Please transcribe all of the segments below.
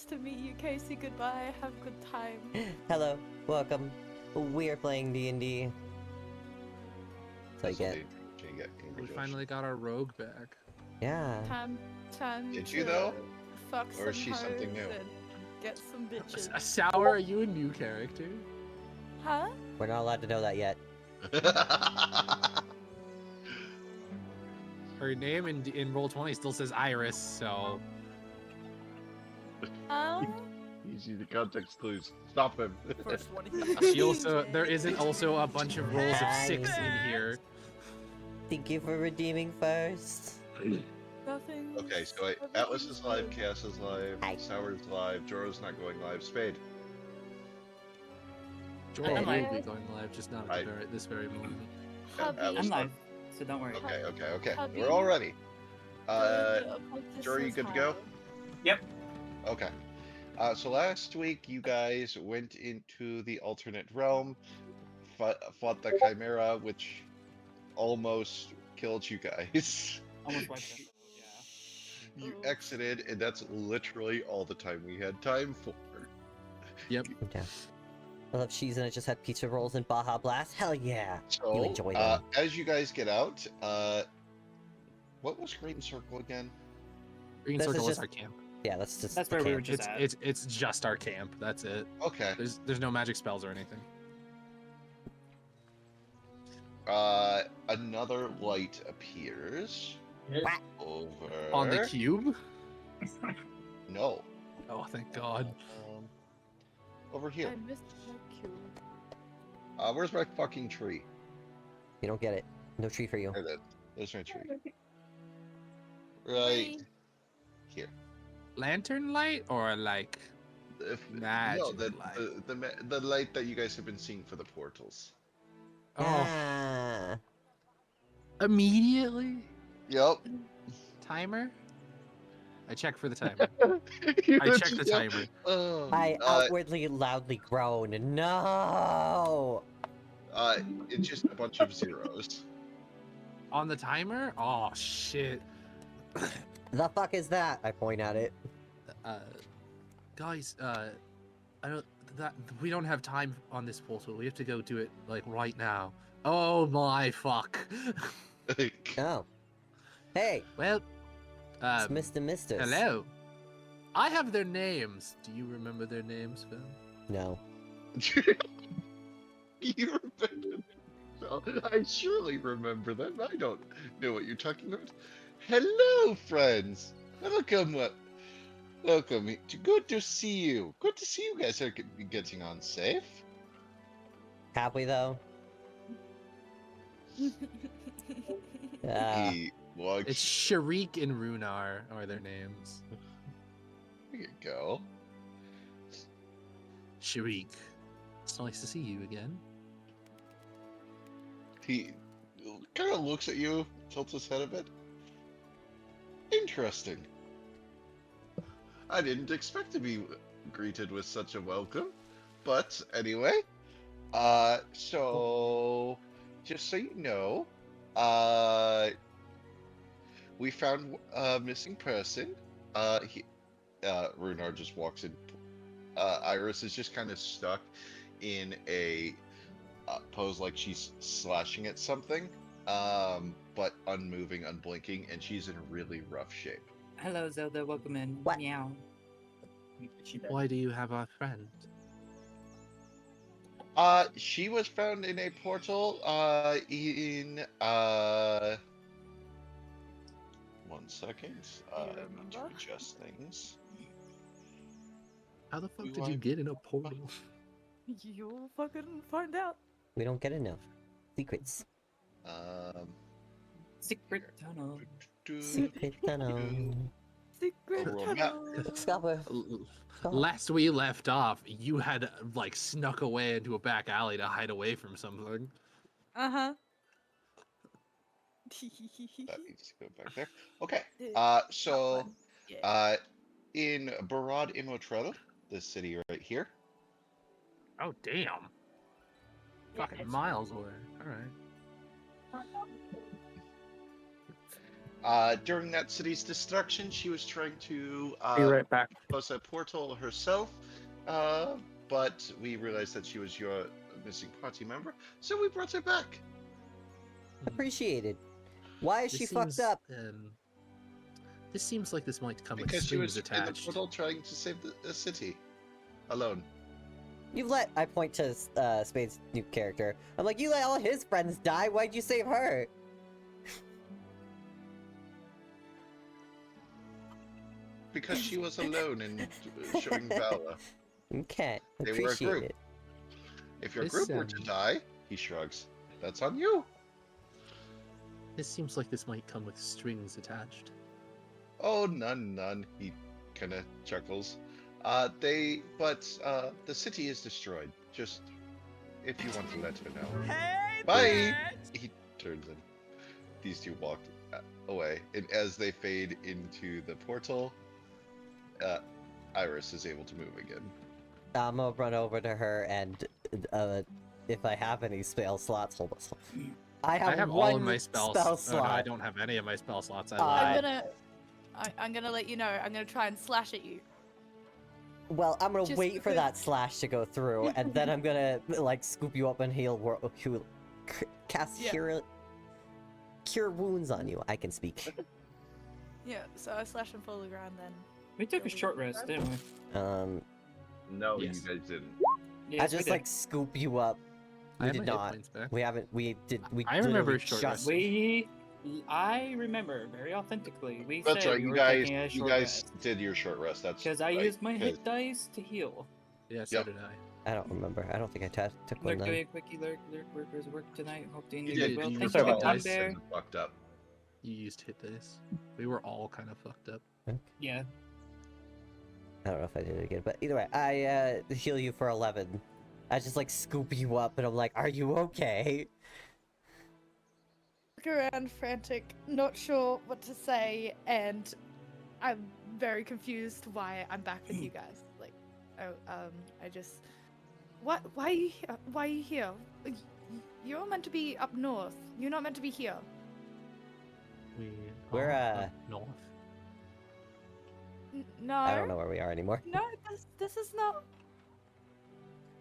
Nice to meet you, Casey. Goodbye. Have a good time. Hello, welcome. We are playing D&D. So I That's all get. you get. We Congratulations. finally got our rogue back. Yeah. Time Did to you, though? fuck Or some is she something hoes new? and get some bitches. Sour, are you a new character? Huh? We're not allowed to know that yet. Her name in Roll20 still says Iris, so Easy the context clues. Stop him. First one she also there isn't also a bunch of rolls of 6 in here. Thank you for redeeming first. Nothing. Okay, so Atlas is live, Chaos is live, Sour is live, Joro's not going live, Spade. Jordan I'm will live. be going live, just not at this very moment. Hubby. Atlas I'm not- live, so don't worry. Okay. Hubby. We're all ready. Good, this Joro, you is good to how. go? Yep. Okay. So last week you guys went into the alternate realm, fought the Chimera, which almost killed you guys. Almost wiped out. Yeah. You exited, and that's literally all the time we had time for. Yep. Yeah. I love cheese and I just had pizza rolls and Baja Blast. Hell yeah. So, You enjoy them. as you guys get out, what was Green Circle again? Green This is Circle is just- our camp. Yeah, that's just. That's the where we were camp. just at. It's just our camp. That's it. Okay. There's no magic spells or anything. Another light appears over On the cube? No, Oh, thank God. over here. I missed that cue. Where's my fucking tree? You don't get it. No tree for you. There it is. There's my tree. Right Tree. here. Lantern light or like magic No, light? the light that you guys have been seeing for the portals. Oh, Ah. immediately? Yep. Timer? I check for the timer. You I checked the just- timer. I outwardly loudly groan. No. It's just a bunch of zeros. On the timer? Oh shit. The fuck is that? I point at it. Guys, I don't that we don't have time on this portal. We have to go do it like right now. Oh my fuck. Oh. Hey, Well, it's Mr. Mistus. hello. I have their names. Do you remember their names, Phil? No. You remember? No, I surely remember them. I don't know what you're talking about. Hello, friends. Welcome. Welcome. Good to see you. Good to see you guys are getting on safe. Have we though? He walks. It's Sharik and Runar are their names. There you go. Sharik, it's nice to see you again. He kind of looks at you, tilts his head a bit. Interesting. I didn't expect to be greeted with such a welcome. But anyway, so just so you know, we found a missing person. Runar just walks in. Iris is just kind of stuck in a pose like she's slashing at something, but unmoving, unblinking, and she's in really rough shape. Hello, Zelda. Welcome in. What? Meow. Why do you have our friend? She was found in a portal, in, 1 second. I need to remember? adjust things. How the fuck Do did I- you get in a portal? You'll fucking find out. We don't get enough. Secrets. Secret tunnel. Secret tunnel. Secret Oh, tunnel. Scupper. Last we left off, you had like snuck away into a back alley to hide away from something. Uh-huh. That needs to go back there. Okay. That So, one. Yeah. in Barad Imotrel, this city right here, Oh damn! Fucking miles away. All right. During that city's destruction, she was trying to Be right back. close a portal herself, but we realized that she was your missing party member, so we brought her back. Appreciated. Why is This she fucked seems, up? This seems like this might come with Because she was strings in the attached. portal trying to save the city. Alone. I point to Spade's new character. I'm like, you let all his friends die. Why'd you save her? Because she was alone and showing valor. Okay, They were a appreciate group. it. If your This, group were to die, he shrugs. That's on you. This seems like this might come with strings attached. Oh, none. He kind of chuckles. The city is destroyed. Just if you want to let her know. Hey, Bye. He turns and these two walk away, and as they fade into the portal, Iris is able to move again. I'm gonna run over to her and, if I have any spell slots, hold on. I have all one of my spells. spell Oh, no, slot. I don't have any of my spell slots. I I'm lied. I'm gonna let you know. I'm gonna try and slash at you. Well, I'm gonna Just wait for because- that slash to go through, and then I'm gonna like scoop you up and cast Yeah. cure wounds on you. I can speak. Yeah, so I slash and fall the ground then. We took a short rest, didn't we? No, Yes. you guys didn't. Yes, I we just did. like scoop you up. I We have did my hit not. points back. We haven't. We did. We. I remember literally short just- rest. I remember very authentically. We That's said right. we You were guys, taking a you short guys rest. did your short rest. That's Because I right, used my 'cause- hit dice to heal. Yeah, so Yep. did I. I don't remember. I don't think I took one Lurk then. doing a quickie, lurk, workers work tonight. Hope doing You the did. good well. you Thank used you, hit Tom dice Bear. and fucked up. You used hit dice. We were all kind of fucked up. Yeah. I don't know if I did it again, but either way, I heal you for 11. I just like scoop you up, and I'm like, "Are you okay?" Look around, frantic, not sure what to say, and I'm very confused why I'm back with you guys. Like, I just, what? Why are you here? Why are you here? You're meant to be up north. You're not meant to be here. We're, are up north. No. I don't know where we are anymore. No, this is not.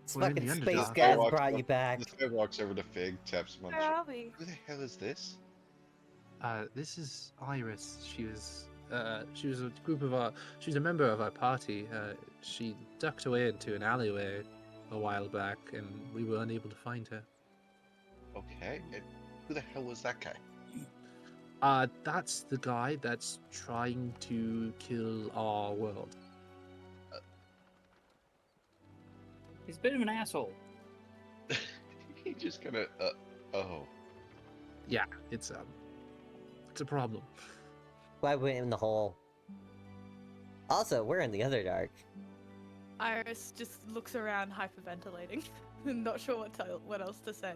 This We're in fucking the space Underdark. guys Walks brought up- you back. This guy walks over to Fig, taps him on the Where shoulder. are we? Who the hell is this? This is Iris. She was a group of our. She was a member of our party. She ducked away into an alleyway a while back, and we were unable to find her. Okay, and who the hell was that guy? That's the guy that's trying to kill our world. He's a bit of an asshole. He just kind of, oh. Yeah, it's a problem. Why went in the hole? Also, we're in the Underdark. Iris just looks around, hyperventilating, not sure what else to say.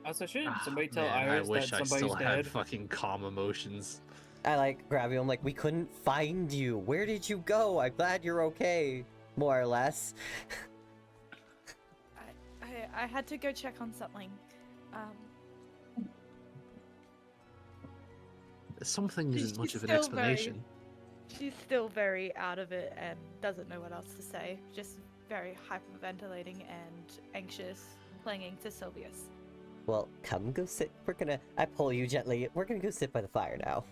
Also, shouldn't somebody tell Man, Iris I wish that I somebody's still dead? had fucking calm emotions. I like grab you. I'm like, we couldn't find you. Where did you go? I'm glad you're okay, more or less. I had to go check on something. Something She's- isn't much she's of an still very- explanation. She's still very out of it and doesn't know what else to say. Just very hyperventilating and anxious, clinging to Sylvius. Well, come go sit. I pull you gently. We're gonna go sit by the fire now.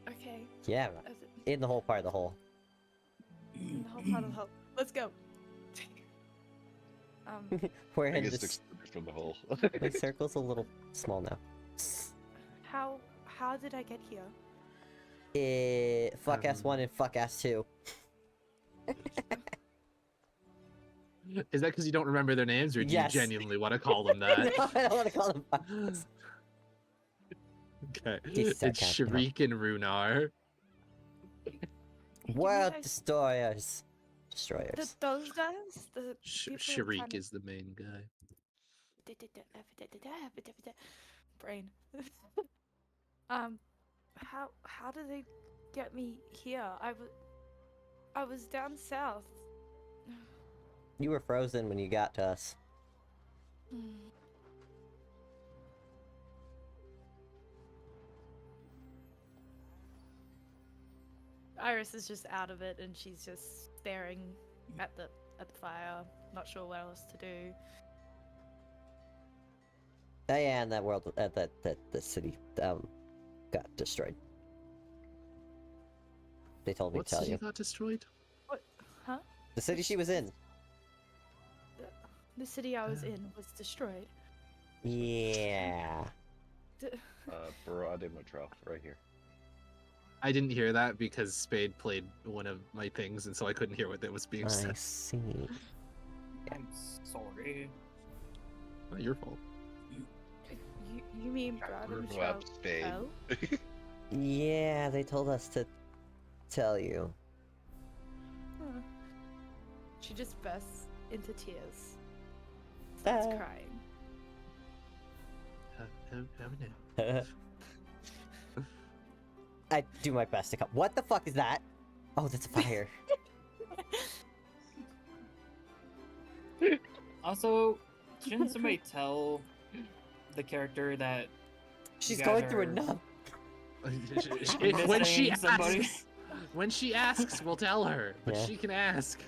Okay. Yeah, in the whole part of the hole. In the whole part of the hole. Let's go. We're I in guess this. excluded from the hole. My circle's a little small now. How did I get here? Fuck S1 and fuck S2. Is that because you don't remember their names, or do Yes. you genuinely want to call them that? No, I don't want to call them fucks. Okay. These It's sarcastic help. Sharik and Runar. World guys- destroyers. Destroyers. Those guys? The people Sharik trying to- is the main guy. Brain. How did they get me here? I was down south. You were frozen when you got to us. Iris is just out of it, and she's just staring at the fire, not sure what else to do. Oh yeah, and that world, the city, got destroyed. They told me What to tell city you. got destroyed? What? Huh? The city she was in. The city I was in was destroyed. Yeah. Barade Matral, right here. I didn't hear that because Spade played one of my things, and so I couldn't hear what that was being I said. see. I'm sorry. Not your fault. You mean Brother Grew up Spade. Yeah, they told us to tell you. Huh. She just bursts into tears. Starts Ah. crying. How many? I do my best to come. What the fuck is that? Oh, that's a fire. Also, shouldn't somebody tell the character that She's guys going through are- enough. when she missing somebody? asks, when she asks, we'll tell her. But Yeah. she can ask.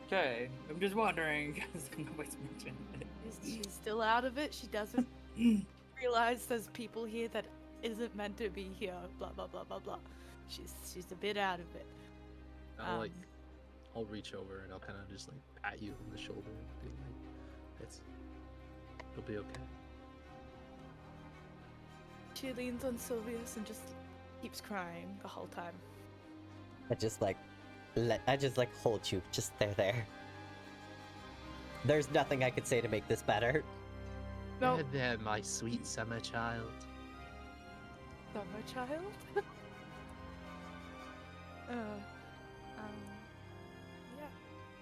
Okay, I'm just wondering because nobody's mentioned it. She's still out of it. She doesn't realize there's people here that isn't meant to be here. Blah blah blah blah blah. She's a bit out of it. I'll I'll reach over and I'll kind of just like pat you on the shoulder and be like, it'll be okay. She leans on Sylvius and just keeps crying the whole time. I just like hold you. Just there. There's nothing I could say to make this better. No, There, there, my sweet summer child. summer child. Yeah.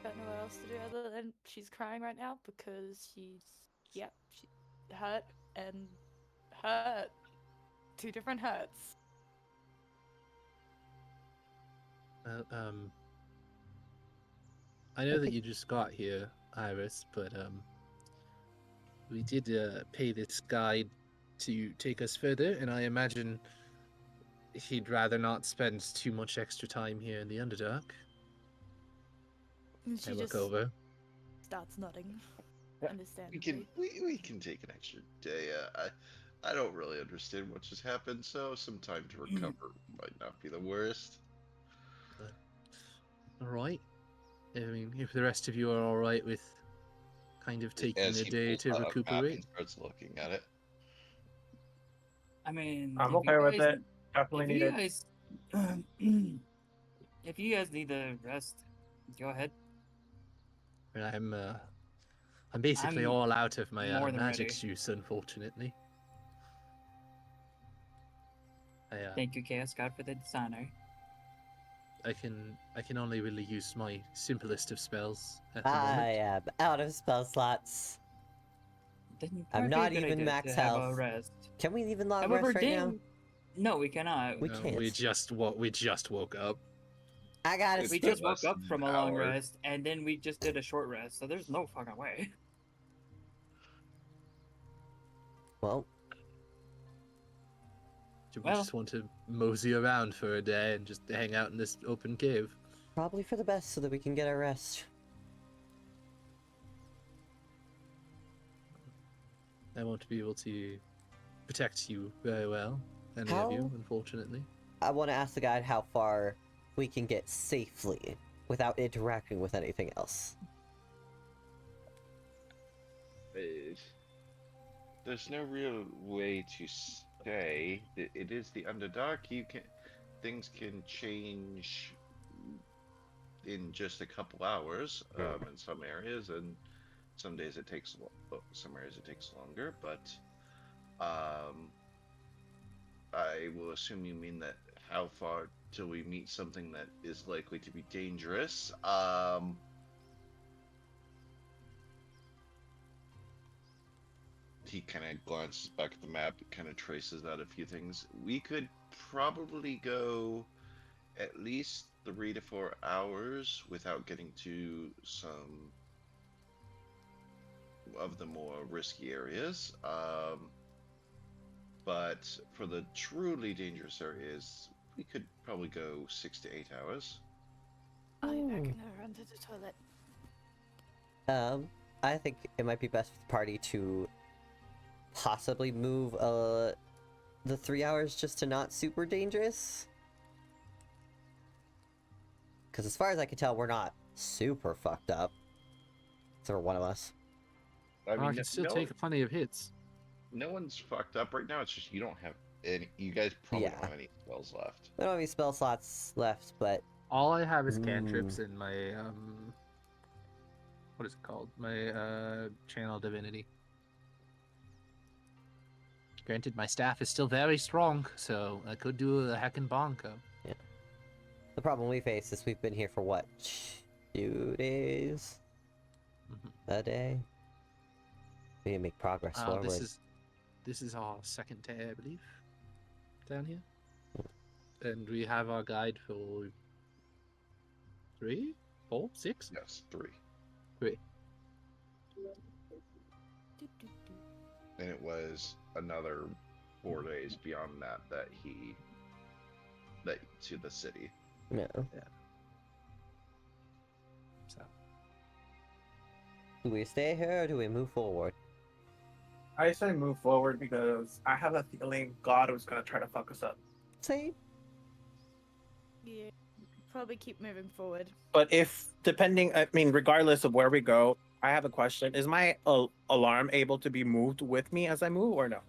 Don't know what else to do other than she's crying right now because she's hurt and hurt. Two different hurts. I know that you just got here, Iris, but we did pay this guide to take us further, and I imagine he'd rather not spend too much extra time here in the Underdark. And she I just look over. starts nodding. Yeah, Understandably. We can take an extra day. I don't really understand what just happened, so some time to recover might not be the worst. All right. I mean, if the rest of you are all right with kind of taking As a he day pulls to out a map recuperate. and starts looking at it. I mean, I'm if okay you with guys- it. Definitely If need you it. guys, if you guys need the rest, go ahead. I'm basically I'm all out of my more than magic ready. juice, unfortunately. Thank you, Chaos God, for the dishonor. I can only really use my simplest of spells at the I moment. am out of spell slots. Then I'm probably a not good even idea max to have a health. rest. Can we even long However, rest right now? no, we cannot. We No, can't. we just woke up. I gotta It's We stick. just woke less up than from a an long hour. rest, and then we just did a short rest. So there's no fucking way. Well, Do we Well- just want to mosey around for a day and just hang out in this open cave? probably for the best so that we can get our rest. I won't be able to protect you very well, any of you, How? unfortunately. I want to ask the guide how far we can get safely without interacting with anything else. There's no real way to stay. It is the Underdark. Things can change in just a couple hours in some areas, and some days it takes some areas it takes longer. But I will assume you mean that how far till we meet something that is likely to be dangerous. He kind of glances back at the map, kind of traces out a few things. We could probably go at least 3 to 4 hours without getting to some of the more risky areas. But for the truly dangerous areas, We could probably go 6 to 8 hours. I Ooh. can run to the toilet. I think it might be best for the party to possibly move the 3 hours just to not super dangerous. Because as far as I can tell, we're not super fucked up. Except for one of us. I mean, I can still take plenty of hits. no one's fucked up right now. It's just you don't have any. You guys probably Yeah. don't have any spells left. We don't have any spell slots left, but All I have is cantrips in my what is it called? My channel divinity. Granted, my staff is still very strong, so I could do a heckin' bonko. the problem we face is we've been here for what? 2 days? Mhm. A day? We need to make progress forward. This is our second day, I believe, down here, and we have our guide for 3, 4, 6, Yes, 3. 3. And it was another 4 days beyond that to the city. No. So Do we stay here or do we move forward? I say move forward because I have a feeling God was gonna try to fuck us up. Same. Yeah, probably keep moving forward. But if depending, I mean, regardless of where we go, I have a question: is my alarm able to be moved with me as I move, or no?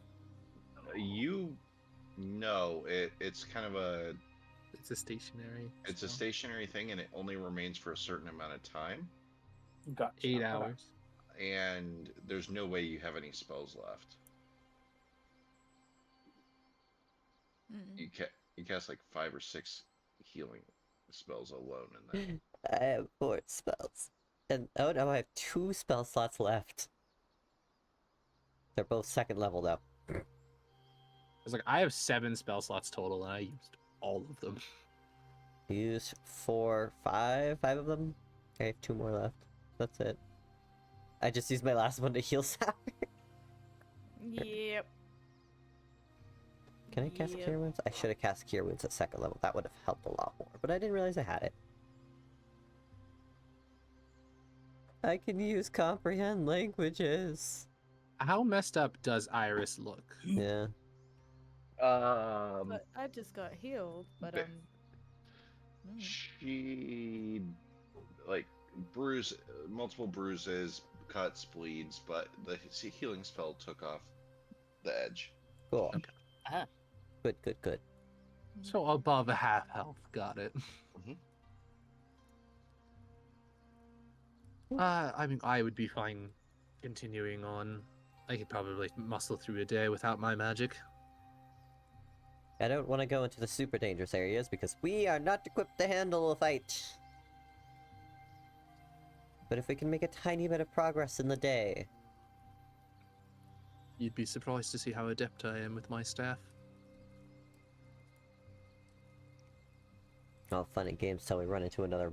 It's kind of a it's a stationary. it's a spell. stationary thing, and it only remains for a certain amount of time. Gotcha. 8 Okay. hours. And there's no way you have any spells left. Mm. You cast like 5 or 6 healing spells alone in that. I have 4 spells. And oh no, I have 2 spell slots left. They're both second level though. It's like I have 7 spell slots total, and I used all of them. Use 4, 5 of them. I have 2 more left. That's it. I just used my last one to heal Sour. Yep. Can I cast Yep. Cure Wounds? I should have cast Cure Wounds at second level. That would have helped a lot more, but I didn't realize I had it. I can use Comprehend Languages. How messed up does Iris look? Yeah. But I just got healed, but Bit. mm. She like multiple bruises, cuts, bleeds, but the healing spell took off the edge. Cool. Okay. Ah. Good. So above a half health, got it. I mean, I would be fine continuing on. I could probably muscle through a day without my magic. I don't want to go into the super dangerous areas because we are not equipped to handle a fight. But if we can make a tiny bit of progress in the day. You'd be surprised to see how adept I am with my staff. All fun and games till we run into another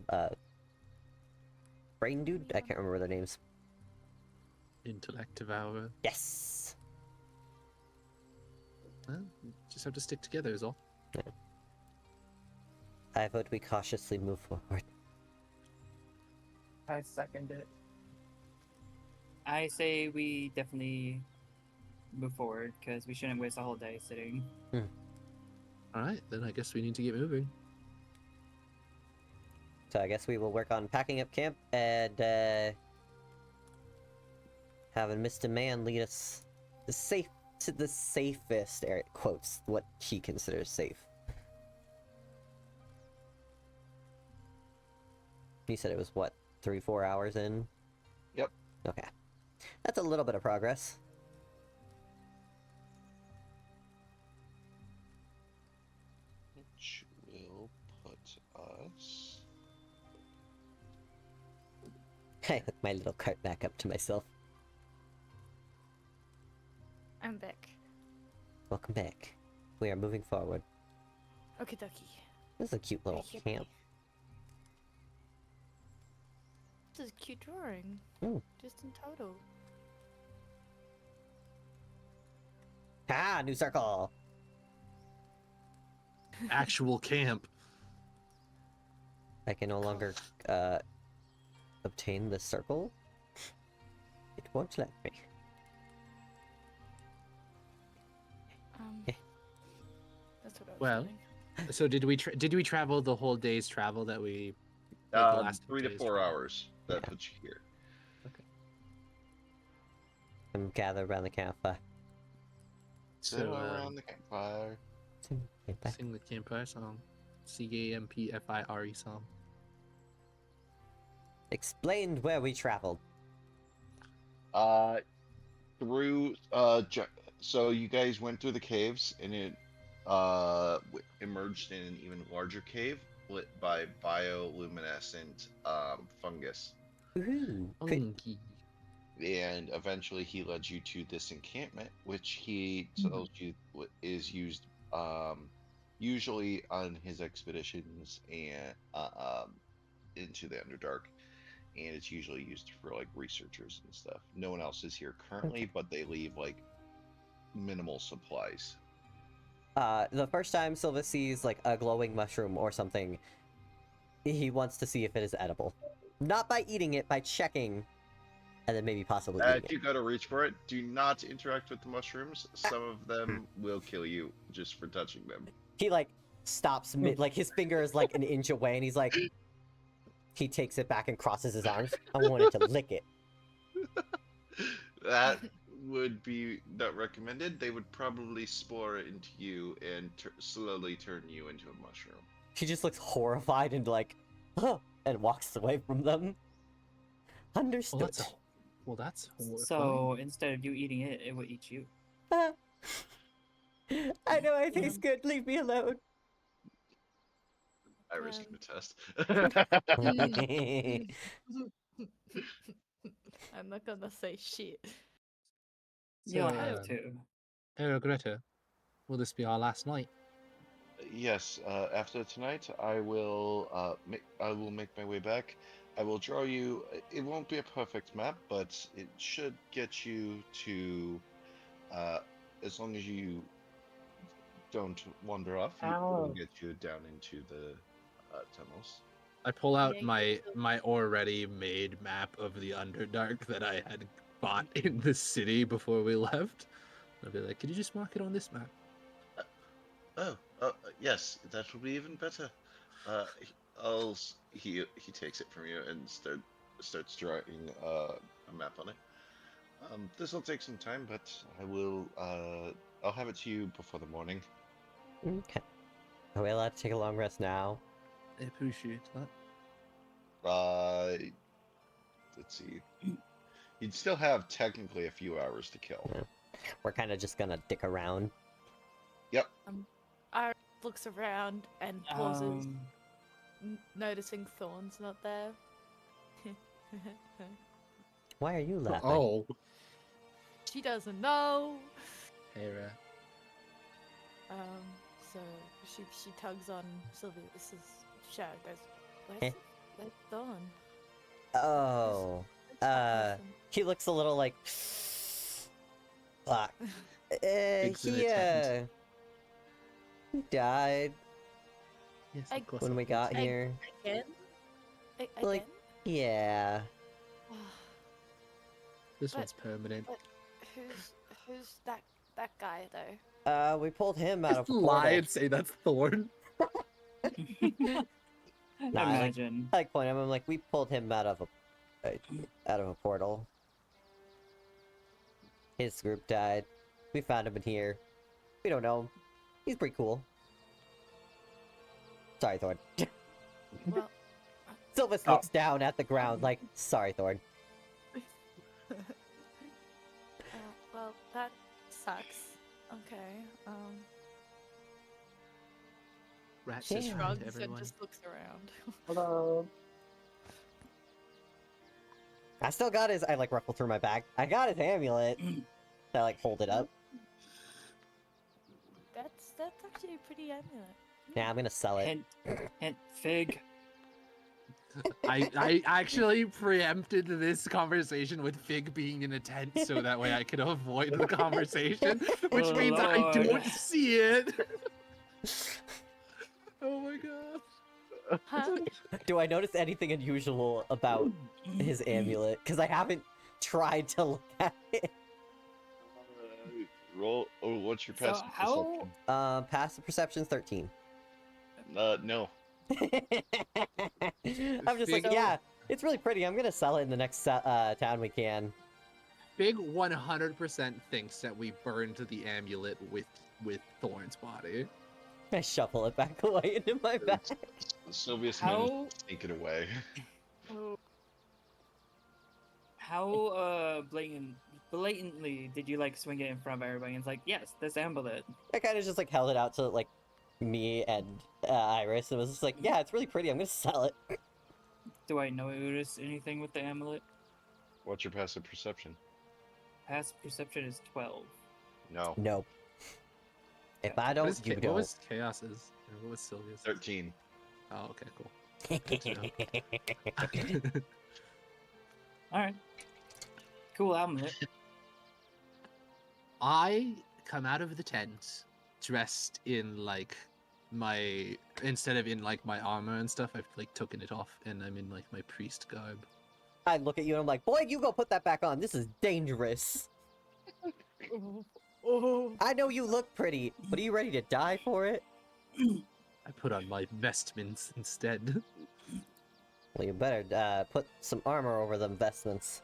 brain dude? I can't remember their names. Intellect Devourer. Yes! Well, you just have to stick together is all. I vote we cautiously move forward. I second it. I say we definitely move forward because we shouldn't waste a whole day sitting. Alright, then I guess we need to get moving. So I guess we will work on packing up camp and having Mr. Man lead us to the safest area, quotes, what he considers safe. He said it was what, 3-4 hours in? Yep. Okay. That's a little bit of progress. Which will put us. I hook my little cart back up to myself. I'm back. Welcome back. We are moving forward. Okie dokie. This is a cute little Yippee. camp. This is a cute drawing. Hmm. Just in total. Ah, new circle! actual camp. I can no longer obtain the circle. It won't let me. Um, Eh. that's what I was Well, doing. So did we travel the whole day's travel that we? like, the last 3 to days 4 travel? hours. That Yeah. puts you here. I'm gathered around the campfire. Sit So around the campfire. sing the campfire song, CAMPFIRE song. Explained where we traveled. Through so you guys went through the caves and it emerged in an even larger cave lit by bioluminescent fungus, Ooh, Funky. and eventually he led you to this encampment, which he tells you is used usually on his expeditions and into the Underdark, and it's usually used for like researchers and stuff. No one else is here currently, but they leave like minimal supplies. The first time Silva sees like a glowing mushroom or something, he wants to see if it is edible. Not by eating it, by checking, and then maybe possibly eating If you go to reach for it, do not interact with the mushrooms. Some of them will kill you just for touching them. He like stops mid, like his finger is like an inch away, and he's like, he takes it back and crosses his arms. I wanted to lick it. That would be not recommended. They would probably spore into you and slowly turn you into a mushroom. He just looks horrified and like, huh, and walks away from them. Understood. That's horrifying. So instead of you eating it, it will eat you. I know I taste good. Leave me alone. Iris Um, can attest. I'm not gonna say shit. You don't So, have to. Hey, Greta, will this be our last night? Yes. After tonight, I will make my way back. I will draw you. It won't be a perfect map, but it should get you to. As long as you don't wander off, it will get you down into the tunnels. I pull out Yeah, my already made map of the Underdark that I had bought in the city before we left. I'll be like, could you just mark it on this map? Oh, yes, that will be even better. He takes it from you and starts drawing a map on it. This will take some time, but I'll have it to you before the morning. Okay. Are we allowed to take a long rest now? I appreciate that. Let's see. You'd still have technically a few hours to kill. Yeah. We're kind of just gonna dick around. Yep. Iris looks around and pauses, Um, noticing Thorn's not there. Why are you laughing? Oh. She doesn't know. Hey, So she tugs on Sylvia. This is Shag. Eh. Where's Thorn? Oh. Where's that person? He looks a little like. Fuck. Pigs in a He died Yes, I- of course. when we got I- here. Again? Like- Again? Yeah. This but- one's permanent. but who's that guy though? We pulled him out of Just a lie portal. and say that's Thorn. imagine. I like point him. I'm like, we pulled him out of a portal. His group died. We found him in here. We don't know him. He's pretty cool. Sorry, Thorn. Well, Sylvis looks down at the ground like, sorry, Thorn. well, that sucks. Okay. Rats Yeah. just Shrugs shrugged and everyone. just looks around. Hello. I still got his. I like ruffle through my bag. I got his amulet. I like hold it up. That's actually a pretty amulet. Yeah, I'm gonna sell it. Hint, fig. I actually preempted this conversation with Fig being in a tent so that way I could avoid the conversation, which Oh, means I Lord. don't see it. Huh? Do I notice anything unusual about his amulet? Because I haven't tried to look at it. Roll. Oh, what's your So passive how? perception? Passive perception's 13. No. I'm just like, So- yeah, it's really pretty. I'm gonna sell it in the next town we can. Big 100% thinks that we burned the amulet with Thorn's body. I shuffle it back away into my bag. Sylvius How- managed to sneak it away. Oh, How blatantly did you like swing it in front of everybody? And it's like, yes, this amulet. I kind of just like held it out to like me and Iris, and was just like, yeah, it's really pretty. I'm gonna sell it. Do I notice anything with the amulet? What's your passive perception? Past perception is 12. No. Nope. If I What don't, is you What don't. was Chaos's? Or what was Sylvia's? 13. Oh, okay, cool. All right. Cool amulet. I come out of the tent dressed in like my instead of in like my armor and stuff, I've like taken it off and I'm in like my priest garb. I look at you and I'm like, boy, you go put that back on. This is dangerous. oh, oh. I know you look pretty, but are you ready to die for it? I put on my vestments instead. Well, you better put some armor over them vestments,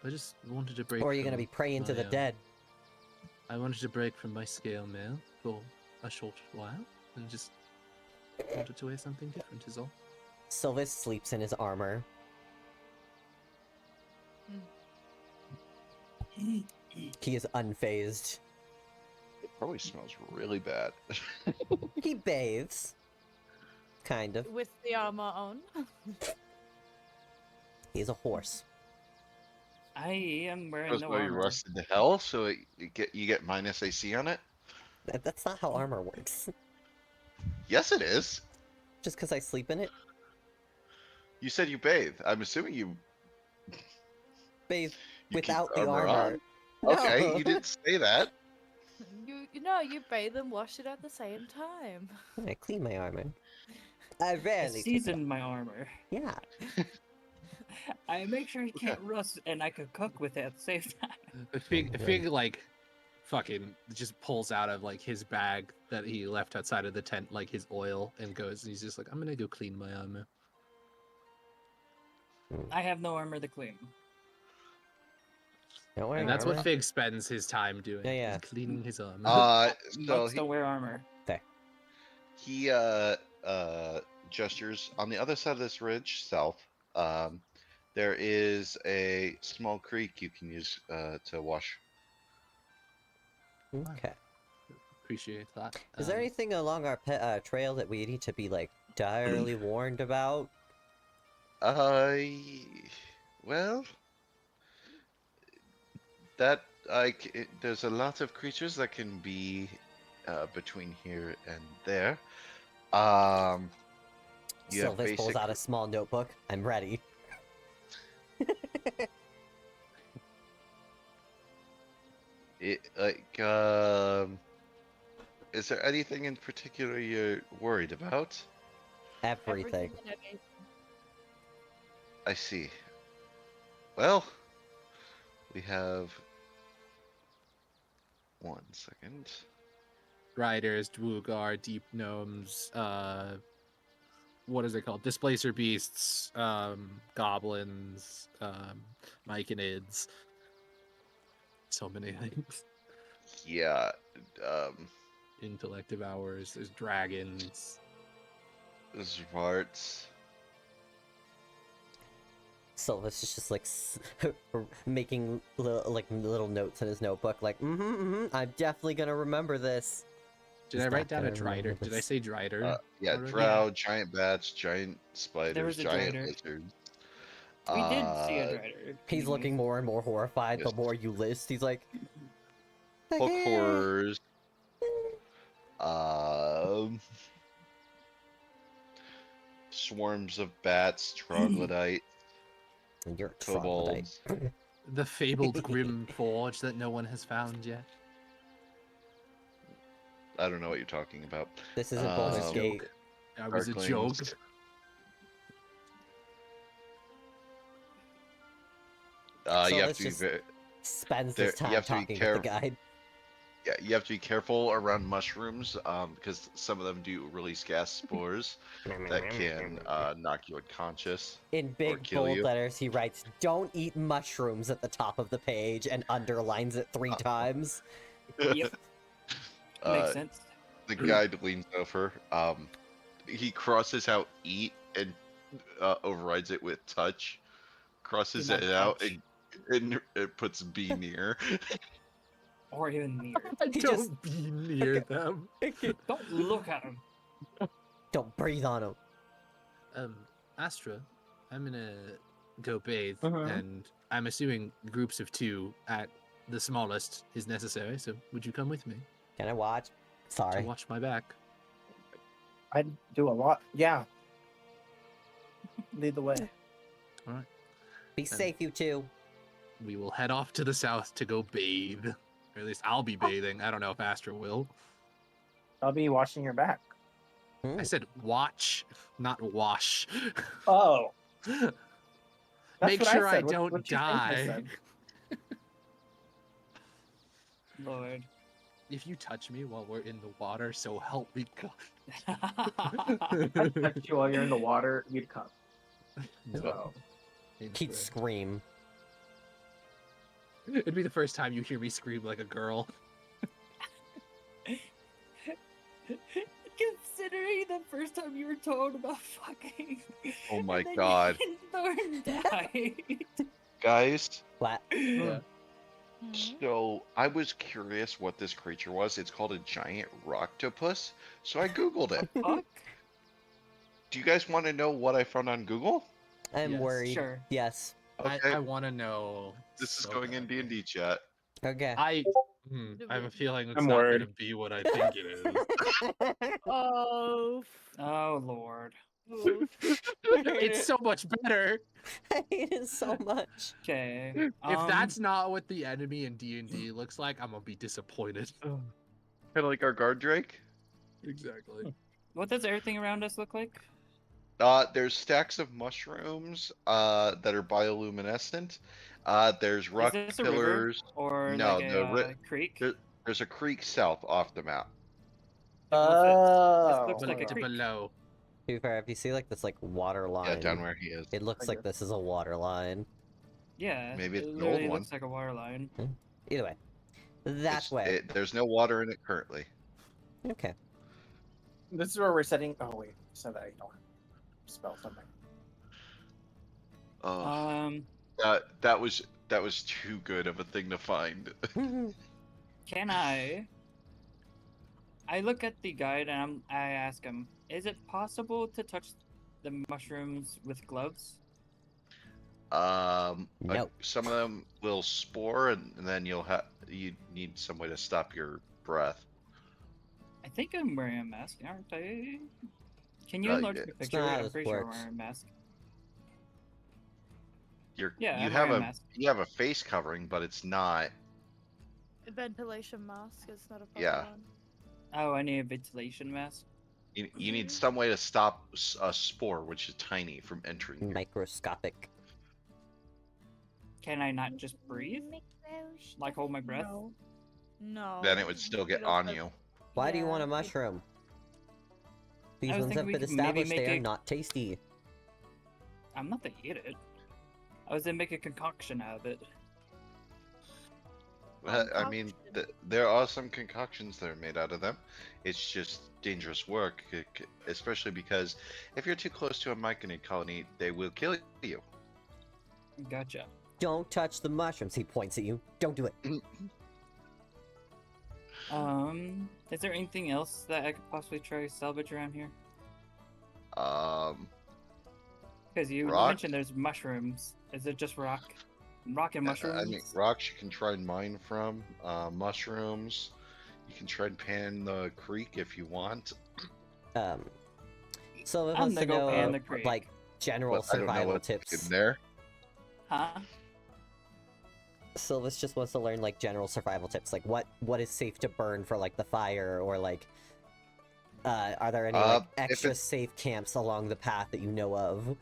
I just wanted to break. or you're gonna from be praying to my, the dead. I wanted to break from my scale mail for a short while and just wanted to wear something different is all. Sylvis sleeps in his armor. He is unfazed. It probably smells really bad. He bathes. Kind of. With the armor on. He's a horse. I am wearing That's no why you armor. rusted to hell, so you get minus AC on it? That's not how armor works. Yes, it is. Just because I sleep in it, You said you bathe. I'm assuming you bathe keep without the armor armor. on. Okay, No. you didn't say that. You know, you bathe and wash it at the same time. I clean my armor. I I rarely. clean season my armor. Yeah. I make sure it can't rust, and I could cook with it at the same time. Fig like fucking just pulls out of like his bag that he left outside of the tent like his oil and goes and he's just like, I'm gonna go clean my armor. I have no armor to clean. Don't wear And that's what armor. Fig spends his time doing. Yeah, yeah. Is cleaning his armor. So Bugs don't wear armor. he gestures on the other side of this ridge, south. There is a small creek you can use to wash. Okay. Appreciate that. Is there anything along our trail that we need to be like direly warned about? Well, there's a lot of creatures that can be between here and there. You have Sylvis pulls basic. out a small notebook. I'm ready. Is there anything in particular you're worried about? Everything. and anything. I see. Well, we have 1 second. Riders, Dwugar, Deep Gnomes, what is it called? Displacer Beasts, Goblins, Myconids. So many things. Yeah. Intellect Devourers, there's dragons. Zvarts. Sylvis is just like making little notes in his notebook, like, I'm definitely gonna remember this. Did He's I not write down a gonna remember Drider? Did I this. say Drider? Yeah, already? drow, giant bats, giant spiders, was a giant drider. lizards. We did see a Uh, drider. He's looking more and more horrified the Yes. more you list. He's like, Book horrors. Swarms of bats, troglodyte, You're a troglodyte. kobolds. The fabled Grim Forge that no one has found yet. I don't know what you're talking about. This isn't Baldur's Um, Gate. I was a joke. Darklings. So You have let's to be just- very, Spends There- his you time have to be talking with careful. the guide. yeah, you have to be careful around mushrooms, because some of them do release gas spores that can knock you unconscious. In big kill bold you. letters, he writes, "Don't eat mushrooms" at the top of the page and underlines it 3 times. Yep. Makes Uh, sense. the guide leans over. He crosses out "eat" and overrides it with "touch." Crosses Do not it out touch. and it puts "be near." Or even near. He Don't just- be near them. Don't look at him. Don't breathe on him. Astra, I'm gonna go bathe, Mhm. and I'm assuming groups of 2 at the smallest is necessary. So would you come with me Can I watch? to Sorry. watch my back? I do a lot. Yeah. Lead the way. All right. Be safe, you two. We will head off to the south to go bathe. Or at least I'll be bathing. I don't know if Astra will. I'll be watching your back. Hmm. I said watch, not wash. Oh. Make what sure I said. What- don't what you think I die. said? Lord. If you touch me while we're in the water, so help me God. I touch you while you're in the water, you'd come. No. So. He'd Incorrect. scream. It'd be the first time you hear me scream like a girl. Considering the first time you were told about fucking. Oh my and then God. Thorn died. Guys, What? Yeah. Mhm. so I was curious what this creature was. It's called a giant rocktopus. So I googled it. Fuck. Do you guys want to know what I found on Google? I'm Yes, worried. Sure. Yes. Okay. I want to know. This is so going in badly. D&D chat. Okay. I have a feeling it's I'm not worried. gonna be what I think it is. Oh. Oh lord. Oof. It's so much better. I hate it so much. Okay. If that's not what the enemy in D&D looks like, I'm gonna be disappointed. Kind of like our guard drake. Exactly. What does everything around us look like? There's stacks of mushrooms that are bioluminescent. There's rock Is this a river pillars. or No, like the a creek? there's a creek south off the map. Oh. looks like a Look to creek. below. To be fair, if you see like this like water line, Yeah, down where he is. it looks I like this is a water line. Yeah. Maybe it's it an literally old one. looks like a water line. Either way. That way. There's no water in it currently. Okay. This is where we're setting. Oh wait, so that you don't spell something. Um, That was too good of a thing to find. can I look at the guide and I ask him, is it possible to touch the mushrooms with gloves? Nope. Some of them will spore, and then you need some way to stop your breath. I think I'm wearing a mask, aren't I? Can you Yeah, enlarge yeah. the It's picture? not how I'm this pretty sure I'm works. wearing a mask. You I'm have wearing a a mask. you have a face covering, but it's not. Ventilation mask is not a proper Yeah. one. Oh, I need a ventilation mask. You need some way to stop a spore, which is tiny, from entering. you. Microscopic. Can I not just breathe? Like hold my breath? No. No. Then it would still get don't on have- you. Why do you Yeah, want a it- mushroom? These I was ones have thinking been we could maybe established make they are a- not tasty. I'm not gonna eat it. I was gonna make a concoction out of it. I mean, there are some concoctions that are made out of them. It's just dangerous work, especially because if you're too close to a myconid colony, they will kill you. Gotcha. Don't touch the mushrooms. He points at you. Don't do it. Is there anything else that I could possibly try to salvage around here? Because you Rock? mentioned there's mushrooms. Is it just rock? Rock and mushrooms? I mean, rocks you can try and mine from. Mushrooms, you can try and pan the creek if you want. So it I'm wants to gonna go pan know the creek. like general But I don't know survival what's tips. in there. Huh? Sylvis just wants to learn like general survival tips, like what is safe to burn for like the fire, or like Are there any Uh, like if extra it- safe camps along the path that you know of?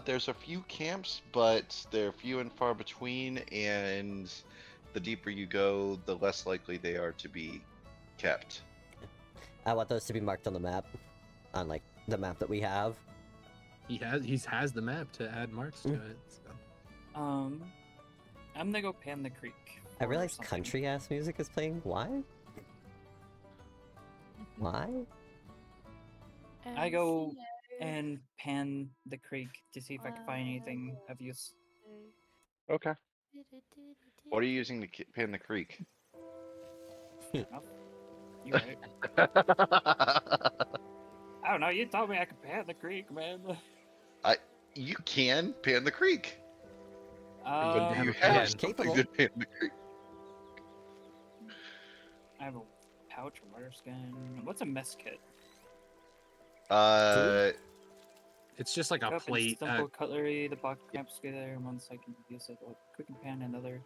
There's a few camps, but they're few and far between, and the deeper you go, the less likely they are to be kept. I want those to be marked on the map, on like the map that we have. He has the map to add marks to it. So. I'm gonna go pan the creek. I or realize something. country ass music is playing. Why? Why? I go and pan the creek to see if I can find anything of use. Okay. What are you using to pan the creek? You right. I don't know. You told me I could pan the creek, man. You can pan the creek, but Um, do you have a have pan. something Capable. to pan the creek? I have a pouch of water skin. What's a mess kit? It's just like a Cup and plate. simple cutlery. The box clamps together, and once I can use it, like cooking pan, another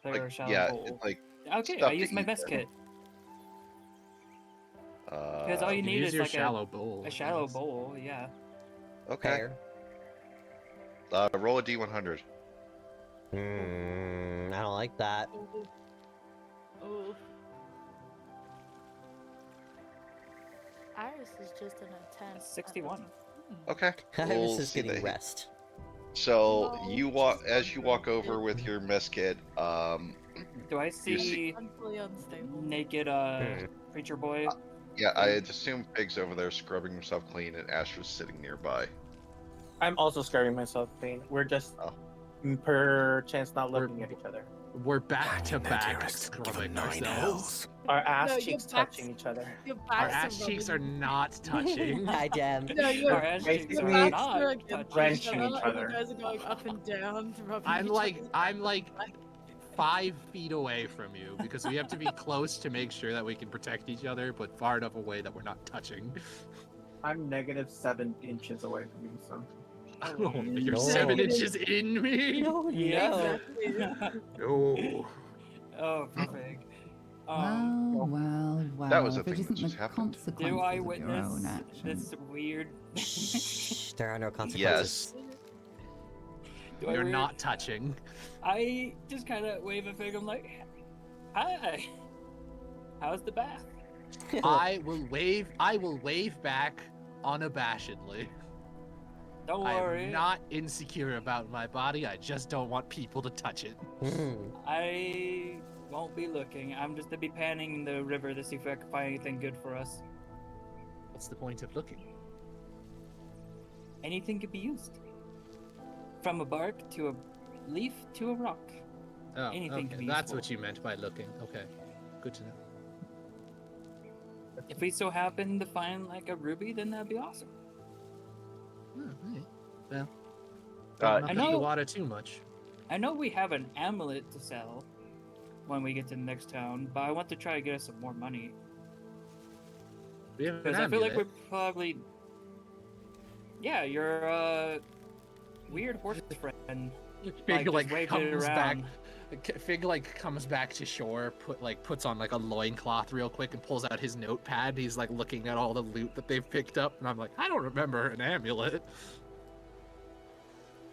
player or like, shallow yeah, bowl. it's like Okay, stuff I use to my eat mess there. kit. Because all you You need use is your like shallow bowl. a shallow bowl. Yeah. Okay. Fair. Roll a d100. I don't like that. Oh. Iris is just in a tent. 61. Okay. Iris we'll is see getting the- rest. So No, you she's walk as you walk wondering over if- with your mess kit. Do I see- see Mentally unstable. naked preacher boy? Yeah, I'd assume Pig's over there scrubbing himself clean, and Astra's sitting nearby. I'm also scaring myself clean. We're just Oh. per chance not We're- looking at each other. We're back Hang to in there, back dearest. Give him scrubbing 9 ourselves. hells. Our ass No, your cheeks backs- touching each other. Your Our backs ass cheeks are rubbing- not touching. Hi, Jam. No, your, Our ass Right, cheeks your are me- backs not are against touching. Wrenching each each other, and other. you guys are going up and down, rubbing I'm each like other's I'm backs. like 5 feet away from you because we have to be close to make sure that we can protect each other, but far enough away that we're not touching. I'm -7 inches away from you, so. Oh, you're No. 7 inches in me. No, Yeah. Exactly. No. Oh, perfect. Well. That was a if it thing that isn't just the happened. consequences Do I of your witness own actions. this weird? Shh, there are no consequences. Do I You're weird- not touching. I just kind of wave a finger. I'm like, "Hi, how's the bath?" I will wave back unabashedly. Don't worry. I'm not insecure about my body. I just don't want people to touch it. I won't be looking. I'm just to be panning the river to see if I can find anything good for us. What's the point of looking? Anything could be used. From a bark to a leaf to a rock. Oh, Anything okay. can be That's useful. what you meant by looking. Okay, good to know. If we so happen to find like a ruby, then that'd be awesome. Oh, right. Well, Uh, not I in know- the water too much. I know we have an amulet to sell when we get to the next town, but I want to try to get us some more money. We have an Because I feel like amulet. we're probably. Yeah, your weird horse friend. Fig just waved it comes back. around. Fig comes back to shore, puts on like a loincloth real quick and pulls out his notepad. He's like looking at all the loot that they've picked up, and I'm like, I don't remember an amulet.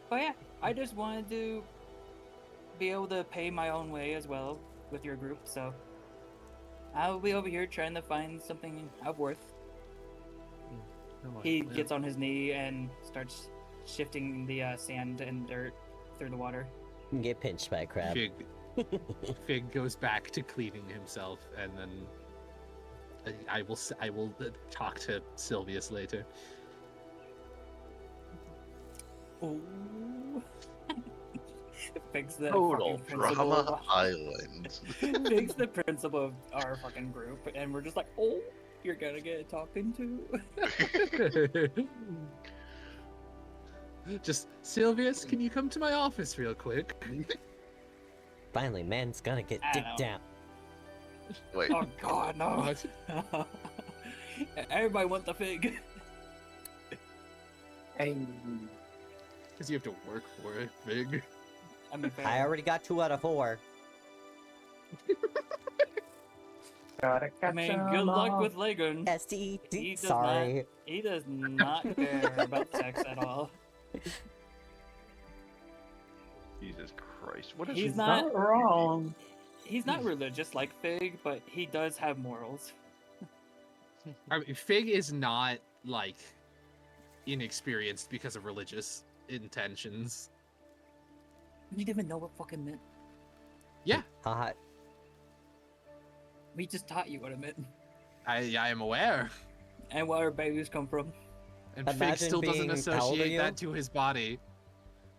But yeah, I just wanted to be able to pay my own way as well with your group, so I'll be over here trying to find something of worth. He gets on his knee and starts shifting the sand and dirt through the water. Get pinched by a crab. Fig goes back to cleaning himself, and then I will talk to Sylvius later. Ooh. Fix the Total fucking principal. Drama Island. Fix the principal of our fucking group, and we're just like, oh, you're gonna get talking to. Just Sylvius, can you come to my office real quick? Finally, man's gonna get I dick know. down. Wait, Oh god, no. What? Everybody want the fig. Hey, Because you have to work for it, Fig. I mean, I already got 2 out of 4. Gotta I catch mean, 'em good luck all. with Lagoon. He STD. does Sorry. He does not care about sex at all. Jesus Christ! What is He's She's not- not wrong. He's not religious like Fig, but he does have morals. I mean, Fig is not like inexperienced because of religious intentions. You didn't even know what fucking meant. Yeah, Hot. We just taught you what it meant. I am aware. And where babies come from. And Fig Imagine still doesn't being- how old are associate you? that to his body.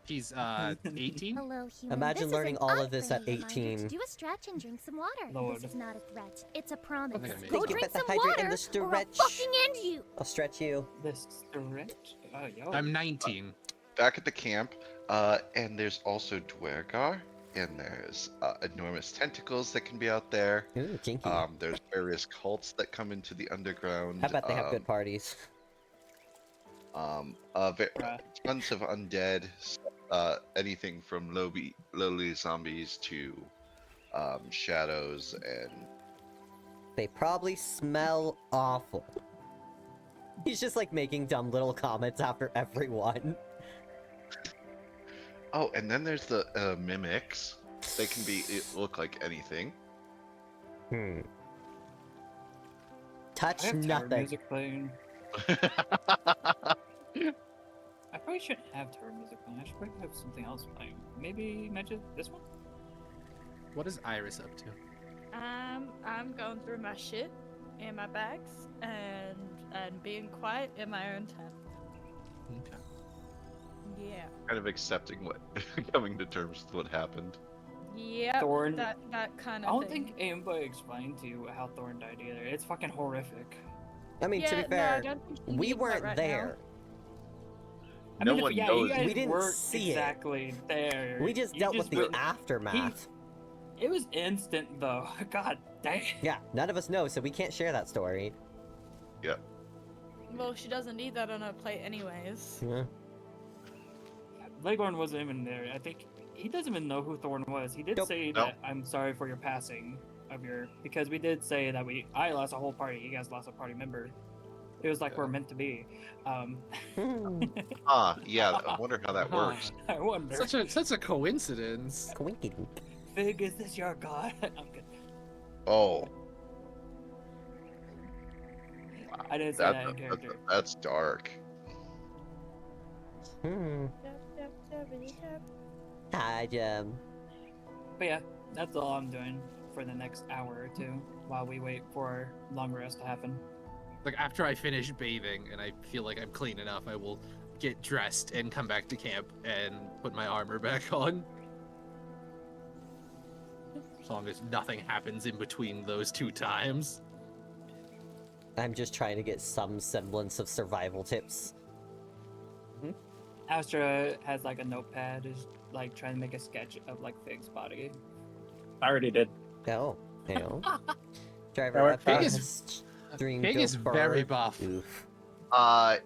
He's 18. Hello, human. Imagine This learning is all an of this at unfriendly reminder 18. to do a stretch and drink some water. Lord. This is not a threat. It's a promise. I'm gonna make Go it. drink Better some hydrate in water, the or I'll stretch. fucking end you. I'll stretch you. This stretch. Oh, yo. I'm 19. Back at the camp, and there's also Dwergar, and there's enormous tentacles that can be out there. Ooh, kinky. There's various cults that come into the underground. I bet they have good parties. Bruh. Tons of undead, anything from lowly zombies to shadows and They probably smell awful. He's just like making dumb little comments after everyone. oh, and then there's the mimics. They can look like anything. Hmm. I Touch have terror nothing. music playing. I probably shouldn't have terror music playing. I should probably have something else playing. Maybe magic this one? What is Iris up to? I'm going through my shit in my bags and being quiet in my own tent. Okay. Yeah. Kind of accepting what, coming to terms with what happened. Yeah. Thorn. That kind I of don't thing. think anybody explained to you how Thorn died either. It's fucking horrific. I mean, to Yeah, be fair, no, I don't think he we needs that weren't right there. I No mean, one yeah, knows. you guys We didn't weren't see it. exactly there. We just You dealt with the were- aftermath. It was instant though. God dang. Yeah, none of us know, so we can't share that story. Yeah. Well, she doesn't need that on her plate anyways. Yeah. Leghorn wasn't even there. I think he doesn't even know who Thorn was. He did Nope. say Nope. that I'm sorry for your passing of your because we did say that I lost a whole party. You guys lost a party member. It was like we're meant to be. Hmm. Yeah, I wonder how that Huh. works. I wonder. Such a coincidence. Coinkydink. Fig, is this your god? I'm good. Oh, I didn't say that in character. that's dark. Hmm. Hi, Jem. But yeah, that's all I'm doing for the next hour or two while we wait for long rest to happen. Like after I finish bathing and I feel like I'm clean enough, I will get dressed and come back to camp and put my armor back on. As long as nothing happens in between those two times. I'm just trying to get some semblance of survival tips. Astra has like a notepad, is like trying to make a sketch of like Fig's body. I already did. Oh, you know. Driver Our up Pig fast, string Pig is go very bird. buff. Oof. Uh,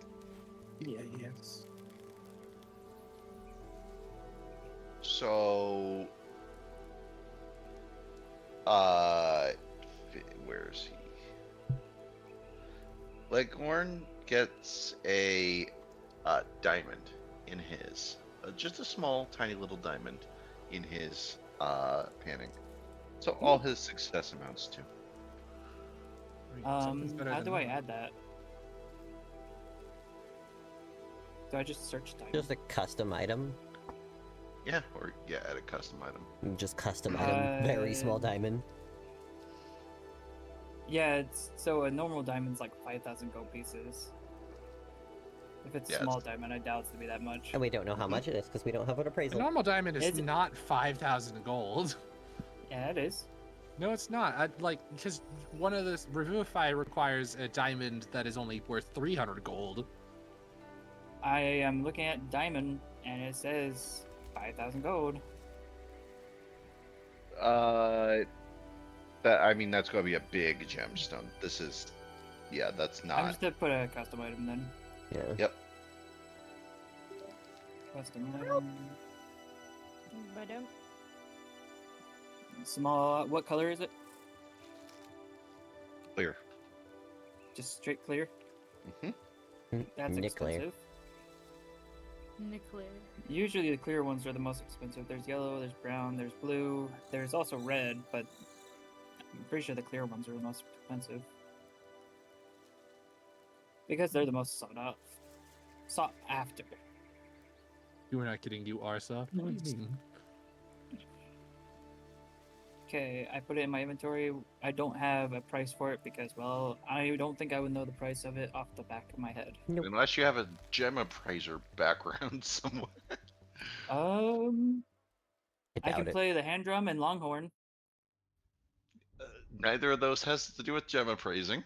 Yeah, yes. so, where is he? Leghorn gets a diamond in his, just a small, tiny little diamond in his panning. So all his success amounts to. Something's better How than do I that. add that? Do I just search diamond? Just a custom item. Yeah, or yeah, add a custom item. Just custom item. Very small diamond. Yeah, it's so a normal diamond's like 5,000 gold pieces. If it's Yeah, small diamond, I doubt it's to be that much. And we don't know how much it is because we don't have an A appraisal. normal diamond is It's- not 5,000 gold. Yeah, it is. No, it's not. Because one of the Revivify requires a diamond that is only worth 300 gold. I am looking at diamond, and it says 5,000 gold. That I mean, that's going to be a big gemstone. This is, yeah, that's I'm not. just gonna put a custom item then. Yeah. Yep. Custom item. But Small. What color is it? Clear. Just straight clear. Hmm. That's Nuclear. expensive. Nuclear. Usually the clear ones are the most expensive. There's yellow, there's brown, there's blue, there's also red, but I'm pretty sure the clear ones are the most expensive. Because they're the most sought after. You were not kidding. You are soft. What do you mean? Okay, I put it in my inventory. I don't have a price for it because, well, I don't think I would know the price of it off the back of my head. Nope. Unless you have a gem appraiser background somewhere. I I doubt can it. play the hand drum and longhorn. Neither of those has to do with gem appraising.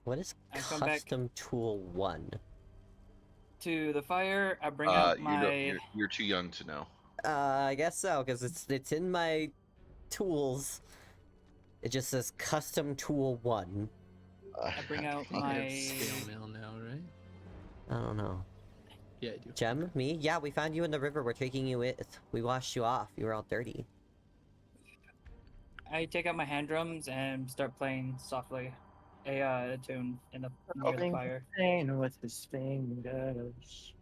What is I come back- custom tool 1? To the fire, I bring out you my. don't, you're too young to know. I guess so, because it's in my tools. It just says custom tool 1. I bring out You have my. scale mail now, right? I don't know. Yeah, I do. Gem? Me? Yeah, we found you in the river. We're taking you with. We washed you off. You were all dirty. I take out my hand drums and start playing softly a tune in the near the fire. Pain with his fingers.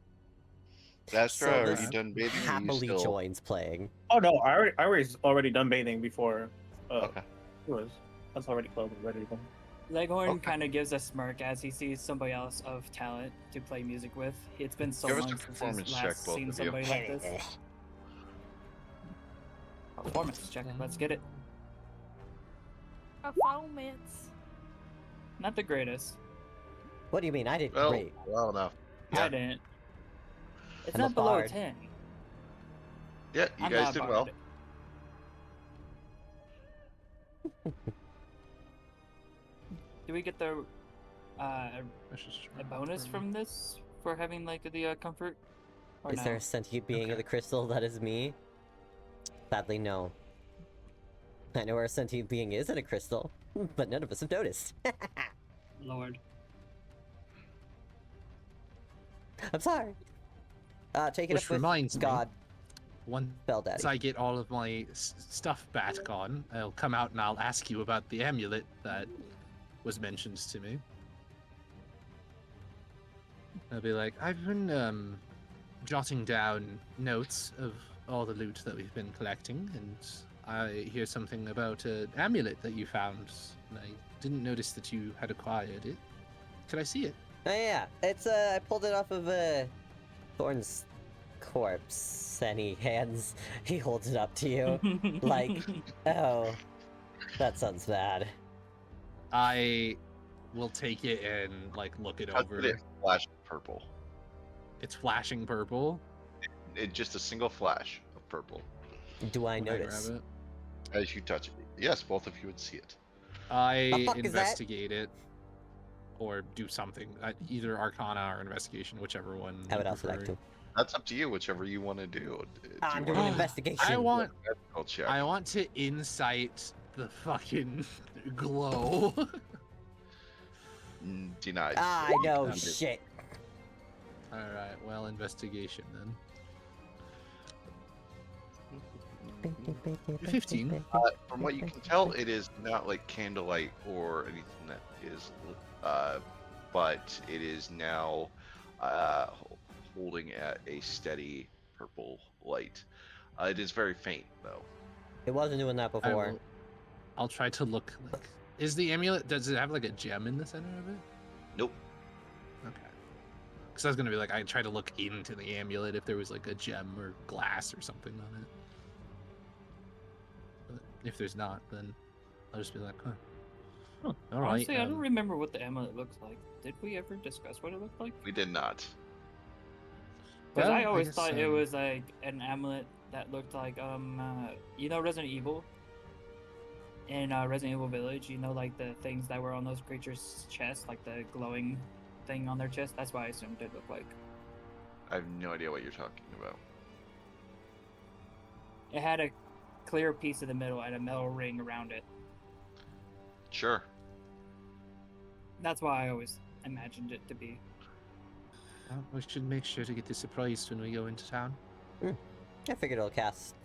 Astra, are Sylvis you done bathing? Or are you happily still... joins playing. Oh no, I was already done bathing before. Okay. I was already clothed and ready to go. Leghorn Okay. kind of gives a smirk as he sees somebody else of talent to play music with. It's been so Give us long a since performance he's check, last both seen of you. somebody like this. Performance check. Let's get it. Performance. Not the greatest. What do you mean? I did Well, great. well enough. I Yeah, didn't. It's I'm a not below bard. 10. yeah, you I'm guys not did bard. well. Do we get the I should just a run bonus for from this for having like the comfort? Or Is no? there a sentient being Okay. of the crystal that is me? Sadly, no. I know where a sentient being is in a crystal, but none of us have noticed. Lord. I'm sorry. Take it Which up with reminds me- God, Once Bell Daddy. I get all of my stuff back on, I'll come out and I'll ask you about the amulet that was mentioned to me. I'll be like, I've been jotting down notes of all the loot that we've been collecting, and I hear something about an amulet that you found, and I didn't notice that you had acquired it. Could I see it? Oh yeah, it's I pulled it off of Thorn's corpse, and he holds it up to you, like, oh, that sounds bad. I will take it and like look it How over. did it flash purple? It's flashing purple. It just a single flash of purple Do I when notice? grab it. as you touch it. Yes, both of you would see it. The I fuck is that? investigate it or do something, either Arcana or investigation, whichever one. I you would also like prefer. to. That's up to you, whichever you want to do. Do I'm you doing wanna an do investigation. I want, a medical check? I want to insight the fucking glow. Denied. I know Okay. shit. All right, well, investigation then. 15. From what you can tell, it is not like candlelight or anything that is, but it is now holding at a steady purple light. It is very faint, though. It wasn't doing that before. I'll try to look like. Is the amulet? Does it have like a gem in the center of it? Nope. Okay. Because I was gonna be like, I try to look into the amulet if there was like a gem or glass or something on it. But if there's not, then I'll just be like, huh. All right. Honestly, I don't remember what the amulet looks like. Did we ever discuss what it looked like? We did not. Because Well, I always guess, thought it was like an amulet that looked like you know Resident Evil. In Resident Evil Village, you know, like the things that were on those creatures' chests, like the glowing thing on their chest. That's what I assumed it looked like. I have no idea what you're talking about. It had a clear piece in the middle and a metal ring around it. Sure. That's why I always imagined it to be. Well, we should make sure to get this surprised when we go into town. I figured it'll cost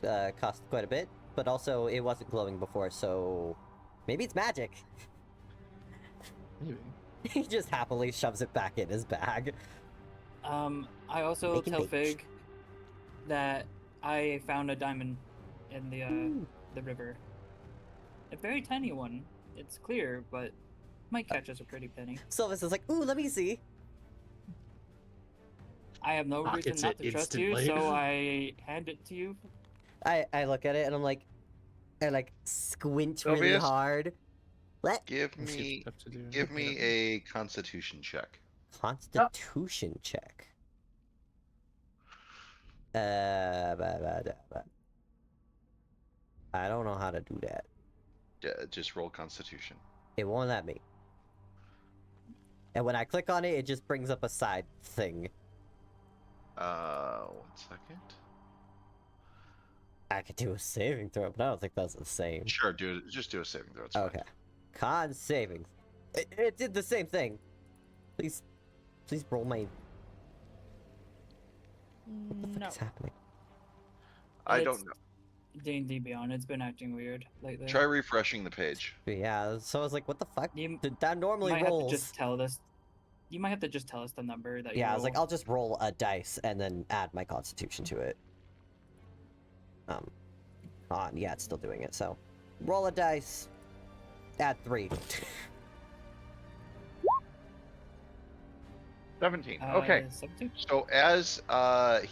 quite a bit. but also it wasn't glowing before, so maybe it's magic. Maybe. He just happily shoves it back in his bag. I also Making tell beach. Fig that I found a diamond in the river. A very tiny one. It's clear, but might catch us a pretty penny. Sylvis is like, ooh, let me see. I have no reason Pockets not it to trust you, instantly. so I hand it to you. I look at it and I'm like, I like squint really Sylvius? hard. What? Give Let's see me what to do. give me a Constitution check. Constitution check. I don't know how to do that. Just roll Constitution. It won't let me. And when I click on it, it just brings up a side thing. 1 second. I could do a saving throw, but I don't think that's the same. Sure, just do a saving throw. It's fine. Okay. Con savings. It did the same thing. Please roll my... What the fuck No. is happening? I It's- don't know. D&D Beyond, it's been acting weird lately. Try refreshing the page. Yeah, so I was like, what the fuck? You That normally might have rolls. to just tell us. You might have to just tell us the number that you Yeah, I was like, roll. I'll just roll a dice and then add my constitution to it. Yeah, it's still doing it, so. Roll a dice. Add 3. 17. Okay. 17? So as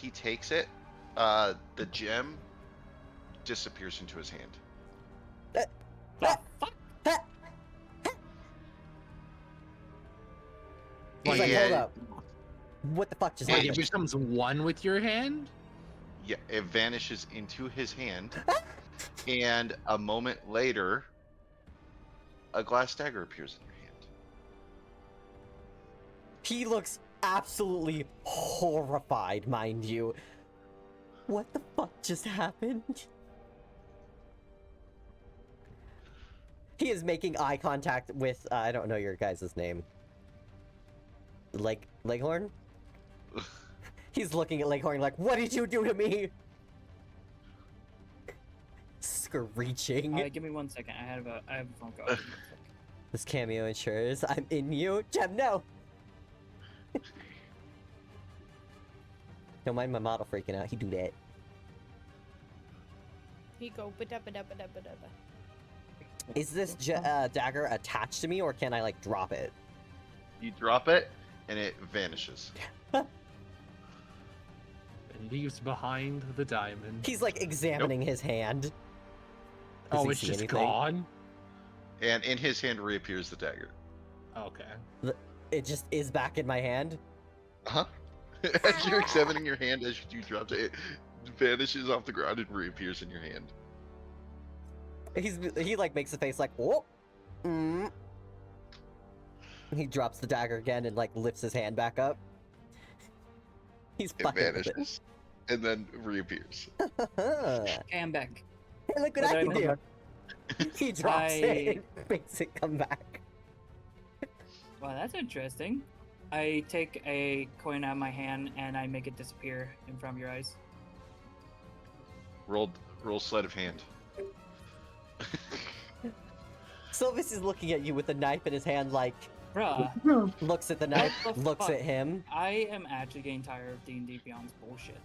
he takes it, the gem disappears into his hand. The fuck? He's like, Yeah. hold up. What the fuck just Yeah, Wait, it happened? becomes one with your hand? Yeah, it vanishes into his hand, and a moment later, a glass dagger appears in your hand. He looks absolutely horrified, mind you. What the fuck just happened? He is making eye contact with, I don't know your guys' name. Leghorn? He's looking at Leghorn like, what did you do to me? Screeching. Give me 1 second. I have a phone call. Give me 1 second. This cameo ensures I'm in you. Gem, no! Don't mind my model freaking out. He do that. He go ba-da-ba-da-ba-da-ba-da-ba. Is this dagger attached to me, or can I, like, drop it? You drop it, and it vanishes. It leaves behind the diamond. He's, like, examining his hand. Does Oh, he it's see just anything? gone? And in his hand reappears the dagger. Okay. It just is back in my hand. Uh-huh. As you're examining your hand, as you drop it, it vanishes off the ground and reappears in your hand. He like makes a face like, oh. He drops the dagger again and like lifts his hand back up. He's It fucking with it. vanishes, and then reappears. Hey, Okay, I'm back. look what What I did can I do. He drops it I- and makes it come back. Well, that's interesting. I take a coin out of my hand and I make it disappear in front of your eyes. Roll sleight of hand. Sylvis is looking at you with a knife in his hand, like Bruh, looks at the knife, What the looks fuck? at him. I am actually getting tired of D&D Beyond's bullshit.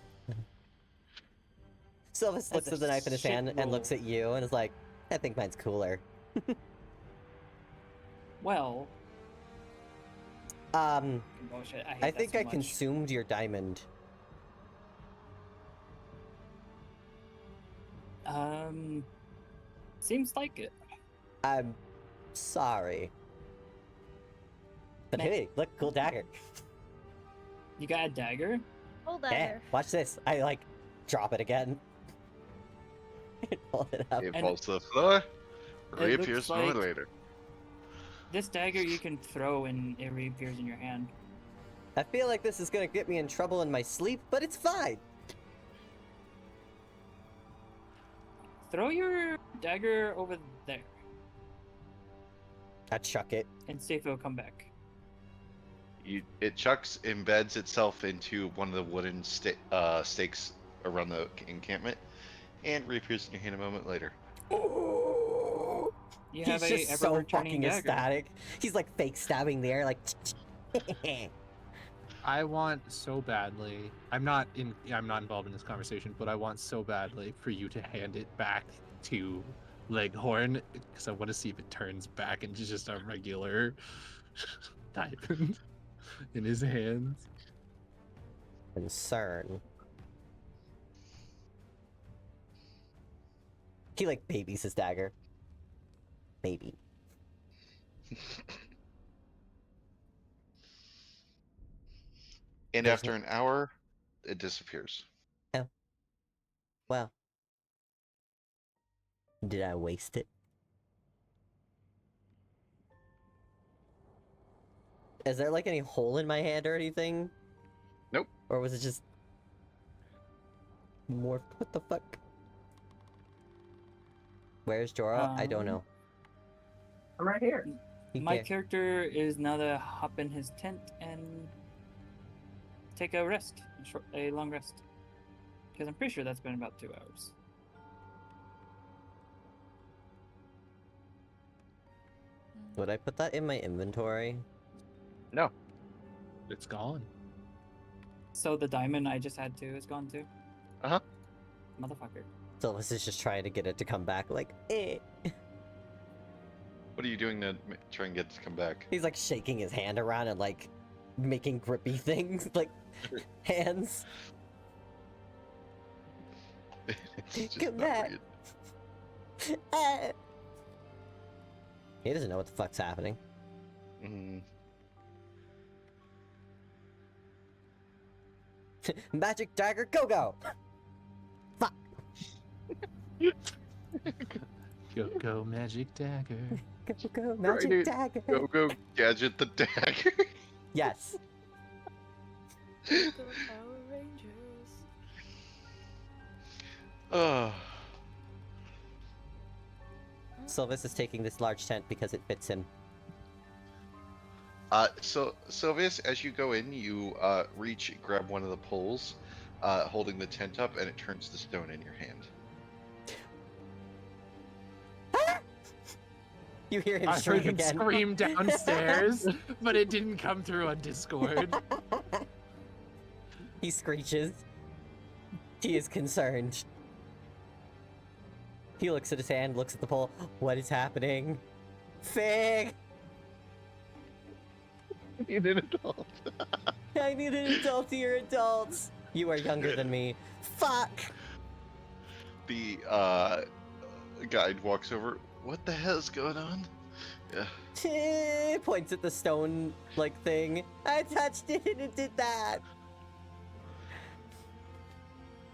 Sylvis looks a at the knife in his shit hand and looks roll. at you and is like, I think mine's cooler. Well, bullshit. I hate I that think so I much. consumed your diamond. Seems like it. I'm sorry. But Meh. hey, look, cool dagger. You got a dagger? Hold Eh, there. watch this. I like drop it again. Hold it up. It And falls to the floor, looks reappears a moment like- later. This dagger you can throw and it reappears in your hand. I feel like this is gonna get me in trouble in my sleep, but it's fine. Throw your dagger over there I chuck it. and see if it'll come back. It embeds itself into one of the wooden stakes around the encampment, and reappears in your hand a moment later. Ooh. You He's have a just so ever-returning fucking dagger. ecstatic. He's like fake stabbing the air, like. I want so badly. I'm not involved in this conversation, but I want so badly for you to hand it back to Leghorn because I want to see if it turns back into just a regular diamond in his hands. Concern. He like babies his dagger. Baby. And There's after an hour, it disappears. Well. Did I waste it? Is there like any hole in my hand or anything? Nope. Or was it just more? What the fuck? Where's Jorah? I don't know. I'm right here. He My can't- character is now to hop in his tent and take a rest, a long rest. Because I'm pretty sure that's been about 2 hours. Would I put that in my inventory? No. It's gone. So the diamond I just had too is gone too? Uh-huh. Motherfucker. Sylvis is just trying to get it to come back, like, eh. What are you doing to try and get it to come back? He's like shaking his hand around and like making grippy things, like hands. It's just Come not back. read. Eh. He doesn't know what the fuck's happening. Mm. Magic dagger, go go! Fuck! Go magic dagger. Go go, Right, magic dude. dagger! Go gadget the dagger. Yes. The Power Rangers. Oh. Sylvis is taking this large tent because it fits him. So Sylvius, as you go in, you reach, grab one of the poles, holding the tent up, and it turns the stone in your hand. You hear him I shriek heard him again. scream downstairs, but it didn't come through on Discord. He screeches. He is concerned. He looks at his hand, looks at the pole. What is happening? Fig! You need an adult. I need an adult, you're adults! You are younger than me. Fuck! The guide walks over. What the hell's going on? Yeah. Points at the stone, like, thing. I touched it and it did that!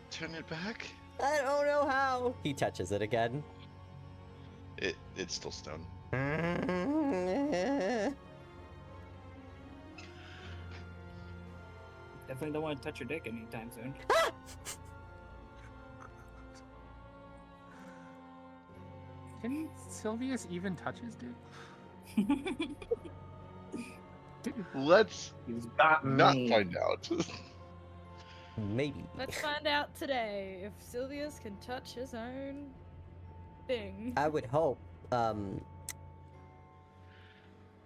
Turn it back. I don't know how! He touches it again. It's still stone. Definitely don't want to touch your dick anytime soon. Can Sylvius even touch his dick? Let's He's got not me. find out. Maybe. Let's find out today if Sylvius can touch his own thing. I would hope. I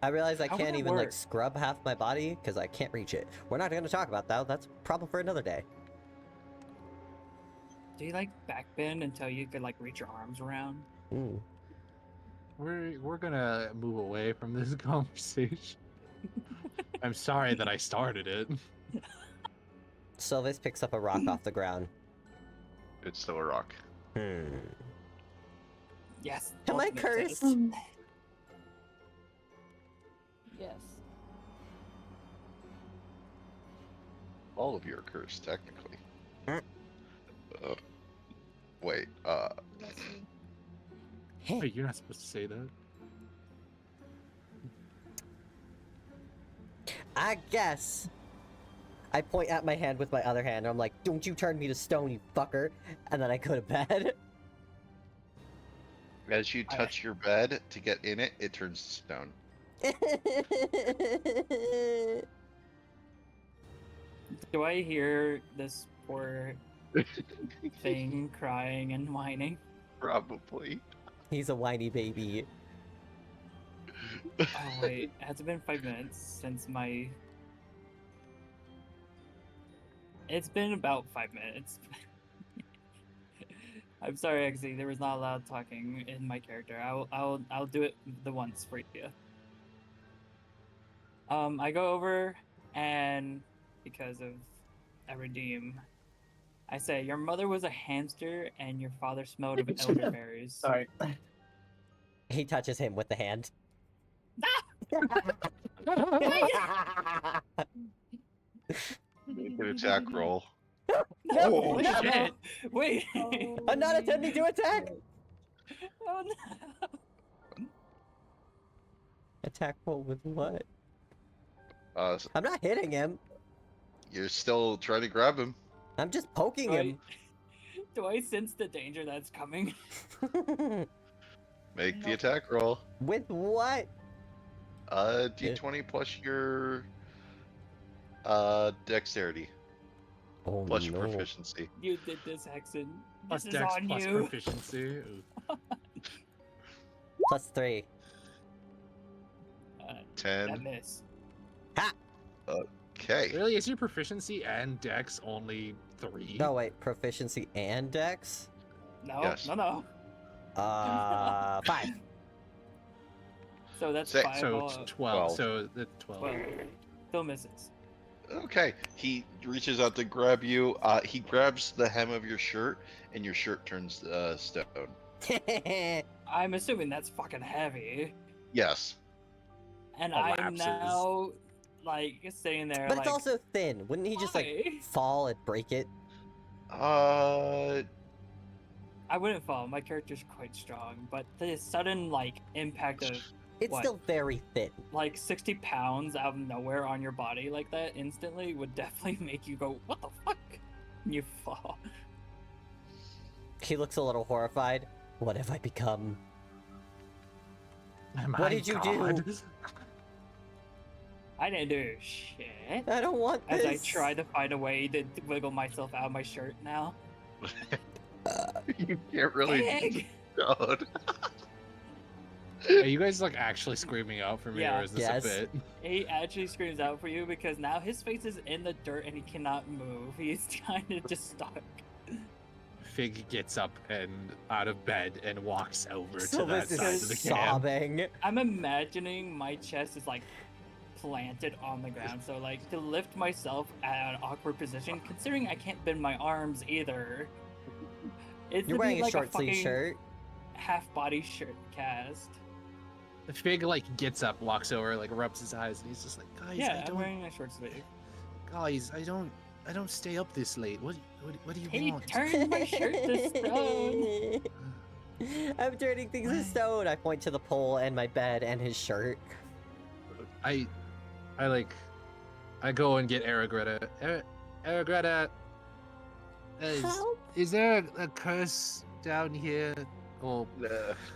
realize I How would can't that even like work? scrub half my body because I can't reach it. We're not going to talk about that. That's a problem for another day. Do you like backbend until you could like reach your arms around? Mm. We're gonna move away from this conversation. I'm sorry that I started it. Sylvis picks up a rock off the ground. It's still a rock. Yes. Am I ultimate cursed? test. Yes. All of you are cursed, technically. Mm. Wait, Let's see. Wait, you're not supposed to say that. I guess. I point at my hand with my other hand. And I'm like, don't you turn me to stone, you fucker. And then I go to bed. as you touch your bed to get in it, it turns to stone. Do I hear this poor thing, crying and whining. Probably. He's a whiny baby. Oh wait, has it been 5 minutes since my? It's been about 5 minutes. I'm sorry, Exy. There was not a lot of talking in my character. I'll do it the once for you. I go over and because of a redeem, I say your mother was a hamster and your father smelled of elderberries. Sorry. He touches him with the hand. Make an attack roll. No, Oh, wait, shit. wait. I'm not attempting to attack! Oh no. Attack roll with what? So I'm not hitting him. you're still trying to grab him. I'm just poking Do I, him. do I sense the danger that's coming? Make the Nope. attack roll. With what? D20 plus your dexterity Oh plus your no. proficiency. You did this, Hexen. Plus This is dex on plus you. proficiency. Ooh. +3. That 10. miss. Okay. Really, is your proficiency and dex only 3? No, wait. Proficiency and dex? No, Yes. no. 5. So that's Six. 5. So 12. 12. So the 12. 12. Still misses. Okay. He reaches out to grab you. He grabs the hem of your shirt, and your shirt turns stone. I'm assuming that's fucking heavy. Yes. And I'm Collapses. now, like, sitting there, But like, it's also thin. Wouldn't he just like why? fall and break it? Uh, I wouldn't fall. My character's quite strong, but the sudden, like, impact of, It's What? still very thin. like, 60 pounds out of nowhere on your body like that instantly would definitely make you go, what the fuck? And you fall. He looks a little horrified. What have I become? My did you do? God. I didn't do shit. I don't want As this. I try to find a way to wiggle myself out of my shirt now. you can't really. Egg! God. Are you guys like actually screaming out for me, Yeah. or is this Yes. a bit? He actually screams out for you because now his face is in the dirt and he cannot move. He's kind of just stuck. Fig gets up and out of bed and walks over to Sylvus that side of is the camp. sobbing. I'm imagining my chest is like planted on the ground, so like to lift myself at an awkward position, considering I can't bend my arms either. It's You're to be wearing a like short sleeve fucking shirt. half body shirt cast. Fig like gets up, walks over, like rubs his eyes, and he's just like, guys, Yeah, I I'm don't, wearing a short sleeve. guys, I don't stay up this late. What do you He want? turned my shirt to stone. I'm turning things to stone. I point to the pole and my bed and his shirt. I go and get Aragretta. Aragretta, Help! is there a curse down here? Or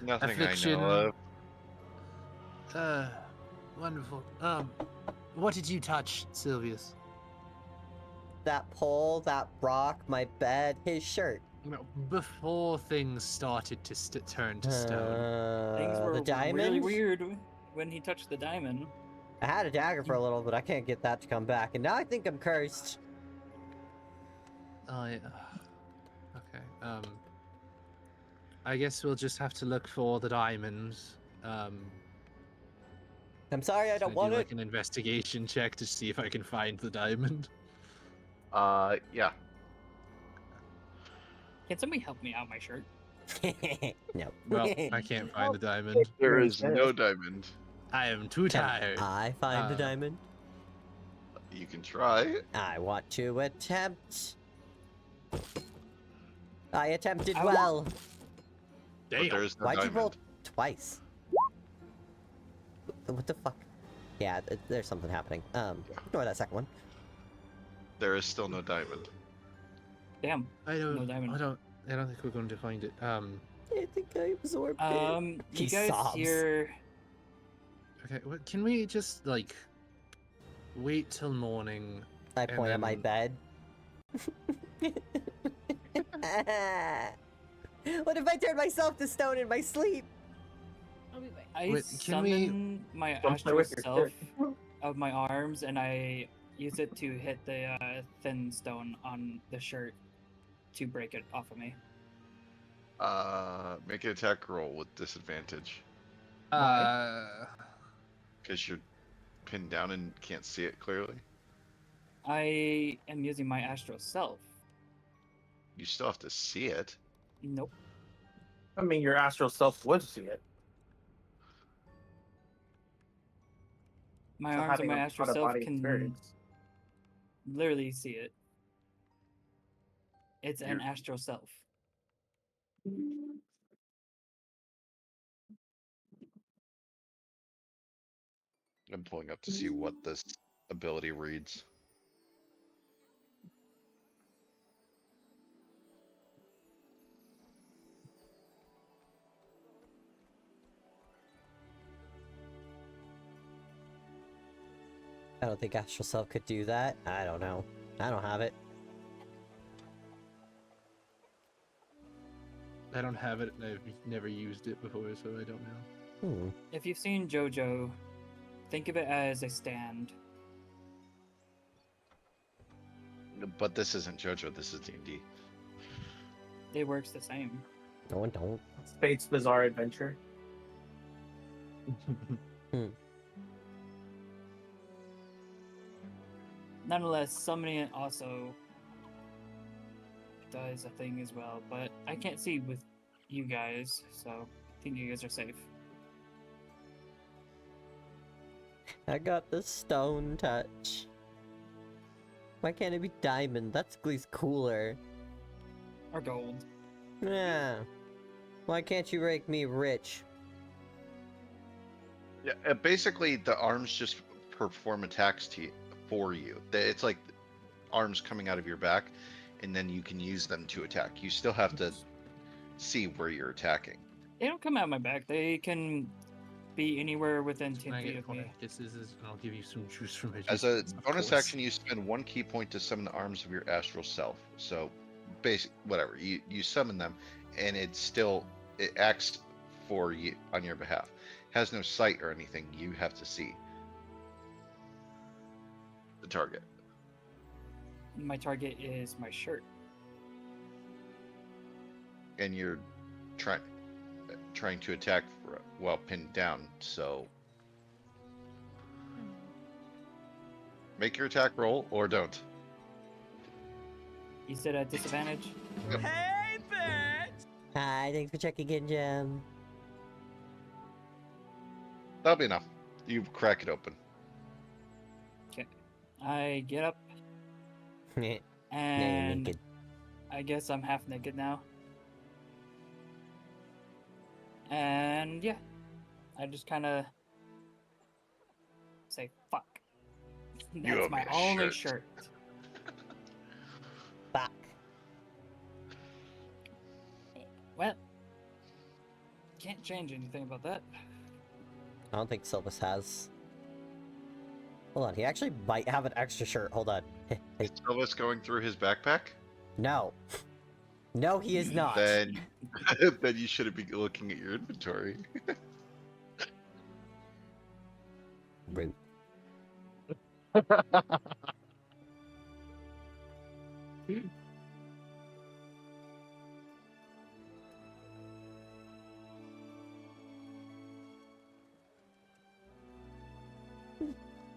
Nothing Affliction. I know of. wonderful. What did you touch, Sylvius? That pole, that rock, my bed, his shirt. No, before things started to turn to stone. Things were the diamond. really weird when he touched the diamond. I had a dagger for a little, but I can't get that to come back, and now I think I'm cursed. Okay. I guess we'll just have to look for the diamonds. I'm sorry, I Can don't want do it. like an investigation check to see if I can find the diamond. Yeah. Can somebody help me out my shirt? No. Well, I can't find the diamond. There is no diamond. I am too Can tired. I find the Uh, diamond? You can try. I want to attempt. I attempted I well. But Damn. there is no Why'd you diamond. roll twice? What the fuck? Yeah, there's something happening. Ignore that second one. There is still no diamond. Damn. I don't. No diamond. I don't think we're going to find it. I think I absorbed it. He You guys sobs. hear? Okay. Well, can we just like wait till morning? I and point at my then- bed. What if I turn myself to stone in my sleep? I'll be back. I Wait, can we- summon my Don't play astral with your self character. of my arms, and I use it to hit the thin stone on the shirt to break it off of me. Make an attack roll with disadvantage because you're pinned down and can't see it clearly. I am using my astral self. You still have to see it. Nope. I mean, your astral self would see it. My So arms and having my a astral self out-of-body can experience. literally see it. It's an You're- astral self. I'm pulling up to see what this ability reads. I don't think Astral Self could do that. I don't know. I don't have it. I don't have it, and I've never used it before, so I don't know. Hmm. If you've seen JoJo, think of it as a stand. But this isn't JoJo. This is D&D. It works the same. No one don't. Fate's Bizarre Adventure. Nonetheless, summoning it also does a thing as well, but I can't see with you guys, so I think you guys are safe. I got the stone touch. Why can't it be diamond? That's at least cooler. Or gold. Yeah. Why can't you make me rich? Yeah, basically the arms just perform attacks for you. It's like arms coming out of your back, and then you can use them to attack. You still have to see where you're attacking. They don't come out my back. They can be anywhere within 10 Can I feet get of me. quiet kisses, and I'll give you some juice from my As a juice, of bonus course. action, you spend 1 key point to summon the arms of your astral self. So, whatever you summon them, and it acts for you on your behalf. Has no sight or anything. You have to see the target. My target is my shirt. And you're trying to attack while pinned down, so make your attack roll or don't. You said at disadvantage? Hi, thanks for checking in, Gem. That'll be enough. You crack it open. I get up Now you're and naked. I guess I'm half naked now. And yeah, I just kind of say, fuck. You That's owe my me a only shirt. shirt. Fuck. Well, can't change anything about that. I don't think Silvus has. Hold on, he actually might have an extra shirt. Hold on. Is Silvus going through his backpack? No. No, he is not. Then, then you shouldn't be looking at your inventory. Rude.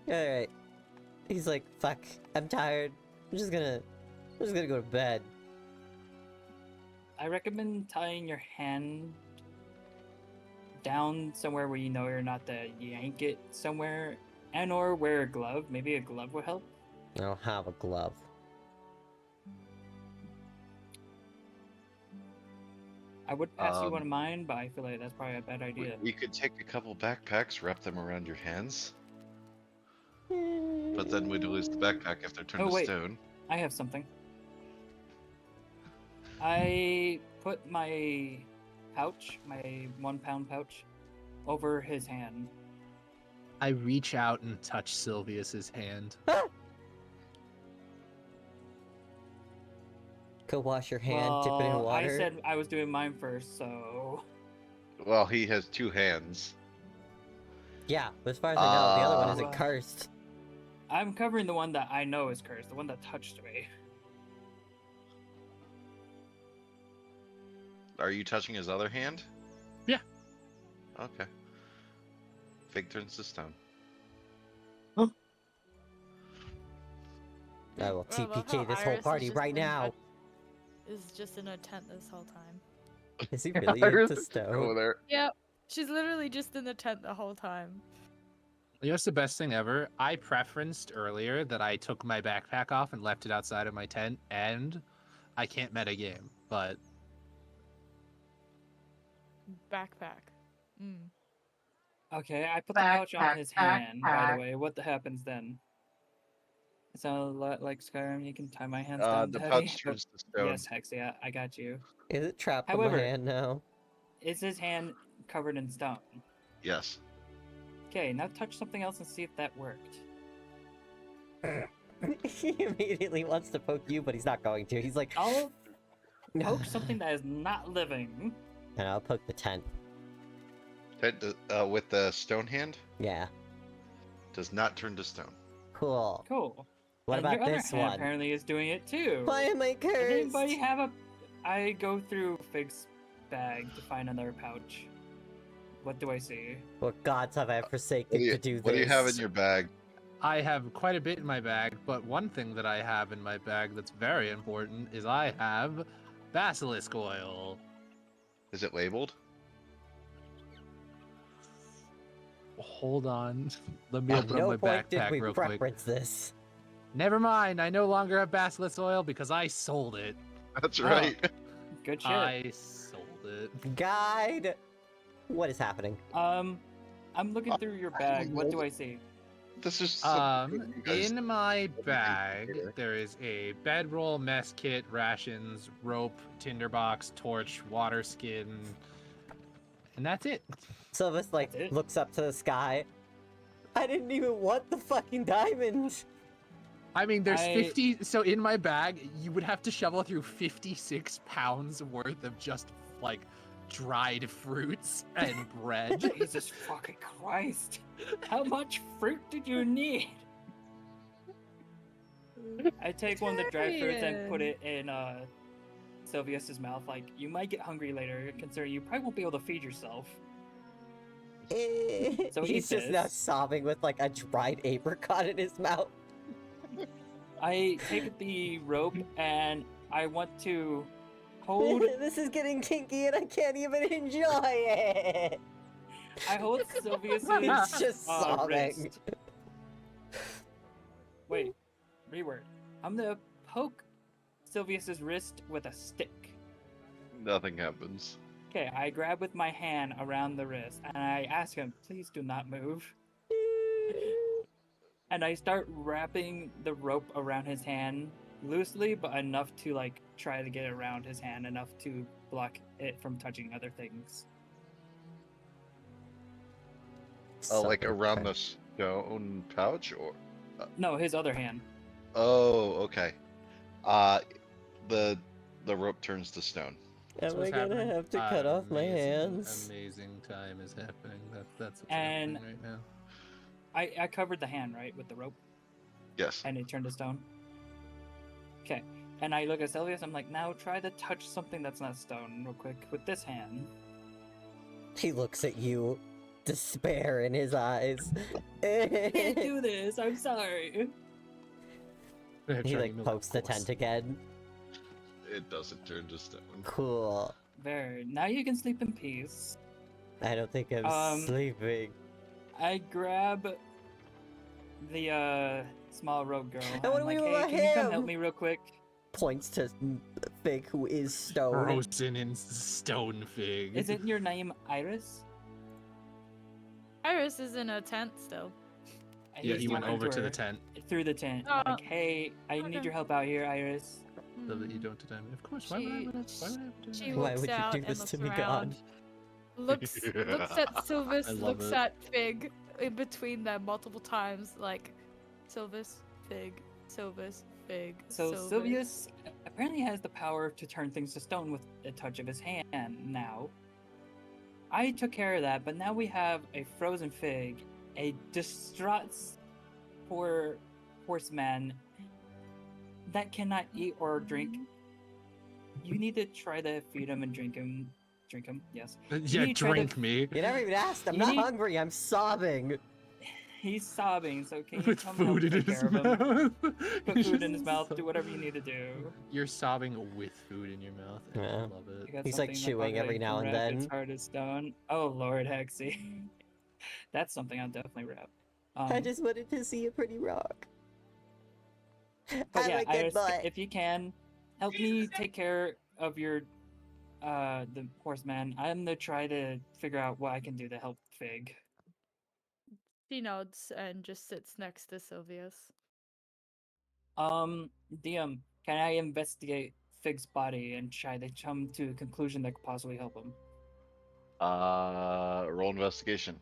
Alright. He's like, fuck, I'm tired. I'm just gonna go to bed. I recommend tying your hand down somewhere where you know you're not to yank it somewhere, and or wear a glove. Maybe a glove would help. I don't have a glove. I would pass you one of Um, mine, but I feel like that's probably a bad idea. We could take a couple backpacks, wrap them around your hands, but then we'd lose the backpack if they're turned Oh, to wait. stone. I have something. I put my pouch, my 1 pound pouch, over his hand. I reach out and touch Sylvius's hand. Go wash your hand, dip it in Well, water. I said I was doing mine first, so Well, he has 2 hands. Yeah, but as far as I know, the other one Uh, isn't cursed. I'm covering the one that I know is cursed, the one that touched me. Are you touching his other hand? Yeah. Okay. Fig turns to stone. I will I love how TPK this whole Iris has party just right been now. Is just in a tent this whole time. Is he really Iris into is stone? over there. Yep. She's literally just in the tent the whole time. You know what's the best thing ever? I preferenced earlier that I took my backpack off and left it outside of my tent, and I can't metagame, but Backpack. Mm. Okay, I put the pouch on his hand, by the way. What happens then? It sounds a lot like Skyrim. You can tie my hands down The heavy. pouch Oh, turns to stone. yes, Hex, yeah, I got you. Is it trapped in my However- hand now? Is his hand covered in stone? Yes. Okay, now touch something else and see if that worked. He immediately wants to poke you, but he's not going to. He's like, I'll poke something that is not living. and I'll poke the tent. With the stone hand, Yeah, does not turn to stone. cool. Cool. What And about your other this hand one? apparently is doing it too. Why am I Does cursed? anybody have a... I go through Fig's bag to find another pouch. What do I see? What gods have I forsaken What do you, to do this? what do you have in your bag? I have quite a bit in my bag. But one thing that I have in my bag that's very important is I have basilisk oil. Is it labeled? Hold on. Let me At open up no my point did backpack we real quick. preference this. Never mind. I no longer have basilisk oil because I sold it. That's Oh. right. Good shit. I sold it. Guide! What is happening? I'm looking through your bag. What do I see? This is something you guys- In my bag, here. there is a bedroll, mess kit, rations, rope, tinderbox, torch, water skin, and that's it. Sylvis, like, That's it? looks up to the sky. I didn't even want the fucking diamonds! I mean, there's I- 50. So in my bag, you would have to shovel through 56 pounds worth of just like dried fruits and bread. Jesus fucking Christ. How much fruit did you need? I take one of the dried fruits and put it in Sylvius's mouth. Like, you might get hungry later, considering you probably won't be able to feed yourself. So He's eat just now this. sobbing with like a dried apricot in his mouth. I take the rope and I want to hold. This is getting kinky and I can't even enjoy it. I hold Sylvius's He's just sobbing. wrist. Wait, reword. I'm gonna poke Sylvius's wrist with a stick. Nothing happens. Okay, I grab with my hand around the wrist and I ask him, please do not move. And I start wrapping the rope around his hand loosely, but enough to like try to get around his hand, enough to block it from touching other things. Oh, like Something around crazy. the stone pouch, or No, his other hand. oh, okay. The rope turns to stone. Am That's I what's gonna happening. have to cut off my Amazing- hands? Amazing time is happening. That's what's And- happening right now. I covered the hand, right, with the rope, Yes. and it turned to stone. Okay, and I look at Sylvius, I'm like, now try to touch something that's not stone real quick with this hand. He looks at you, despair in his eyes. Can't do this, I'm sorry. He like pokes the tent again. It doesn't turn to stone. Cool. There, now you can sleep in peace. I don't think I'm Um, sleeping. I grab the small rogue girl. And what I'm do we like, do hey, about can you come help him?" me real quick? Points to Fig, who is stone. Frozen in stone fig. Isn't your name Iris? Iris is in a tent still. Yeah, He's he went talking over to the her tent through the tent. Oh, Like, hey, I need okay. your help out here, Iris. so that you don't deny me. Of course. Why would I? Why would I do She that? Why looks would you out do and this looks to me, God? around. Looks at Sylvis, I love looks it. at Fig in between them multiple times, like Sylvis, Fig, Sylvis, Fig. So Silvus. Sylvius apparently has the power to turn things to stone with a touch of his hand now. I took care of that, but now we have a frozen fig, a distraught poor horseman that cannot eat or drink. You need to try to feed him and drink him. Drink him, yes. Yeah, need to try to- drink me. You never even asked. I'm You not need- hungry. I'm sobbing. He's sobbing, so can you With come help food in take his care of him? mouth. Put food in his mouth, do whatever you need to do. You're sobbing with food in your mouth. I Yeah. love You it. got He's, like, something that chewing every now and wrap its then. hard as stone. Oh Lord, Hexy. That's something I'll definitely wrap. I just wanted to see a pretty rock. But I'm yeah, a good Iris, boy. if you can, help me take care of your the horseman. I'm gonna try to figure out what I can do to help Fig. She nods and just sits next to Sylvius. DM, can I investigate Fig's body and try to come to a conclusion that could possibly help him? Roll investigation.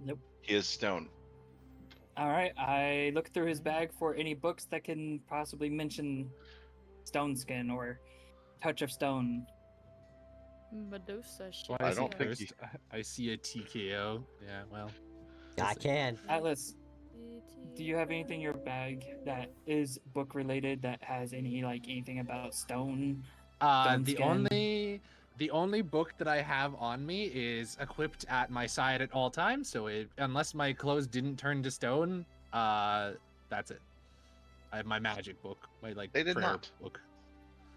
Nope. He is stone. Alright, I look through his bag for any books that can possibly mention stone skin or touch of stone. Medusa. Why I is don't it think cursed? I see a TKO. Yeah, well. I can. Atlas, do you have anything in your bag that is book related that has any like anything about stone? Stone The skin. the only book that I have on me is equipped at my side at all times. So unless my clothes didn't turn to stone, that's it. I have my magic book, my like They did prayer not. book.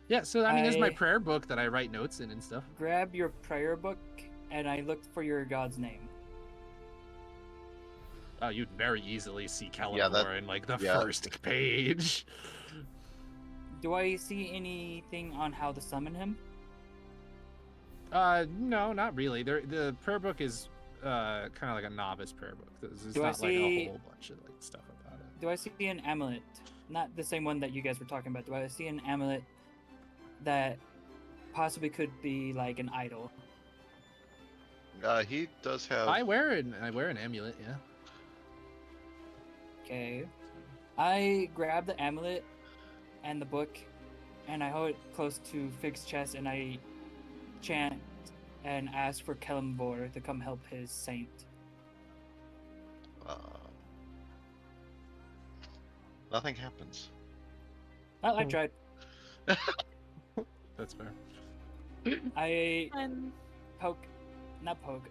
Yeah, so I mean, there's my I- prayer book that I write notes in and stuff. Grab your prayer book and I looked for your god's name. Oh, you'd very easily see Calibre Yeah, that- in like the yeah. first page. Do I see anything on how to summon him? No, not really. The prayer book is kind of like a novice prayer book. There's Do I not like see- a whole bunch of like stuff about it. Do I see an amulet? Not the same one that you guys were talking about. Do I see an amulet that possibly could be like an idol? He does have. I wear an amulet, yeah. Okay. I grab the amulet and the book and I hold it close to Fig's chest and I chant and ask for Kellenvor to come help his saint. Nothing happens. Oh, I tried. That's fair. I And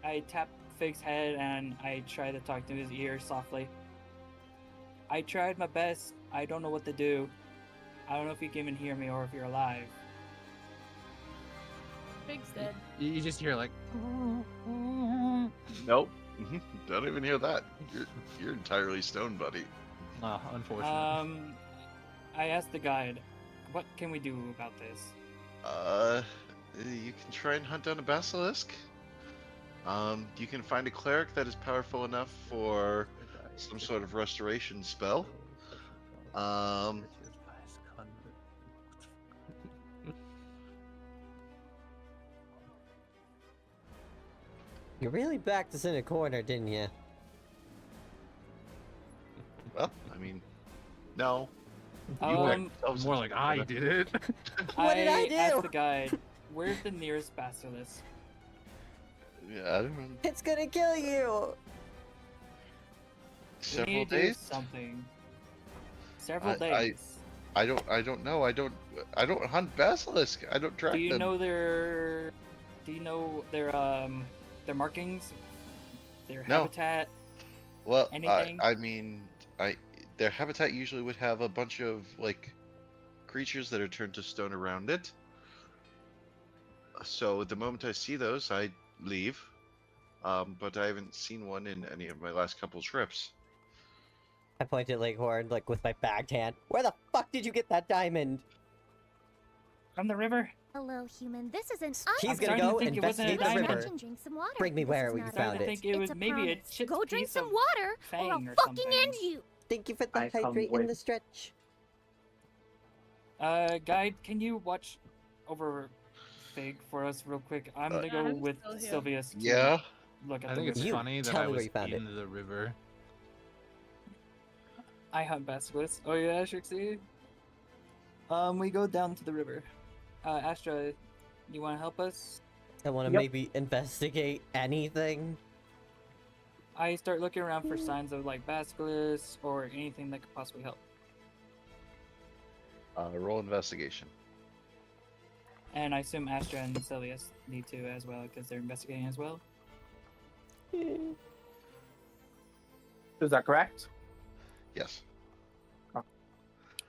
I tap Fig's head and I try to talk to his ear softly. I tried my best. I don't know what to do. I don't know if you can even hear me or if you're alive. Fig's dead. You just hear like, Nope. Don't even hear that. You're entirely stone, buddy. oh, unfortunately. I asked the guide, what can we do about this? You can try and hunt down a basilisk. You can find a cleric that is powerful enough for some sort of restoration spell. You really backed us in a corner, didn't you? Well, I mean, no. You Um, backed yourselves More in like the I corner. did it. What did I do? asked the guide, where's the nearest basilisk? Yeah, I don't know. It's gonna kill you! We Several need to do days. something. Several I- days. I don't know. I don't hunt basilisk. I don't track Do you them. know their markings? Their No. habitat? Well, anything? I mean, their habitat usually would have a bunch of like creatures that are turned to stone around it. So the moment I see those, I leave. But I haven't seen one in any of my last couple trips. I point at Leghorn, like, with my bagged hand. Where the fuck did you get that diamond? From the river? Hello, human. This isn't. He's starting gonna to go think it wasn't a investigate the diamond. river. Stretch and drink some water. Bring me This where is you not a found I diamond. it. think it was It's a maybe a promise. chip Go drink piece some of water, or fang I'll or fucking something. end you. Thank you for the I come hydrate in with- the stretch. Guide, can you watch over Fig for us real quick? I'm gonna Yeah, go I'm with still here. Sylvius to Yeah. look at I the think it's river. You funny that tell I me where was you found it. in the river. I hunt basilisks. Oh yeah, Trixie. We go down to the river. Astra, you want to help us? I want to Yep. maybe investigate anything. I start looking around for signs of like basilisks or anything that could possibly help. Roll investigation. And I assume Astra and Sylvius need to as well because they're investigating as well. Is that correct? Yes.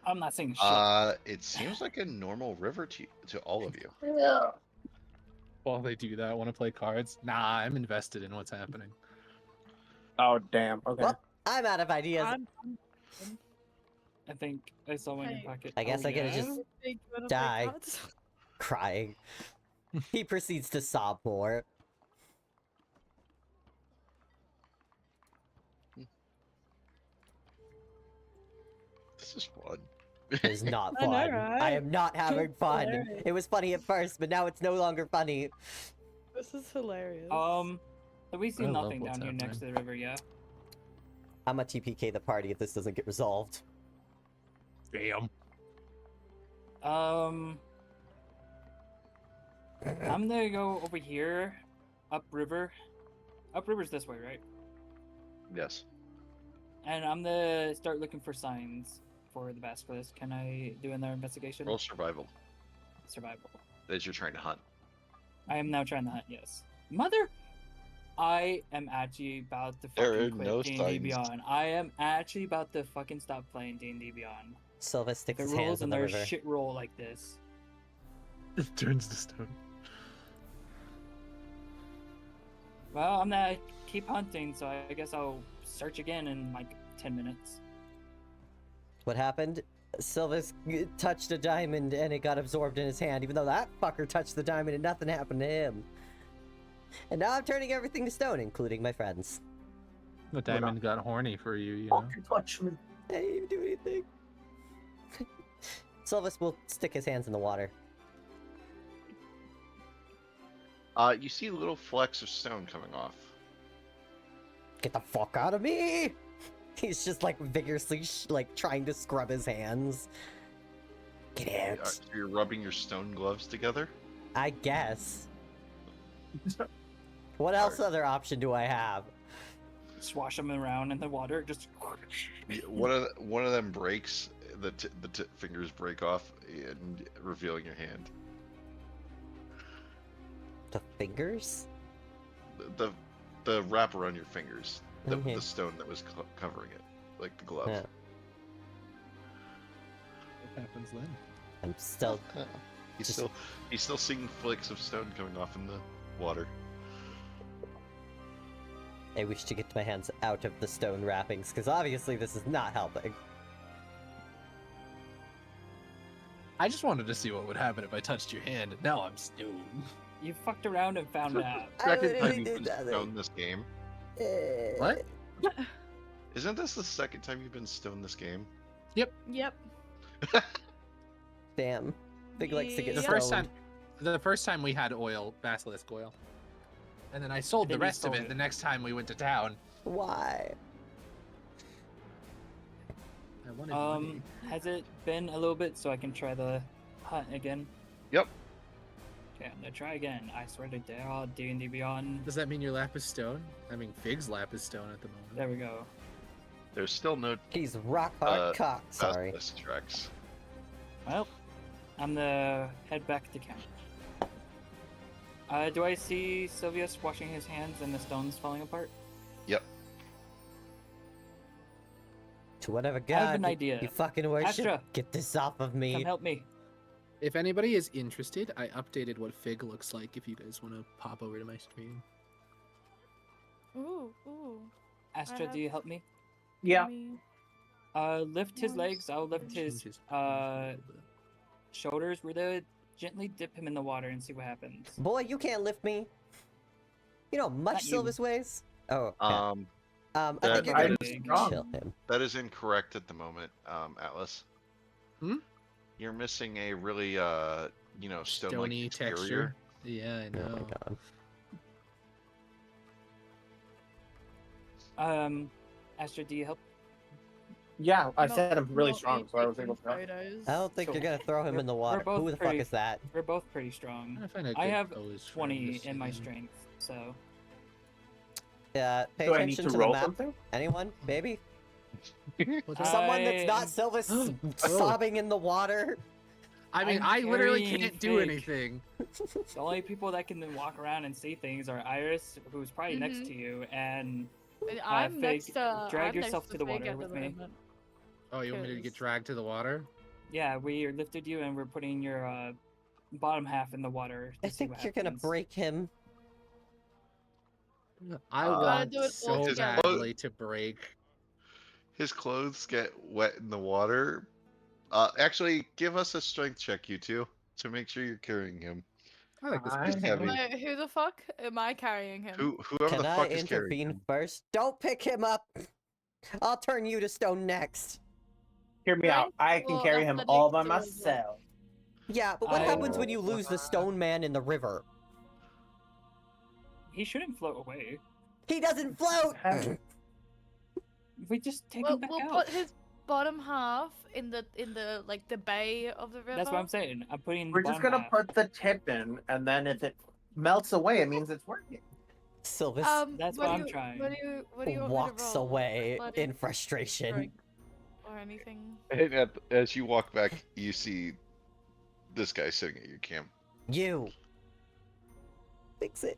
I'm not saying shit. It seems like a normal river to all of you. While they do that, want to play cards? Nah, I'm invested in what's happening. Oh damn. Okay. Well, I'm out of ideas. I think I saw one in your Hey. pocket. I guess Oh, I gotta yeah? just Think you wanna play die. cards? crying. He proceeds to sob more. This is fun. It is not I know, fun. I right? am not having fun. hilarious. It was funny at first, but now it's no longer funny. This is hilarious. So we see I love nothing what's down here next to the river, yeah? I'm gonna TPK the party if this doesn't get resolved. Damn. I'm gonna go over here, upriver. Upriver's this way, right? Yes. And I'm gonna start looking for signs for the basilisk. Can I do another investigation? Roll survival. Survival. As you're trying to hunt. I am now trying to hunt, yes. Mother! I am actually about to There fucking are quit no D&D signs. Beyond. I am actually about to fucking stop playing D&D Beyond. Silva sticks The his rules hands in and the there's river. shit roll like this. It turns to stone. Well, I'm gonna keep hunting, so I guess I'll search again in like 10 minutes. What happened? Silvus touched a diamond and it got absorbed in his hand, even though that fucker touched the diamond and nothing happened to him. And now I'm turning everything to stone, including my friends. The diamond got horny for you, you know? Fucking touch me. I didn't even do anything. Silvus will stick his hands in the water. You see little flecks of stone coming off. Get the fuck out of me! He's just like vigorously like trying to scrub his hands. Get out. So you're rubbing your stone gloves together? I guess. What else other option do I have? Swash them around in the water, just. One of them breaks. The fingers break off, and revealing your hand. The fingers? The wrap around your fingers. Okay. The stone that was covering it, like the glove. Yeah. What happens then? I'm still. He's Just- still seeing flakes of stone coming off in the water. I wish to get my hands out of the stone wrappings, because obviously this is not helping. I just wanted to see what would happen if I touched your hand, and now I'm stoned. You fucked around and found out. I Second literally time you've did been nothing. stoned this game. What? Isn't this the second time you've been stoned this game? Yep. Damn. Big likes to get The Yeah. first stoned. time, the first time we had oil, basilisk oil, and then I sold the Then you rest of sold it it. the next time we went to town. Why? I wanted money. Has it been a little bit so I can try the hunt again? Yep. Okay, I'm gonna try again. I swear to God, D&D Beyond. Does that mean your lap is stone? I mean, Fig's lap is stone at the moment. There we go. There's still no He's rock hard cock. Sorry. basilisk tracks. Well, I'm gonna head back to camp. Do I see Sylvius washing his hands and the stones falling apart? Yep. To whatever I have god an idea. you fucking worship, Astra. get this off of Come me. help me. If anybody is interested, I updated what Fig looks like. If you guys want to pop over to my stream. Ooh. Astra, do you help me? Yeah. Lift his legs. I'll lift his Changes shoulders. We're gonna gently dip him in the water and see what happens. Boy, you can't lift me. You know much Not you. Silvus ways? Oh, yeah. I that- think you're I gonna think- chill him. That is incorrect at the moment, Atlas. Hmm? You're missing a really, stone-like Stony exterior. texture. Yeah, I Oh know. my god. Astrid, do you help? Yeah, I Not- said I'm really not strong, me so I was taking able to. photos. I don't think you're gonna throw him in the water. both Who the fuck pretty- is that? We're both pretty strong. I find a I good have pose for 20 this in my again. strength, so Pay Do I need attention to to the roll map. something? Anyone? Maybe? What's I- that? Someone that's not Sylvis Oh. sobbing in the water. I mean, I'm I literally carrying can't do Fig. anything. the only people that can walk around and see things are Iris, who's probably next Mhm. to you, and I'm Fig, next to. drag I'm yourself next to the Fig water at with the me. moment. Oh, you want me to get Because- dragged to the water? yeah, we lifted you and we're putting your bottom half in the water. I To see think what you're gonna happens. break him. I Gotta want do it so all together. badly to break. His clothes get wet in the water. Actually, give us a strength check, you two, to make sure you're carrying him. I like this. I- He's heavy. Wait, who the fuck am I carrying him? Whoever Can the I fuck is carrying intervene him. first? Don't pick him up! I'll turn you to stone next. Hear me out. I can Well, carry him all by athletics or what? myself. Yeah, but what happens when you Oh. lose the stone man in the river? He shouldn't float away. He doesn't float! We just take Well, him back we'll out. put his bottom half in the like the bay of the river. That's what I'm saying. I'm putting. We're the just bottom gonna half. put the tip in, and then if it melts away, it means it's working. Sylvis That's what what do I'm you- trying. What do you want me to walks roll? away Athletics, in frustration. strength, or anything? And as you walk back, you see this guy sitting at your camp. You! Fix it.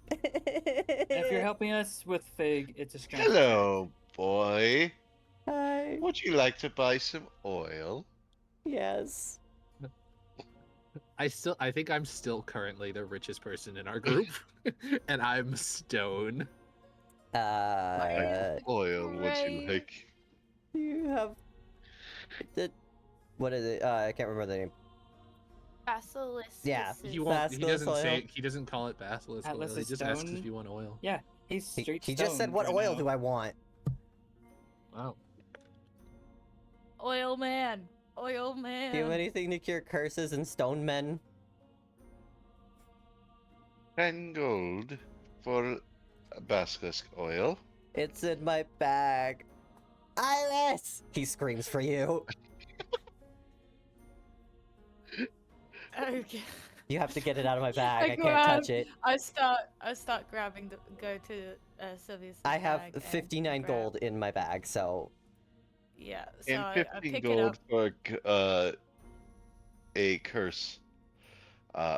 If you're helping us with Fig, it's a strength. Hello, boy. Hi. Would you like to buy some oil? Yes. I think I'm still currently the richest person in our group, and I'm stone. Oil, would you Hooray. like? You have the what is it? I can't remember the name. Basilisk. Yeah. He won't. He Basilisk doesn't oil. say. He doesn't call it basilisk oil. Atlas He is just asks stone. if you want oil. Yeah, he's He, straight. he just said, stone "What right oil now. do I want?" Wow. Oil man. Oil man. Do you have anything to cure curses and stone men? 10 gold for basilisk oil. It's in my bag. Iris! He screams for you. Okay. You have to get it out of my bag. I I can't touch it. I start grabbing the go to Sylvia's I have bag and 59 grab- gold in my bag, so Yeah, so And I 15 pick it up. gold for a curse.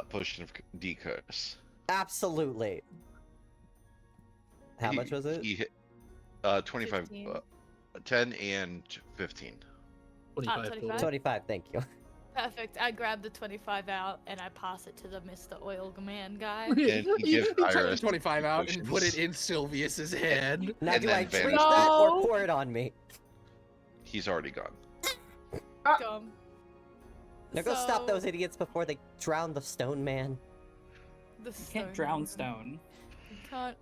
Potion of decurse. absolutely. How much was it? He hit 25, 15. 10 and 15. 25 25? total. 25, thank you. Perfect. I grab the 25 out and I pass it to the Mr. Oil Man guy. And he gives took the Iris 25 out and put it potions. in Sylvius's hand. Now, And do then I treat vanish. that or No! pour it on me? He's already gone. Gum. Now go stop So, those idiots before they drown the stone man. The You can't drown stone.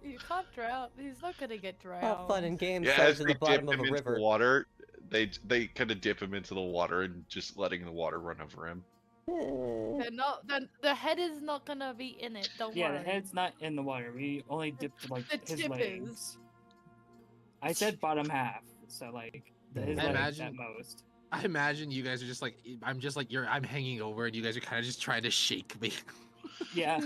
You can't drown. He's not gonna get drowned. All fun and games Yeah, starts as in they the dip bottom of him a into river. the water, they kind of dip him into the water and just letting the water run over him. They're not. The head is not gonna be in it. Don't Yeah, worry. the head's not in the water. We only dipped like the his tip legs. is. I said bottom half, so like his I legs imagine- at most. I imagine you guys are just like I'm just like I'm hanging over and you guys are kind of just trying to shake me. Yeah,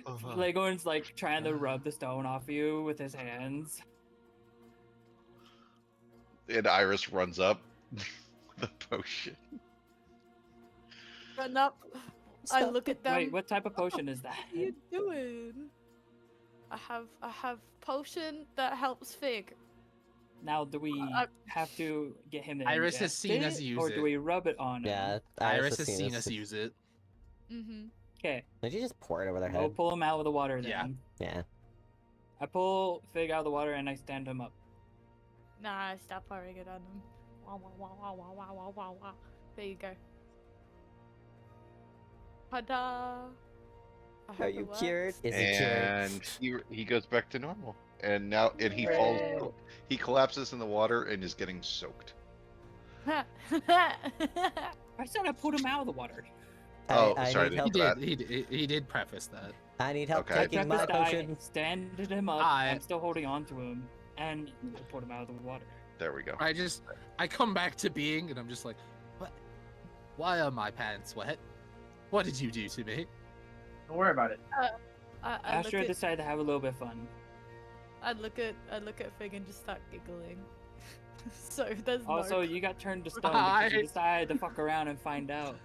Uh-huh. Leghorn's like trying to rub the stone off you with his hands. And Iris runs up with a potion. Run up. I Stop look at them. Wait, what type of potion is that? What are you doing? I have potion that helps Fig. Now, do we I- have to get him to Iris has ingest seen us it, use or it. do we rub it on him? Yeah, Iris has seen us use it. Mm-hmm. Okay, Did you just pour it over their we'll head? pull him out of the water then. Yeah. Yeah. I pull Fig out of the water and I stand him up. Nah, stop pouring it on him. Wah, wah, wah, wah, wah, wah, wah, wah, wah. There you go. Ta-da! I Are hope you it cured? works. Is it cured? And he goes back to normal. And now he falls. He collapses in the water and is getting soaked. I said I pulled him out of the water. Oh, I sorry, need I He help. didn't- did. He did preface that. I need help Okay. taking my Preface that I potion. standed him up. I'm still holding on to him, and pulled him out of the water. There we go. I come back to being, and I'm just like, what? Why are my pants wet? What did you do to me? Don't worry about it. I look Astra at decided to have a little bit of fun. I look at Fig and just start giggling. So there's Also, no. you got turned to stone because you I- decided to fuck around and find out.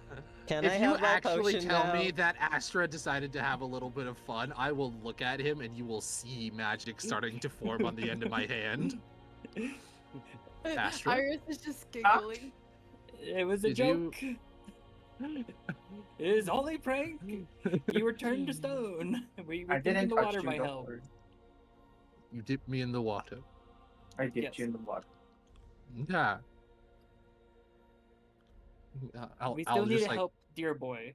Can If I you have my actually potion tell now? me that Astra decided to have a little bit of fun, I will look at him and you will see magic starting to form on the end of my hand. Astra? Iris is just giggling. It was a Did you- joke. It is only a prank. You were turned to stone. We I think didn't the touch water you. might Don't help. worry. You dipped me in the water. I dipped Yes. you in the water. Yeah. I'll, We I'll still need just to like help dear boy.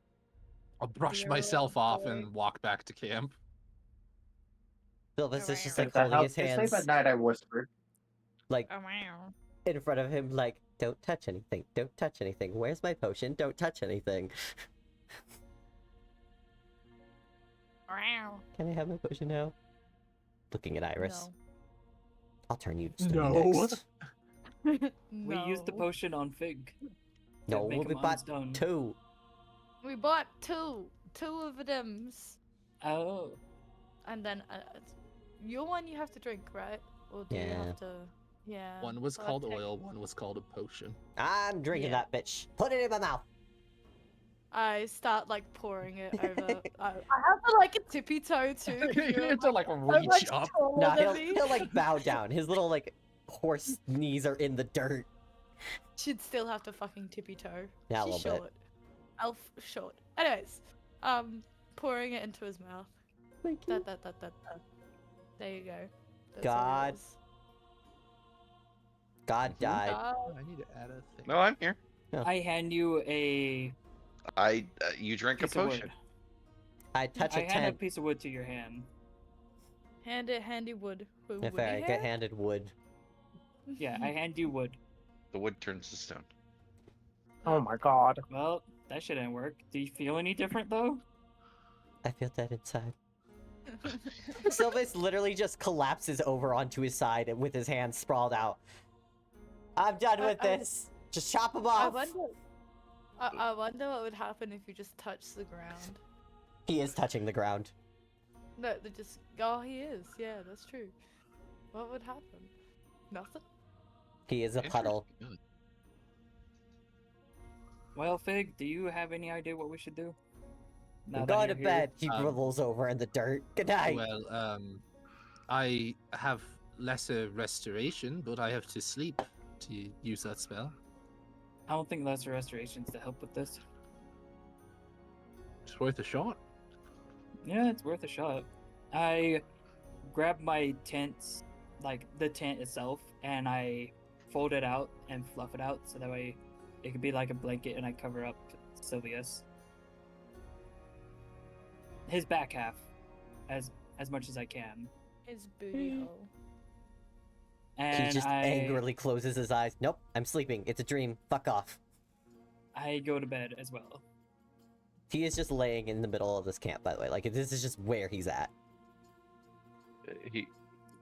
I'll brush Dear myself off boy. and walk back to camp. Sylvis is just If like that holding helps his you sleep hands at night, I whispered. like Oh wow. in front of him, like, don't touch anything, don't touch anything. Where's my potion? Don't touch anything. Wow. Can I have my potion now? Looking at Iris. No. I'll turn you to stone No. next. We used the No. potion on Fig. to No, make we him bought unstone. 2. We bought two of them, Oh. and then your one you have to drink, right? Or do you Yeah. have to? Yeah. One was so I called take- oil, one was called a potion. I'm drinking Yeah. that bitch. Put it in my mouth. I start like pouring it over. I have to like a tippy toe too. You have to like so reach much up. taller No, than he'll, me. he'll like bow down. His little like horse knees are in the dirt. She'd still have to fucking tippy toe. Yeah, a She's little short. bit. Elf short. Anyways, pouring it into his mouth. Thank you. That. There you go. That's God all it is. God died. I need to add a thing. No, I'm here. I hand you a You drink a piece of potion. wood. I touch I a hand a tent. piece of wood to your hand. Hand it, handy wood. If I get handed wood. Yeah, I hand you wood. The wood turns to stone. Oh my god. Well, that shouldn't work. Do you feel any different though? I feel dead inside. Sylvis literally just collapses over onto his side and with his hands sprawled out. I'm done with I- this. Just chop him I off. wonder what would happen if you just touched the ground. He is touching the ground. No, they just. Oh, he is. Yeah, that's true. What would happen? Nothing. He is a puddle. Interesting. Well, Fig, do you have any idea what we should do? Now I'm that going to you're here? bed. He grovels over in the dirt. Good night. Well, I have lesser restoration, but I have to sleep to use that spell. I don't think lesser restorations to help with this. It's worth a shot. Yeah, it's worth a shot. I grab my tent, like the tent itself, and I fold it out and fluff it out so that way it could be like a blanket, and I cover up Sylvius. His back half, as much as I can. His booty hole. And He just I, angrily closes his eyes. Nope, I'm sleeping. It's a dream. Fuck off. I go to bed as well. He is just laying in the middle of this camp, by the way. Like, this is just where he's at. He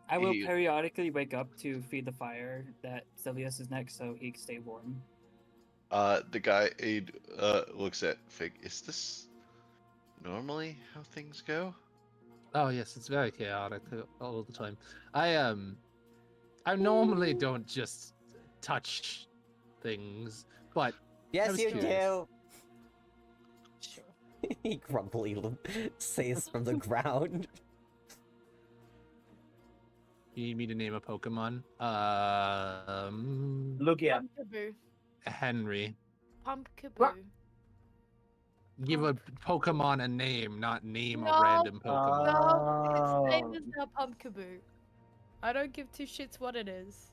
I will He- periodically wake up to feed the fire that Sylvius is next so he can stay warm. the guy looks at Fig. Is this normally how things go? Oh yes, it's very chaotic all the time. I normally don't just touch things, but Yes, was you curious. do. He grumpily says from the ground. you need me to name a Pokemon. Lugia. Pumpkaboo. Henry. Pumpkaboo. Give a Pokemon a name, not name No. a random Pokemon. No, its name Oh. is now Pumpkaboo. I don't give two shits what it is.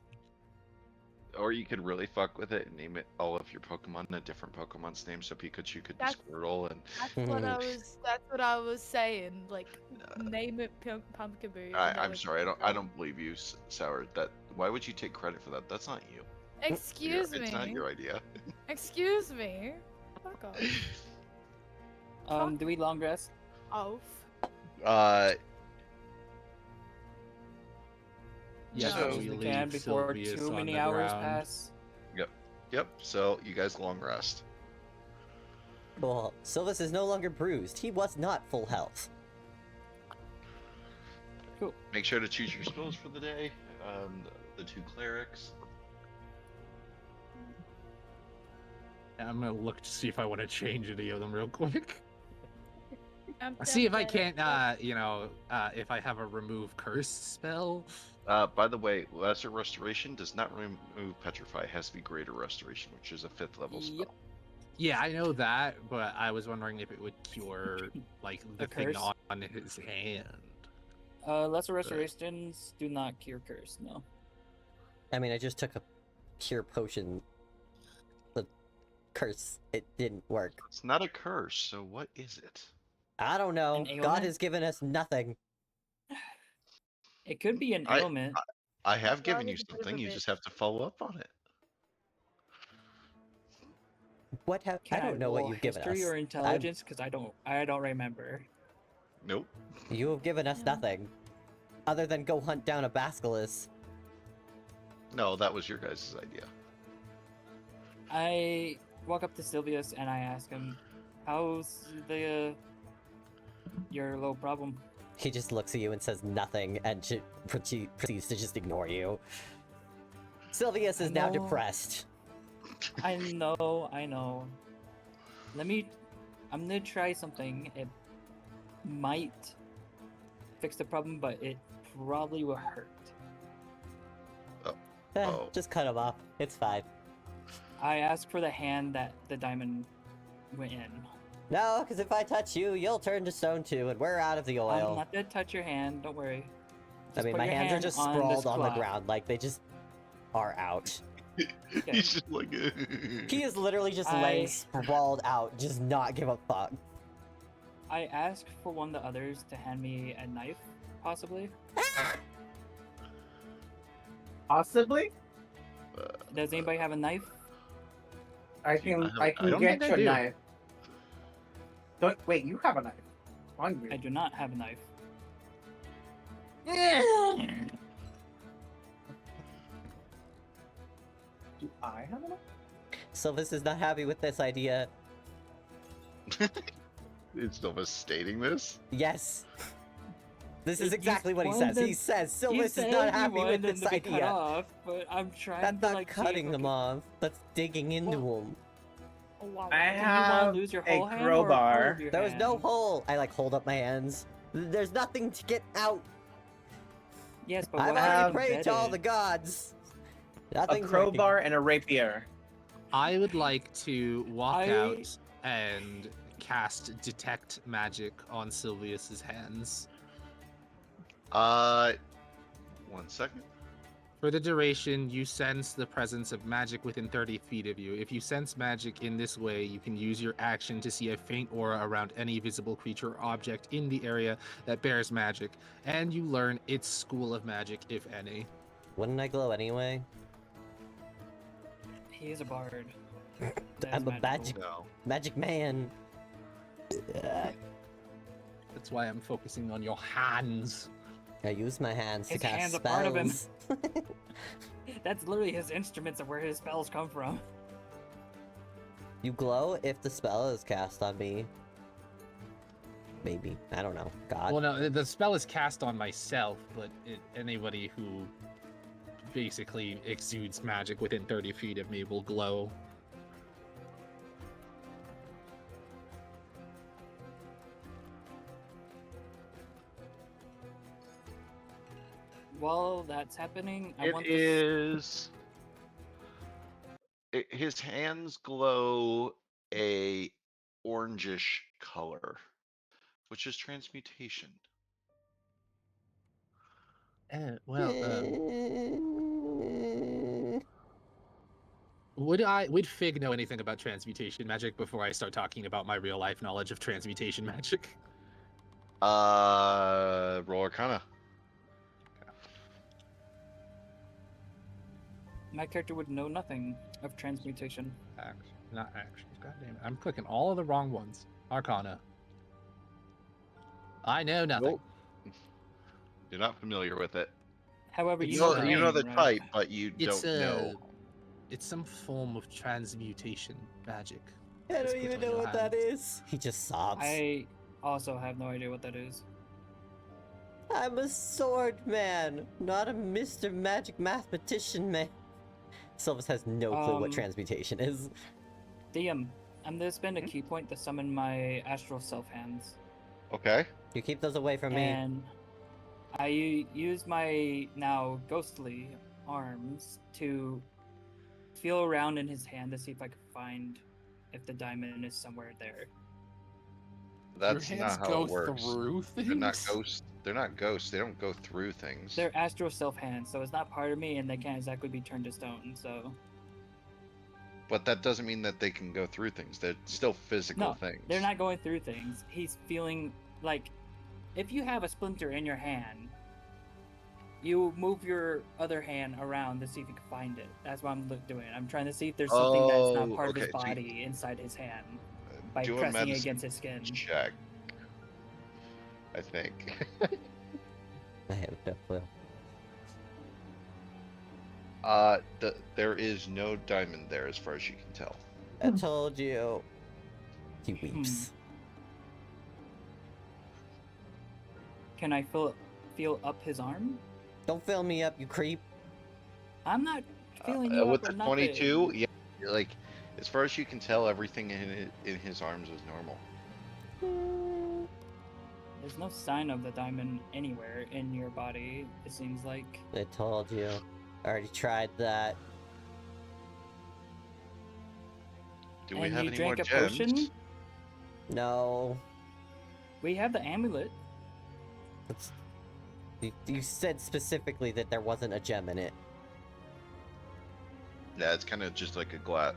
Or you could really fuck with it and name it all of your Pokemon a different Pokemon's name, so Pikachu could be That's- Squirtle and That's what I was. That's what I was saying. Like, name it Pumpkaboo. and that I'm would sorry, be I don't believe you, Sour. That why would you take credit for that? That's not you. Excuse me. It's not your idea. Excuse me. Fuck off. Do we long rest? Off. Uh, Yes, So- as we we can leave before Sylvius too on many the hours ground. pass. yep. So you guys long rest. Cool. Sylvis is no longer bruised. He was not full health. Make sure to choose your spells for the day. The two clerics. I'm gonna look to see if I want to change any of them real quick. I'm See if I definitely- can't, if I have a remove curse spell. By the way, lesser restoration does not remove petrify. It has to be greater restoration, which is a 5th level spell. Yep. Yeah, I know that, but I was wondering if it would cure like the The thing curse? on his hand. Lesser restorations do not cure curse. No. I mean, I just took a cure potion. The curse, it didn't work. It's not a curse, so what is it? I don't know. An God ailment? has given us nothing. It could be an I- ailment. I have Well, given you it's a bit of something. a You bit- just have to follow up on it. What have Can I don't know what roll you've given us. history or intelligence because I don't remember. Nope. You have given us Yeah. nothing. Other than go hunt down a basilisk. No, that was your guys' idea. I walk up to Sylvius and I ask him, "How's your little problem?" He just looks at you and says nothing and proceeds to just ignore you. Sylvius is I now know. depressed. I know. I'm gonna try something. It might fix the problem, but it probably will hurt. Oh. Just cut him off. It's fine. I ask for the hand that the diamond went in. No, because if I touch you, you'll turn to stone too, and we're out of the I'm oil. not gonna touch your hand. Don't worry. I Just mean, put my your hands are hand just on this sprawled on the cloth. ground, like they just are out. Okay. He's just like. He is literally just I- laying sprawled out, just not give a fuck. I ask for one of the others to hand me a knife, possibly. Possibly, Does anybody have a knife? I can I don't get think I you a do. knife. Don't wait. You have a knife on you. I do not have a knife. Do I have a knife? Sylvis is not happy with this idea. It's almost stating this. Yes. This is He's exactly what he wanted says. them- He says He Sylvis is said not he happy with wanted them this to be cut idea. off, but I'm trying That's to not like cutting them off. That's digging into them. Oh, wow. I Do you want have to lose your a whole hand or crowbar. part of your There was no hand? hole. I like hold up my hands. There's nothing to get out. Yes, but I've what already have prayed to all the embedded? gods. A Nothing's crowbar and a rapier. I would like to walk I- out and cast detect magic on Sylvius's hands. 1 second. For the duration, you sense the presence of magic within 30 feet of you. If you sense magic in this way, you can use your action to see a faint aura around any visible creature or object in the area that bears magic, and you learn its school of magic, if any. Wouldn't I glow anyway? He is a bard. That I'm is a magic No. magic man. That's why I'm focusing on your hands. I use my hands to His cast hands are spells. part of him. That's literally his instruments of where his spells come from. You glow if the spell is cast on me. Maybe. I don't know. God. Well, no, the spell is cast on myself, but anybody who basically exudes magic within 30 feet of me will glow. While that's happening, I It want to is. His hands glow a orangish color, which is transmutation. Would Fig know anything about transmutation magic before I start talking about my real life knowledge of transmutation magic? Roll Arcana. my character would know nothing of transmutation. Actions, not actions. God damn it. I'm clicking all of the wrong ones. Arcana. I know nothing. Nope. You're not familiar with it. However, It's, you know the You know name, the right? type, but you It's don't know. It's some form of transmutation magic. I Let's don't put even on know your what that hands. is. He just sobs. I also have no idea what that is. I'm a sword man, not a Mr. Magic Mathematician man. Sylvis has no clue what Um, transmutation is. DM, I'm gonna spend a key point to summon my astral self hands, Okay. You keep those away from me. and I use my now ghostly arms to feel around in his hand to see if I can find if the diamond is somewhere there. That's Your hands not how go it works. through things. They're not ghosts. They're not ghosts. They don't go through things. They're astral self hands, so it's not part of me, and they can't exactly be turned to stone. So But that doesn't mean that they can go through things. They're still physical no, things. they're not going through things. He's feeling like if you have a splinter in your hand, you move your other hand around to see if you can find it. That's what I'm doing. I'm trying to see if there's something that's not part of his okay, so you- body inside his hand by Do a pressing it medicine against his skin. check. I think. I have no clue. There is no diamond there, as far as you can tell. I told you. He weeps. Can I feel up his arm? Don't fill me up, you creep. I'm not feeling you With up or the nothing. 22, yeah, like as far as you can tell, everything in his arms is normal. There's no sign of the diamond anywhere in your body. It seems like. I told you. I already tried that. Do we And have you any more drank a gems? potion? No. We have the amulet. It's... You said specifically that there wasn't a gem in it. Yeah, it's kind of just like a glass.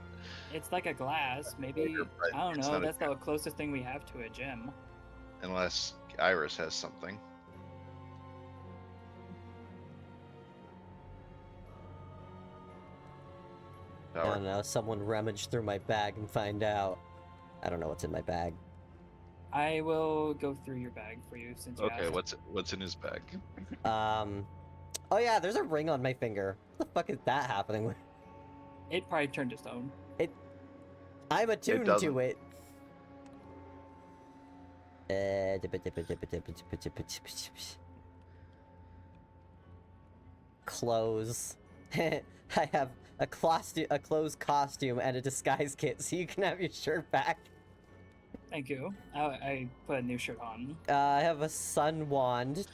It's like a glass. Maybe you're right, I don't it's know. not a That's the closest thing we have to a gem. Unless Iris has something. I Power. don't know. Someone rummage through my bag and find out. I don't know what's in my bag. I will go through your bag for you since you Okay, asked. what's in his bag? Oh yeah, there's a ring on my finger. What the fuck is that happening with? It probably turned to stone. I'm attuned doesn't. to it. Clothes. I have a clothes costume and a disguise kit, so you can have your shirt back. Thank you. I put a new shirt on. I have a sun wand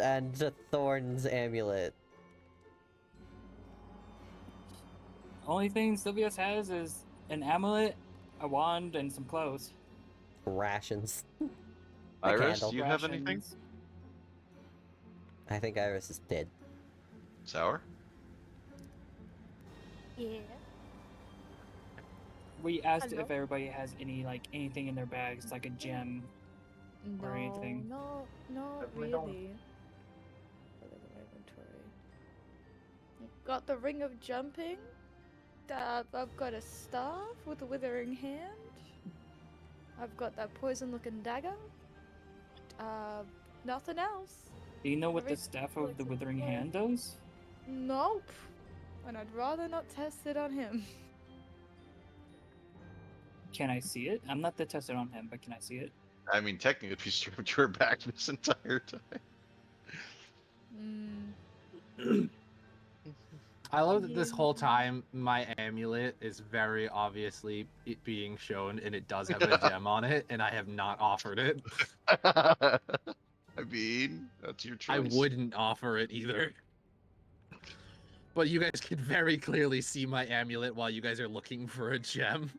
and a thorns amulet. Only thing Sylvius has is an amulet, a wand, and some clothes. Rations. A Iris, candle. do you have anything? Rations. I think Iris is dead. Sour? Yeah. We asked Hello? if everybody has anything in their bags, like a gem. No, Or anything. no, not Definitely really. don't. Look at my inventory. I've got the ring of jumping. I've got a staff with a withering hand. I've got that poison-looking dagger. Nothing else. Do you know what the Every- staff of the like, Withering yeah. Hand does? Nope. And I'd rather not test it on him. Can I see it? I'm not to test it on him, but can I see it? I mean, technically, if you stripped her back this entire time. I love that this whole Yeah. time my amulet is very obviously it being shown and it does have a gem on it, and I have not offered it. I mean, that's your choice. I wouldn't offer it either. But you guys can very clearly see my amulet while you guys are looking for a gem.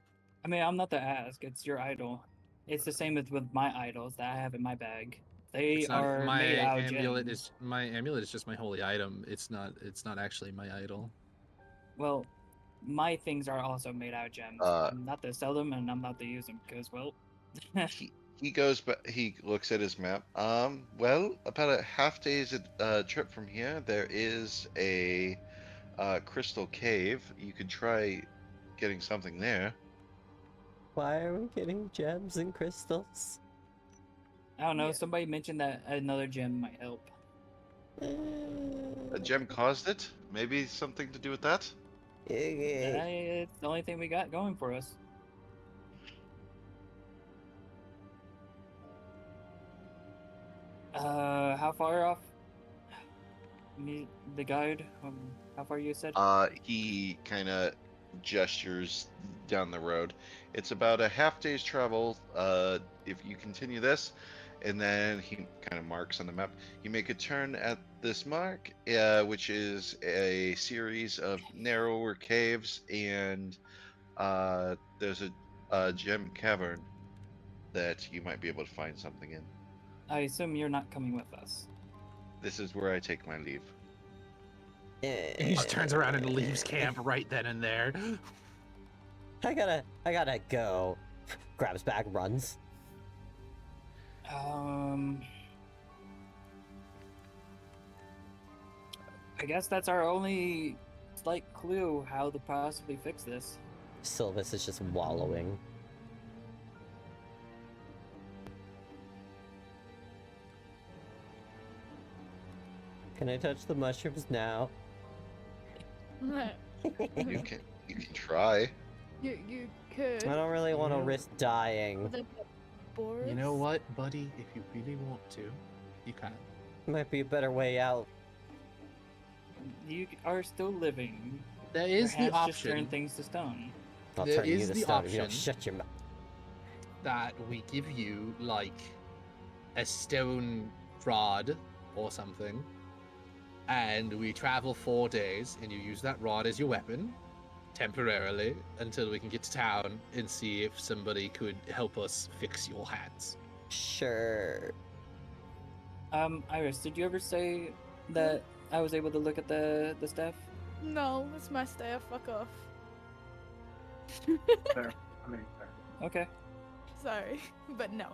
I mean, I'm not to ask. It's your idol. It's the same with my idols that I have in my bag. They It's not, are my made out of amulet gems. is my amulet is just my holy item. It's not actually my idol. Well, my things are also made out of gems. I'm not to sell them and I'm not to use them because, well, He goes, but he looks at his map. Well, about a half day's trip from here, there is a crystal cave. You could try getting something there. Why are we getting gems and crystals? I don't know. Yeah. Somebody mentioned that another gem might help. A gem caused it? Maybe something to do with that? It's the only thing we got going for us. How far off? The guide. How far you said? He kind of gestures down the road. It's about a half day's travel. If you continue this, and then he kind of marks on the map. You make a turn at this mark, which is a series of narrower caves, and there's a gem cavern that you might be able to find something in. I assume you're not coming with us. This is where I take my leave. He just turns around and leaves camp right then and there. I gotta go. Grabs bag, runs. I guess that's our only slight clue how to possibly fix this. Sylvis is just wallowing. Can I touch the mushrooms now? You can try. You could. I don't really want to Yeah. risk dying. The You know Boris? what, buddy? If you really want to, you can. Might be a better way out. You are still living. There is the Perhaps just turn option things to stone. I'll There turn you is to the stone if you don't option. shut your mouth. that we give you like a stone rod or something, and we travel 4 days, and you use that rod as your weapon temporarily until we can get to town and see if somebody could help us fix your hands. Sure. Iris, did you ever say that I was able to look at the staff? No, it's my staff. Fuck off. Fair. I mean, fair. Okay. Sorry, but no.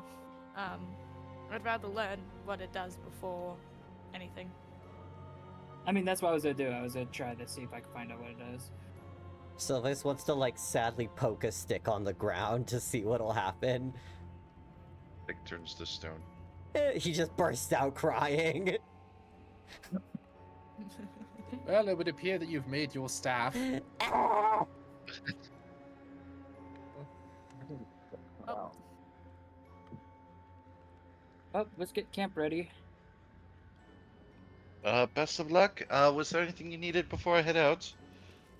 I'd rather learn what it does before anything. I mean, that's what I was gonna do. I was gonna try to see if I could find out what it does. Sylvis wants to like sadly poke a stick on the ground to see what'll happen. It turns to stone. He just bursts out crying. Well, it would appear that you've made your staff. Oh. Oh, let's get camp ready. Best of luck. Was there anything you needed before I head out?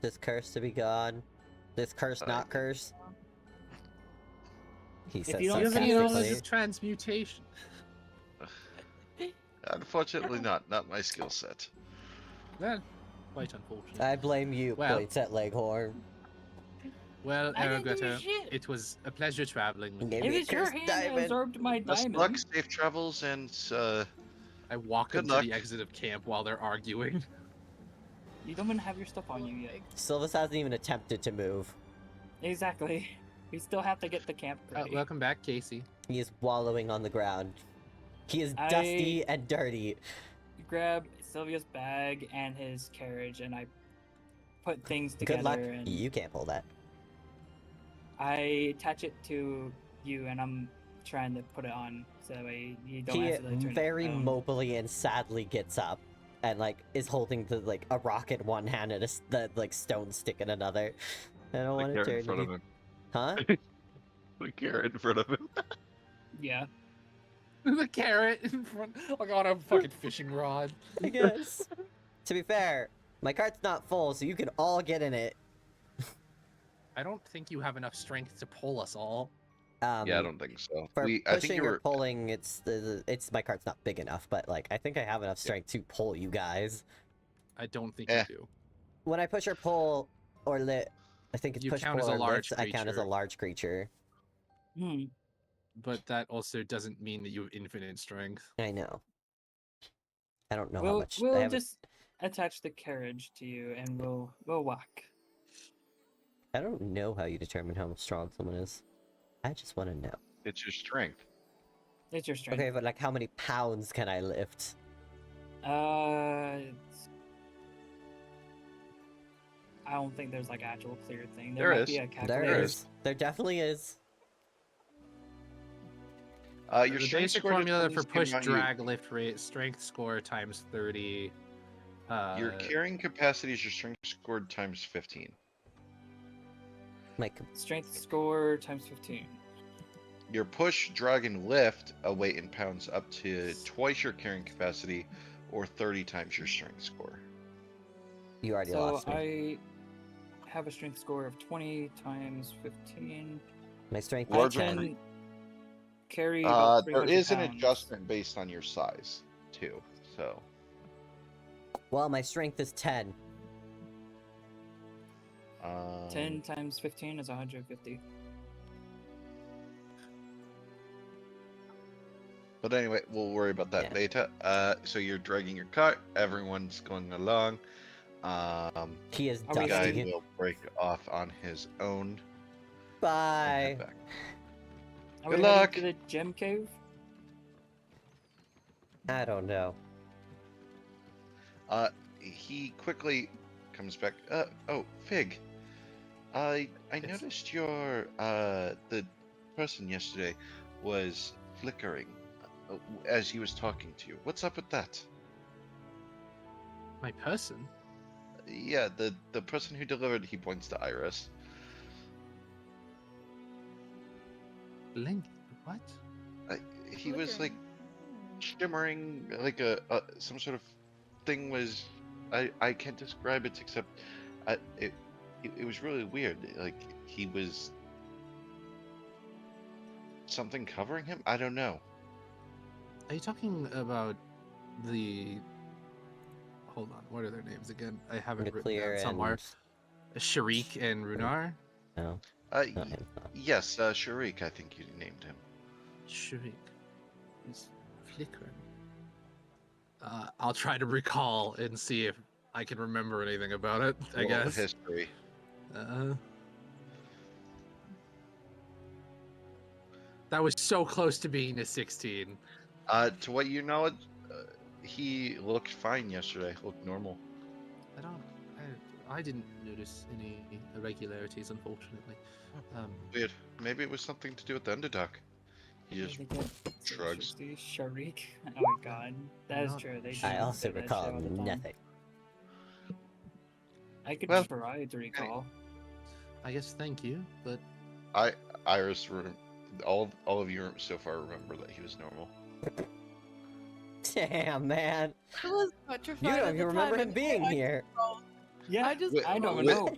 This curse to be gone. This curse not curse. He says you don't You have any Sarcastically. knowledge of transmutation? Unfortunately, not. Not my skill set. Well, quite unfortunate. I blame you, Well- points at Leghorn. Well, I didn't do Aragata, shit. it was a pleasure traveling with Give you. me It a was your cursed hand that diamond. absorbed my Best of diamond. luck, safe travels, and I walk Good them to luck. the exit of camp while they're arguing. You don't even have your stuff on you yet. Sylvis hasn't even attempted to move. Exactly. We still have to get the camp ready. Welcome back, Casey. He is wallowing on the ground. He is I- dusty and dirty. Grab Sylvia's bag and his carriage, and I put things together. Good luck. And You can't pull that. I attach it to you, and I'm trying to put it on so that way you don't He accidentally turn it very down. mopily and sadly gets up and like is holding the like a rock in one hand and the like stone stick in another. I don't want to turn in front of you. him. Huh? The carrot in front of him. Yeah. The carrot in front, like on a fucking fishing rod. Yes. To be fair, my cart's not full, so you can all get in it. I don't think you have enough strength to pull us all. Yeah, Yeah, I don't think so. For I think pushing you or were. pulling, it's my cart's not big enough, but like I think I have enough strength to pull you guys. I don't think Eh. you do. When I push or pull or lit, I think it's You push, count pull, as a or large lift, I count as a creature. large creature. Hmm. But that also doesn't mean that you have infinite strength. I know. I don't know how We'll much. I we'll haven't- just attach the carriage to you, and we'll walk. I don't know how you determine how strong someone is. I just want to know. It's your strength. It's your strength. Okay, but like how many pounds can I lift? I don't think there's like actual clear thing. There might is. be a There calculator. is. There definitely is. Your the strength basic score formula for determines the push, amount drag, lift rate, strength score times 30. Your carrying capacity is your strength score times 15. My Strength score times 15. Your push, drag, and lift a weight in pounds up to twice your carrying capacity, or 30 times your strength score. you already So lost me. I have a strength score of 20 times 15. My strength I is Larger 10. can carry about There 300 is an pounds. adjustment based on your size, too. So, Well, my strength is 10. 10 times 15 is 150. But anyway, we'll worry about that Yeah. later. So you're dragging your cart. Everyone's going along. He is Are we Guy heading- dusty. will break off on his own. And Bye. head back. Are Good we luck. heading to the gem cave? I don't know. He quickly comes back. Oh, Fig. I noticed your the person yesterday was flickering as he was talking to you. What's up with that? My person? Yeah, the person who delivered. He points to Iris. Link? What? He was like shimmering, like a some sort of thing was. I can't describe it except, it was really weird. Like he was something covering him. I don't know. Are you talking about the... Hold on, what are their names again? I have it written Nuclear down somewhere. and... Sharik and Runar? No, Uh, not y- him. yes, Sharik. I think you named him. Sharik is flickering. I'll try to recall and see if I can remember anything about it, I Roll guess. history. That was so close to being a 16. To what you know, he looked fine yesterday. Looked normal. I didn't notice any irregularities, unfortunately. Weird. Maybe it was something to do with the Underdog. He just shrugs. Sharik. Oh my god. That is Not true. They sure. I do also say that recall shit all the time. nothing. I could Well, try to recall. I guess thank you, but Iris, all of you so far remember that he was normal. Damn, man. I was petrified. You don't at even the remember time, him and being I here. Yeah, I just I don't with- know.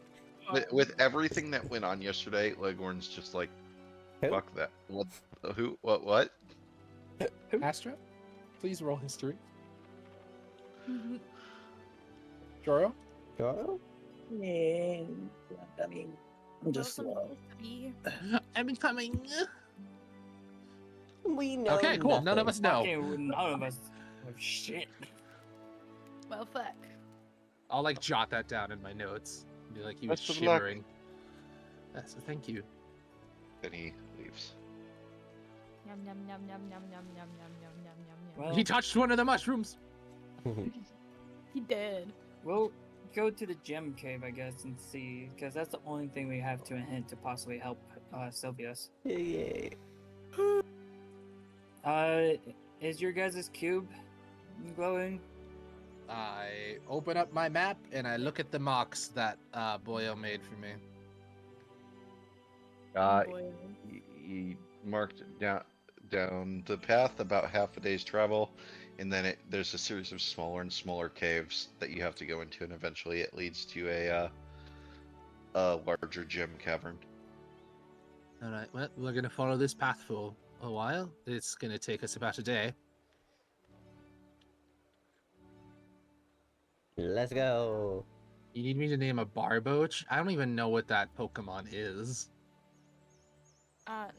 With everything that went on yesterday, Leghorn's just like, Who? fuck that. What? Who? What? Astra, please roll history. Joro? Joro? I mean, I'm just slow. I'm incoming. We know Okay, cool. None of nothing. us know. Fucking none of us. Oh shit. Well, fuck. I'll like jot that down in my notes. Be like, he was Best of luck. shimmering. So thank you. Then he leaves. Yum yum yum yum yum yum yum yum yum yum yum. Well, He touched one of the mushrooms. He did. we'll go to the gem cave, I guess, and see, because that's the only thing we have to hint to possibly help Sylvius. Yay. Is your guys' cube glowing? I open up my map and I look at the marks that Boyle made for me. Boy. He marked down the path about half a day's travel, and then there's a series of smaller and smaller caves that you have to go into, and eventually it leads to a larger gem cavern. All right, well, we're gonna follow this path for a while. It's gonna take us about a day. Let's go. You need me to name a Barboach? I don't even know what that Pokemon is.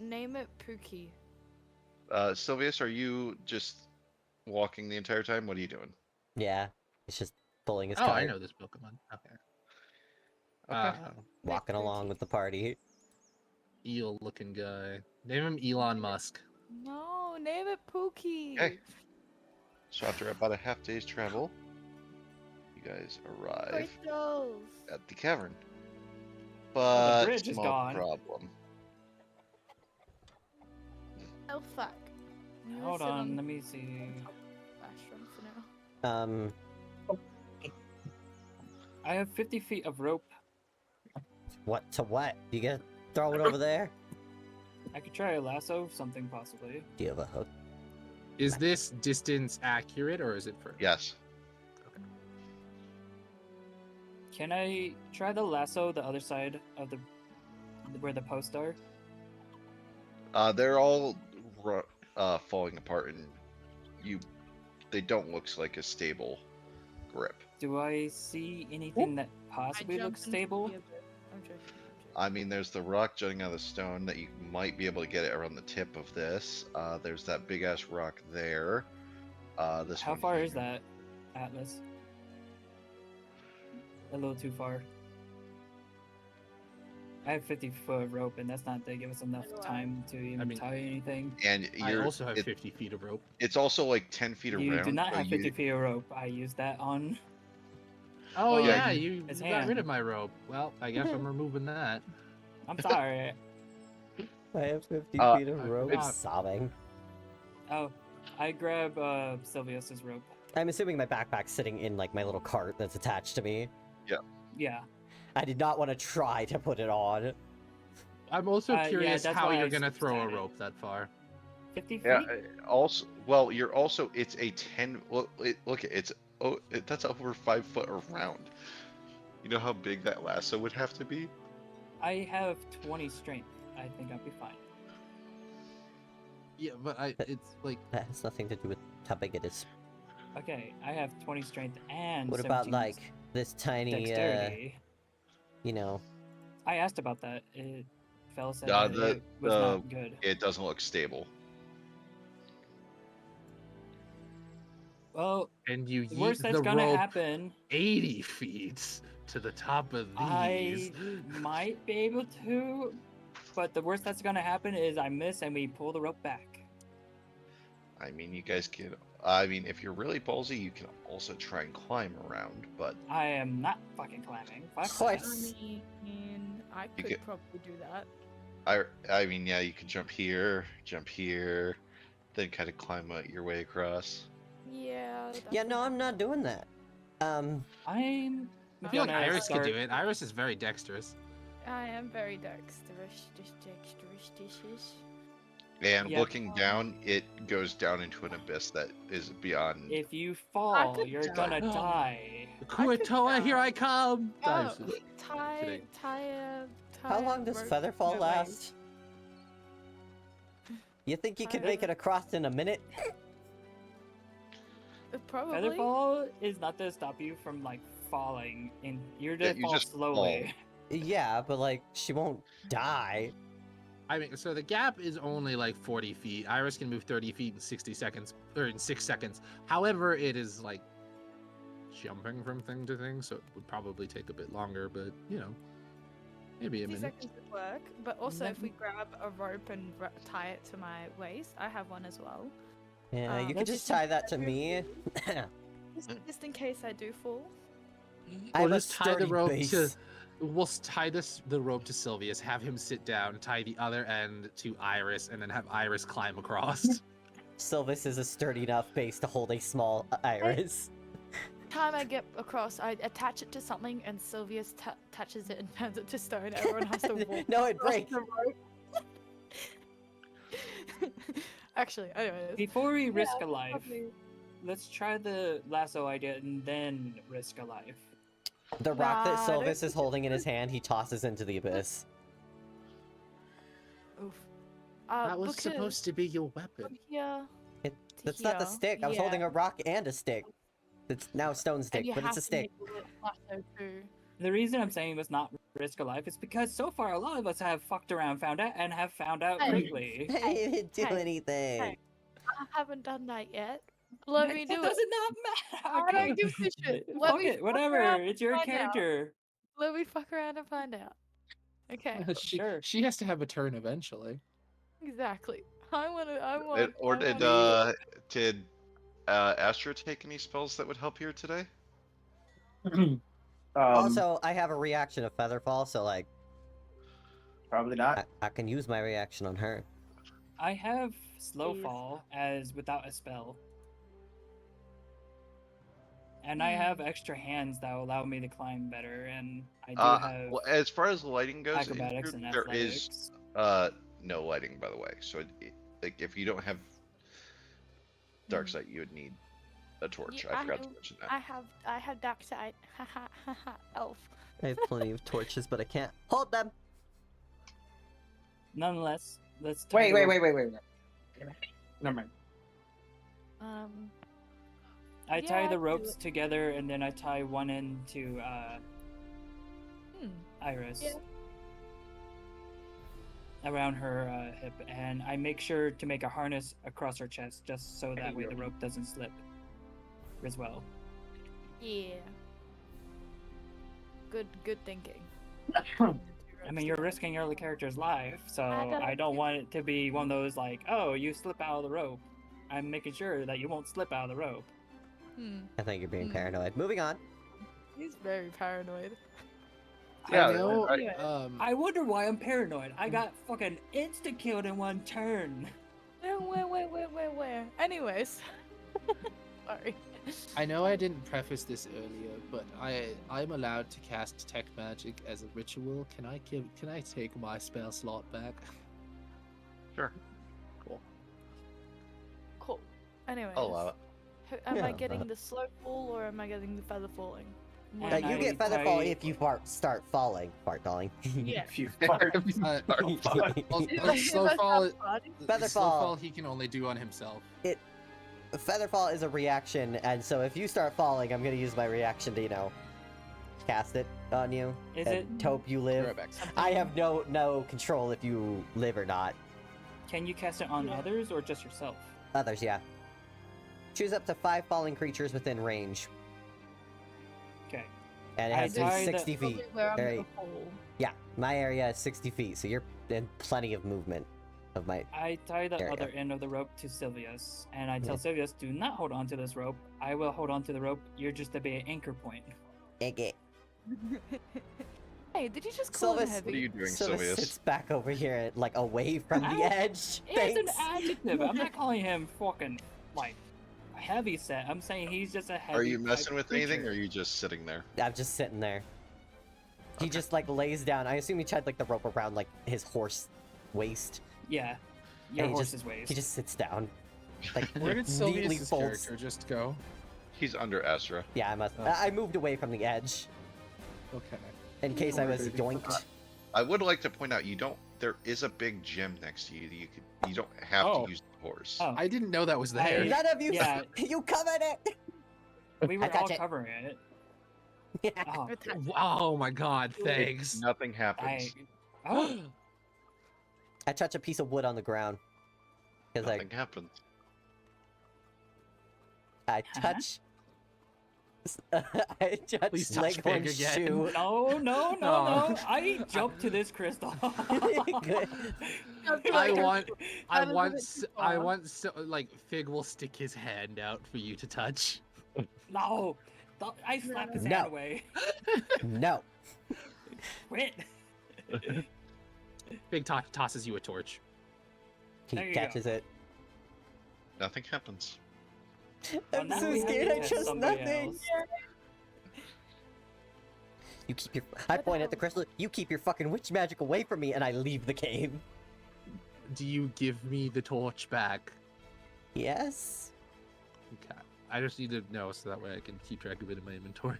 Name it Pookie. Sylvius, are you just walking the entire time? What are you doing? Yeah, he's just pulling his Oh, cart, I know this Pokemon. Okay. Okay. walking along with the party. Eel-looking guy. Name him Elon Musk. No, name it Pookie. Okay. So after about a half day's travel, you guys arrive Crystals. at the cavern. Oh, But bridge is small gone. problem. Oh fuck. You Hold sit on, the let me see. top of Astrum for now. I have 50 feet of rope. What to what? You gonna throw it over there? I could try a lasso, something possibly. Do you have a hook? Is this distance accurate or is it for? Yes. Can I try the lasso the other side of the where the posts are? They're all falling apart, and they don't look like a stable grip. Do I see anything that possibly looks stable? I'm joking. I mean, there's the rock jutting out of the stone that you might be able to get it around the tip of this. There's that big ass rock there. This How one far is here. that, Atlas? A little too far. I have 50 foot of rope, and that's not to give us enough So do I. time to even mean, tie anything. And I you're also have it- 50 feet of rope. it's also like 10 feet You around. do not so have 50 you- feet of rope. I used that on. Oh Well, yeah, you his got rid hand. of my rope. Well, I guess I'm removing that. I'm sorry. I have 50 Uh, feet of I rope. forgot. Sobbing. Oh, I grab Sylvius's rope. I'm assuming my backpack's sitting in like my little cart that's attached to me. Yeah. I did not want to try to put it on. I'm also Yeah, curious that's how why you're I gonna throw a started. rope that far. 50 feet? Yeah. Also, well, you're also it's a 10. Look, that's over 5 foot around. You know how big that lasso would have to be? I have 20 strength. I think I'll be fine. Yeah, but it's like That has nothing to do with how big it is. Okay, I have 20 strength and What about 17 like this tiny, dexterity. you know? I asked about that. Fell said Yeah, that it was not good. It doesn't look stable. Well, and you the worst yeet that's the gonna rope happen, 80 feet to the top of these. I might be able to, but the worst that's gonna happen is I miss and we pull the rope back. I mean, you guys can. I mean, if you're really ballsy, you can also try and climb around. But I am not fucking climbing. Fuck What? that. I mean, I You could get- probably do that. I mean, yeah, you can jump here, then kind of climb your way across. Yeah. Yeah, no, I'm not doing that. I'm I feel like gonna Iris start... could do it. Iris is very dexterous. I am very dexterous. Dexterous. And Yeah. looking down, it goes down into an abyss that is beyond. If you fall, could you're die. gonna die. Kuatoa, here I come! Oh, Iris is- tie a How long does rope Featherfall my last? You think you could make it across in a minute? waist. Probably. Featherfall is not to stop you from like falling, and you're Yeah, to you fall just slowly. Yeah, but like, she won't die. I mean, so the gap is only like 40 feet. Iris can move 30 feet in 60 seconds, or in 6 seconds. However, it is like jumping from thing to thing, so it would probably take a bit longer, but you know, maybe a 50 minute. seconds would work, but also if we grab a rope and tie it to my waist, I have one as well. Yeah, you could let's just just tie that to me. Just in case I do fall. I Or have a just tie the sturdy rope base. to. We'll tie the rope to Sylvius, have him sit down, tie the other end to Iris, and then have Iris climb across. Sylvis is a sturdy enough base to hold a small iris. Time I get across, I attach it to something, and Sylvius attaches it and turns it to stone. Everyone has to walk. No, it across breaks. the rope. Actually, anyways. Before we risk a Yeah, life, probably. let's try the lasso idea and then risk a life. The rock that Nah, I don't Sylvis is think holding in his hand, he tosses into the abyss. Oof. That was supposed to be your weapon. From here. That's not the here, stick. I was yeah, holding a rock and a stick. It's now a stone and stick, you but it's have a to stick. make it lasso too. The reason I'm saying let's not risk a life is because so far a lot of us have fucked around, found out, and have found out Hey. quickly. I didn't do hey, anything. hey. I haven't done that yet. Let me It do it. does not matter. I don't give a shit. Let Fuck me it, fuck whatever. around It's your and find out. character. Let me fuck around and find out. Okay, Sure. She has to have a turn eventually. exactly. I want. Or I wanna- did Astro take any spells that would help here today? Also, I have a reaction of Featherfall, so like, probably not. I can use my reaction on her. I have slow Jeez. fall as without a spell. And I have extra hands that will allow me to climb better, and I do have Well, as far as lighting goes, acrobatics Andrew, and there is athletics. no lighting, by the way. So, like, if you don't have dark Hmm. sight, you would need a torch. Yeah, I forgot to do. mention that. I have dark sight. Haha, haha, elf. I have plenty of torches, but I can't hold them. Nonetheless, let's tie Wait, the wait, rope- wait, wait, wait. Never mind. I Yeah, tie I the do ropes it. together, and then I tie one end to Hmm. Iris Yeah. around her hip, and I make sure to make a harness across her chest, just so that way the rope doesn't slip as well. Yeah. Good thinking. I mean, you're risking your other character's life, so gotta I don't do- want it to be one of those like, oh, you slip out of the rope. I'm making sure that you won't slip out of the rope. Hmm. I think you're being Hmm. paranoid. Moving on. He's very paranoid. Yeah, I know. I- I wonder why I'm paranoid. I got fucking insta-killed in one turn. Where? Anyways. Sorry. I know I didn't preface this earlier, but I'm allowed to cast tech magic as a ritual. Can I take my spell slot back? Sure. Cool. Anyways. I'll allow it. Am I Yeah. getting the slow fall or am I getting the feather falling? What And am you I- get feather I- fall if you start falling. Fart falling. Yeah. If you Uh, fart. Slow fall. Feather slow fall. fall he can only do on himself. Featherfall is a reaction, and so if you start falling, I'm gonna use my reaction to, cast it on you. Is and it? hope you live. Right back. I have no control if you live or not. Can you cast it on Yeah. others or just yourself? Others, yeah. Choose up to 5 falling creatures within range, Okay. and it I has to be die the- 60 feet. Where I'm Right. gonna fall. Yeah, my area is 60 feet, so you're in plenty of movement of my. I tie the There you other go. end of the rope to Sylvius, and I tell Yeah. Sylvius, do not hold on to this rope. I will hold on to the rope. You're just to be an anchor point. Okay. Hey, did you just call him Sylvis- heavy? What are you doing, Sylvis Sylvius? sits back over here, like away from the I- edge. It's an Thanks. adjective. I'm not calling him fucking, like, heavy set. I'm saying he's just a heavy Are you type messing with anything, or creature. are you just sitting there? I'm just sitting there. He Okay. just lays down. I assume he tied the rope around his horse waist. Yeah. Your he horse's waist. He just sits down. Like Where did neatly Sylvius' folds. character just go? He's under Astra. Yeah, I moved away from the edge Okay. in case I was Baby. yoinked. I would like to point out there is a big gym next to you. You don't have Oh. to use the horse. Oh. I didn't know that was there. I- None of you, Yeah. you covered it. We were I touch all it. covering it. Oh, Oh my god, thanks. Nothing happens. oh, I touch a piece of wood on the ground because Nothing happens. I touch. I touch Please touch Leghorn's pig again. shoe. no. Oh. I jumped to this crystal. Good. I want, I That is a want, bit s- too I far. want, like Fig will stick his hand out for you to touch. No. I slapped his No. hand away. No. Quit. Fig tosses you a torch. He There you go. catches it. Nothing happens. Well, I'm now so we have to scared. I test trust somebody nothing. else. You keep your. I point at the crystal. You keep your fucking witch magic away from me, and I leave the cave. Do you give me the torch back? Yes. Okay. I just need to know so that way I can keep track of it in my inventory.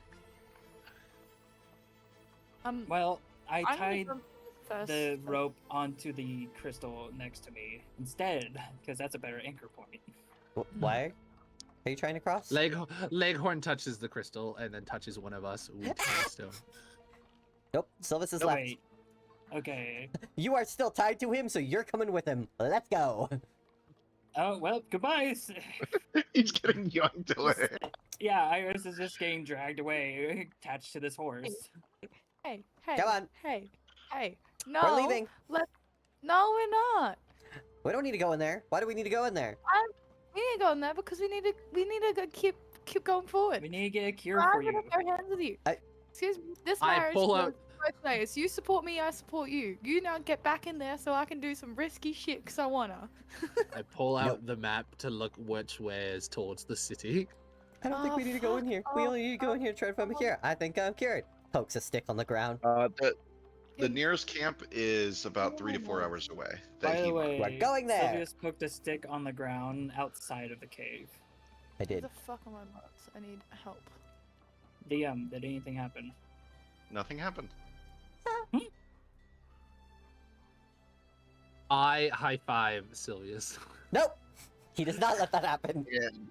Well, I I'm gonna tied jump first. the rope onto the crystal next to me instead, because that's a better anchor point. Why? Are you trying to cross? Leghorn touches the crystal and then touches one of us. Ooh, stone. Nope. Sylvis is Oh, left. wait. Okay. You are still tied to him, so you're coming with him. Let's go. Oh, well, goodbye. He's getting yoinked away. Yeah, Iris is just getting dragged away, attached to this horse. Hey, hey. Come on. Hey. No. We're leaving. No, we're not. We don't need to go in there. Why do we need to go in there? We need to go in there because we need to go keep going forward. We need to get a cure I'm for gonna you. throw hands with you. I- Excuse me. This I marriage. pull was- out both ways. You support me, I support you. You now get back in there so I can do some risky shit because I wanna. I pull out Nope. the map to look which way is towards the city. I don't think Oh, we need to go in fuck here. We off. only need to go in here and try to find a cure. I think I'm cured. Pokes a stick on the ground. The nearest camp is about 3 to 4 hours away. that By he the marked. way, We're going there. Sylvius poked a stick on the ground outside of the cave. I Where did. the fuck are my mods? I need help. DM, did anything happen? Nothing happened. I high five Sylvius. Nope. He does not let that happen. And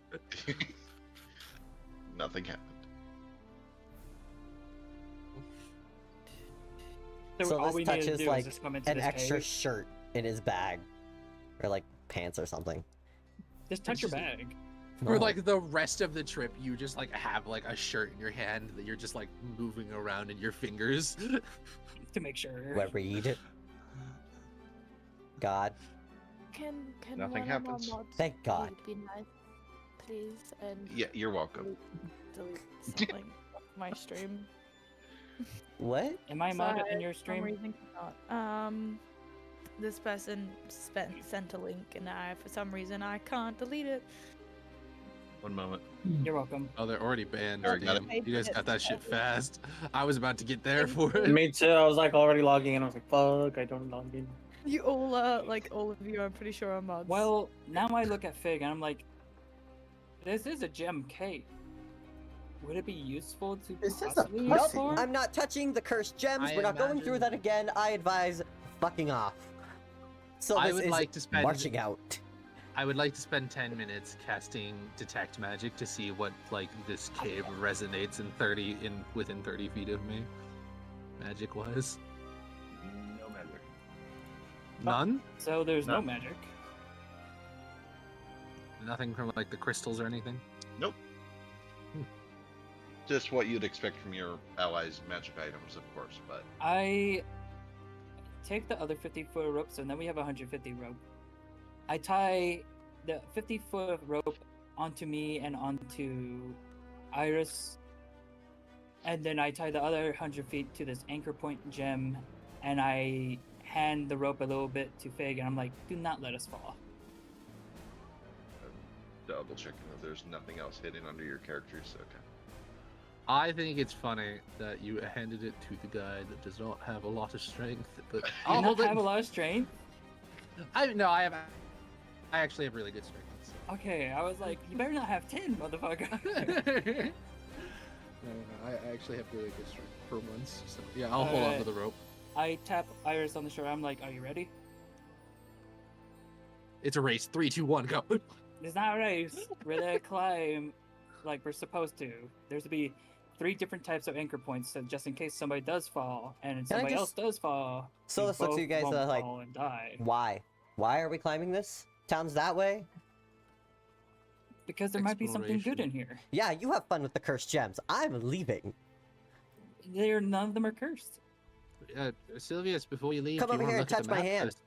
nothing happened. So all this we need to touches do like is just come into an this extra cave. shirt in his bag, or like pants or something. Just touch your Just- bag. For No. like the rest of the trip, you just like have like a shirt in your hand that you're just like moving around in your fingers. To make sure. We're read. God, Can Nothing one happens. Of my mods thank God. Be nice, please, and Yeah, you're welcome. delete something off my stream. What? Am I Sorry, modded in your for some stream? reason cannot. This person sent a link, and for some reason I can't delete it. 1 moment. You're welcome. Oh, they're already banned. Alright, got Damn. it. You guys got that shit fast. I was about to get there Thank for it. Me too. I was like already logging in. I was like, fuck, I don't log in. You all like all of you, I'm pretty sure are mods. Well, now I look at Fig and I'm like, this is a gem cave. Would it be useful to This is a possibly pussy. Nope. explore? I'm not touching the cursed gems. I We're not going through that imagine- again. I advise fucking off. So I this would is like to spend marching out. I would like to spend 10 minutes casting detect magic to see what like this cave resonates within 30 feet of me. Magic wise. No magic. None? So there's no No. magic. Nothing from like the crystals or anything? Just what you'd expect from your allies' magic items, of course, but I take the other 50-foot rope, so then we have 150 rope. I tie the 50-foot rope onto me and onto Iris, and then I tie the other 100 feet to this anchor point gem, and I hand the rope a little bit to Fig, and I'm like, do not let us fall. double checking that there's nothing else hidden under your characters. Okay. I think it's funny that you handed it to the guy that does not have a lot of strength, but Do I'll not hold it. have a lot of strength. I actually have really good strength. So. Okay, I was like, you better not have 10, motherfucker. No, I actually have really good strength for once. So yeah, I'll hold on to Alright. the rope. I tap Iris on the shoulder. I'm like, are you ready? It's a race. 3, 2, 1, go. It's not a race. We're gonna climb like we're supposed to. There's to be 3 different types of anchor points, so just in case somebody does fall and somebody else just- does fall. So we let's look at both you guys won't like, fall and die. why? Why are we climbing this? Town's that way? Because there might be something good in here. Yeah, you have fun with the cursed gems. I'm leaving. None of them are cursed. Sylvius, before you leave, Come do you over wanna here and look at touch the my map hand. first?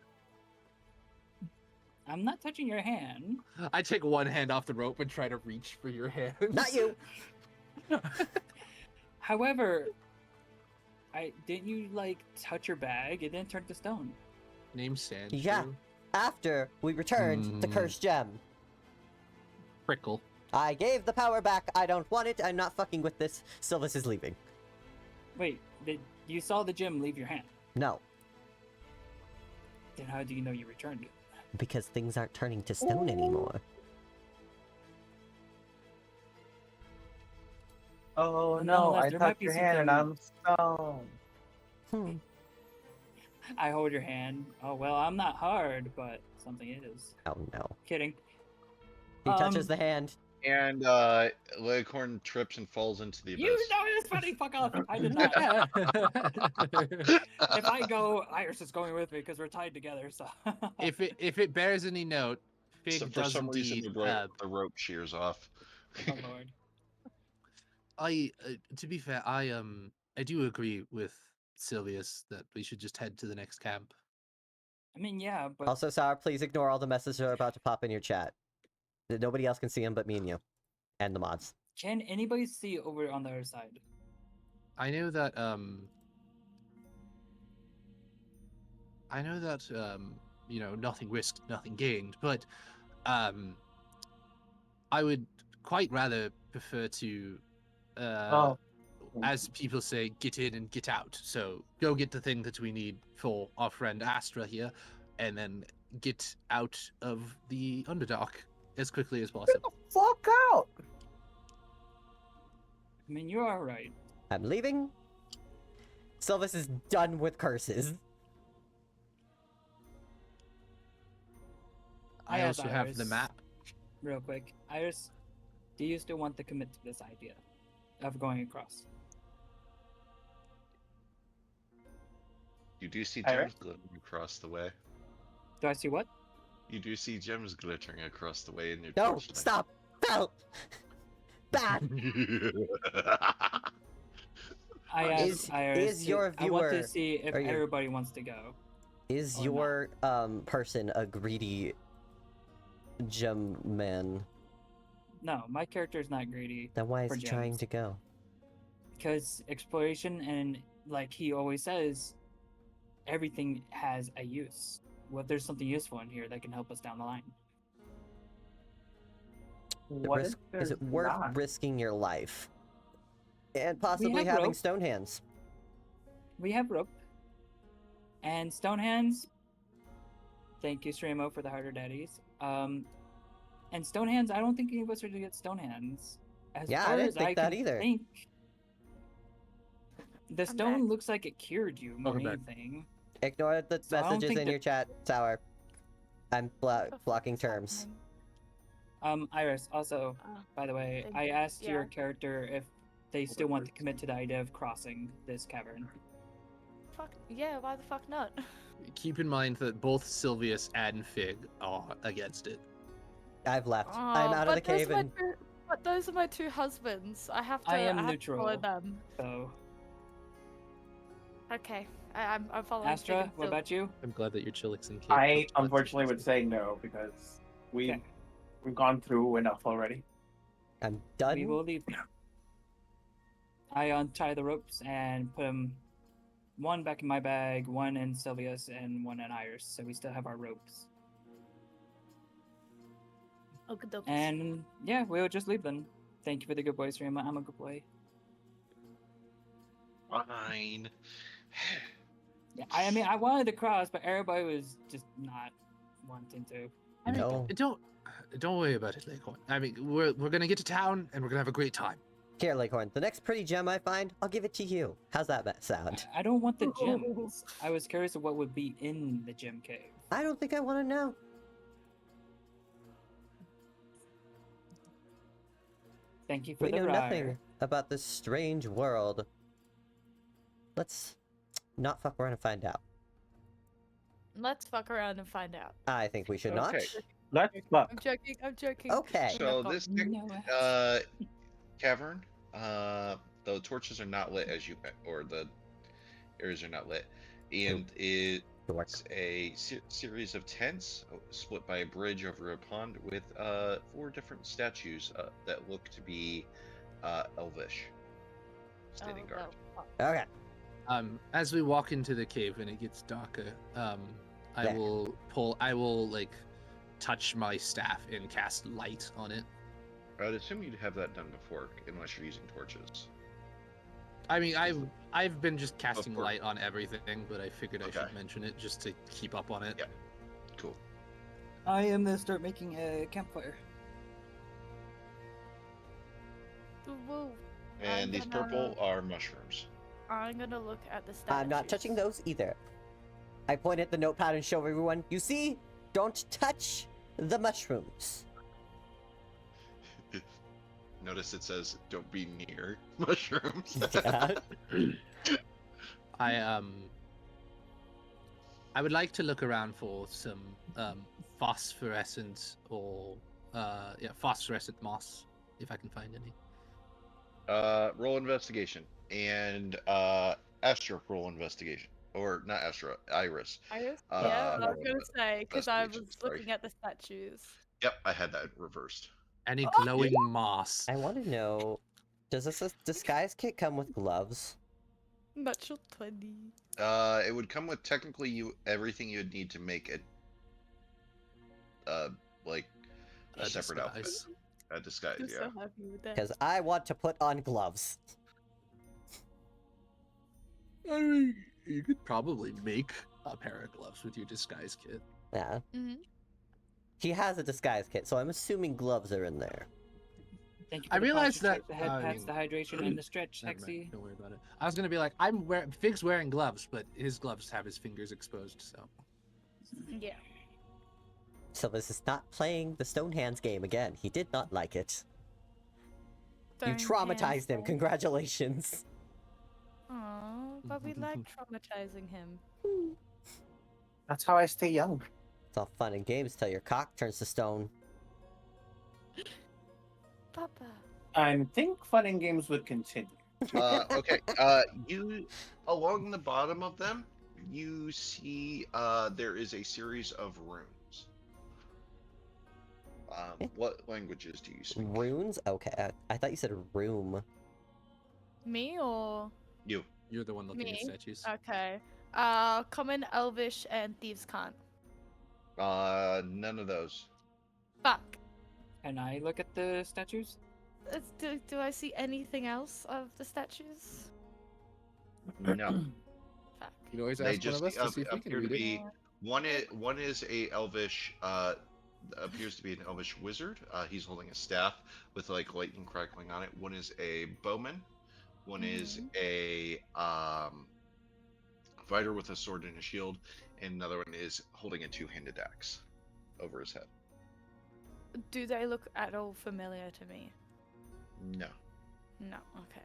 I'm not touching your hand. I take one hand off the rope and try to reach for your hand. Not you. However, didn't you like touch your bag? It didn't turn to stone. Name Sand. Yeah. After we returned the Hmm. cursed gem, Prickle. I gave the power back. I don't want it. I'm not fucking with this. Sylvis is leaving. Wait, you saw the gem leave your hand? No, Then how do you know you returned it? because things aren't turning to stone anymore. Oh Well, no, nonetheless, I there might touched be your hand and I'm something- stoned. I hold your hand. Oh well, I'm not hard, but something is. Oh no. Kidding. He touches Um, the hand. And Leghorn trips and falls into the abyss. You know it's funny. Fuck off. I did not. If I go, Iris is going with me because we're tied together. So. if it bears any note, Fig So for does some reason, indeed. the rope shears off. Oh lord. To be fair, I do agree with Sylvius that we should just head to the next camp. I mean, yeah, but Also, Sarah, please ignore all the messages that are about to pop in your chat. Nobody else can see them but me and you. And the mods. can anybody see over on the other side? I know that I know that nothing risked, nothing gained, but I would quite rather prefer to, as people say, get in and get out. So go get the thing that we need for our friend Astra here, and then get out of the Underdark as quickly as possible. Fuck out! I mean, you are right. I'm leaving. Sylvis is done with curses. I asked also have the Iris map. Real quick, Iris, do you still want to commit to this idea of going across? You do see Iris? gems glittering across the way. Do I see what? You do see gems glittering across the way in your No, torchlight. stop! Bell! Bad! I Is- asked Iris. is your I want viewer- to see if or your- everybody wants to go. Is Or your person a greedy gem man? No, my character is not greedy Then why is For he trying gems. to go? because exploration and, like he always says, everything has a use. What if there's something useful in here that can help us down the line? What Is if it there's worth not? risking your life? And possibly have having rope. stone hands. We have rope and stone hands. Thank you, Stramo, for the harder daddies. And stone hands. I don't think any of us are to get stone hands. As Yeah, I far didn't as think I that can either. think, the back. stone looks like it cured you more Welcome than back. anything. Ignore the So I don't messages think in that- your chat, Sour. I'm What the fuck blocking is terms. happening? Iris, also, by the way, thank I you. asked your Yeah. character if they still want to commit to the idea of crossing this cavern. Fuck yeah, why the fuck not? Keep in mind that both Sylvius and Fig are against it. I've left. I'm out of the cave and But those are my two husbands. I have to. I am have to follow neutral. them. So, Okay, I'm following. Astra, Fig and what Syl. about you? I'm glad that your Chilix and Cave. I unfortunately would say no because Okay. we've gone through enough already. I'm We will done. leave. I untie the ropes and put them one back in my bag, one in Sylvia's, and one in Iris. So we still have our ropes. Okey-dokey. And yeah, we'll just leave then. Thank you for the good boy stream. I'm a good boy. Fine. Yeah, I mean, I wanted to cross, but everybody was just not wanting to. No. Don't worry about it, Leghorn. I mean, we're gonna get to town and we're gonna have a great time. Here, Leghorn, the next pretty gem I find, I'll give it to you. How's that sound? I don't want the gems. I was curious of what would be in the gem cave. I don't think I want to know. Thank you for We the know ride. nothing about this strange world. Let's not fuck around and find out. Let's fuck around and find out. I think we should not. Okay. Let's fuck. I'm joking. I'm joking. Okay. So No, this No, cavern, the torches are not lit as you, or the areas are not lit, and it's Dork. a series of tents split by a bridge over a pond with 4 different statues that look to be elvish, standing Oh, guard. no. Okay. As we walk into the cave and it gets darker, I Yeah. will like touch my staff and cast light on it. I'd assume you'd have that done before, unless you're using torches. I mean, I've been just casting Before. light on everything, but I figured I Okay. should mention it just to keep up on it. Yeah. Cool. I am gonna start making a campfire. Whoa. And these gonna- purple are mushrooms. I'm gonna look at the statues. I'm not touching those either. I point at the notepad and show everyone, you see? Don't touch the mushrooms. Notice it says, "Don't be near mushrooms." Yeah. I would like to look around for some phosphorescent or phosphorescent moss if I can find any. Roll investigation and Astra roll investigation, or not Astra, Iris. Iris? Uh, Yeah, I was no, gonna say because I was investigation, sorry. looking at the statues. Yep, I had that reversed. Any Oh, glowing moss? I want to know, does this disguise kit come with gloves? Natural 20. It would come with technically everything you'd need to make it. Like a separate outfit, disguise. a disguise. I'm Yeah. so happy with that. Because I want to put on gloves. I mean, you could probably make a pair of gloves with your disguise kit. Yeah. Mm-hmm. He has a disguise kit, so I'm assuming gloves are in there. Thank you. I For the realized posture that- check, the head I pats, the hydration, and the stretch, Never mind, sexy. don't worry about it. I was gonna be like, Fig's wearing gloves, but his gloves have his fingers exposed, so. Yeah. Silvus is not playing the Stone Hands game again. He did not like it. You Don't traumatized him. cancel. Congratulations. Aw, but we like traumatizing him. That's how I stay young. It's all fun and games till your cock turns to stone. Papa. I think fun and games would continue. Okay. You along the bottom of them, you see there is a series of runes. What languages do you speak? Runes? Okay. I thought you said room. Me or You. You're the one looking at Me? statues. okay? Common, Elvish, and Thieves' Cant. None of those. Fuck. Can I look at the statues? Do I see anything else of the statues? No. Fuck. You can always They ask one just of us to see if we can appear to read it. be one is a elvish appears to be an elvish wizard. He's holding a staff with like lightning crackling on it. One is a bowman. One is a fighter with a sword and a shield, and another one is holding a two-handed axe over his head. Do they look at all familiar to me? No, No. Okay.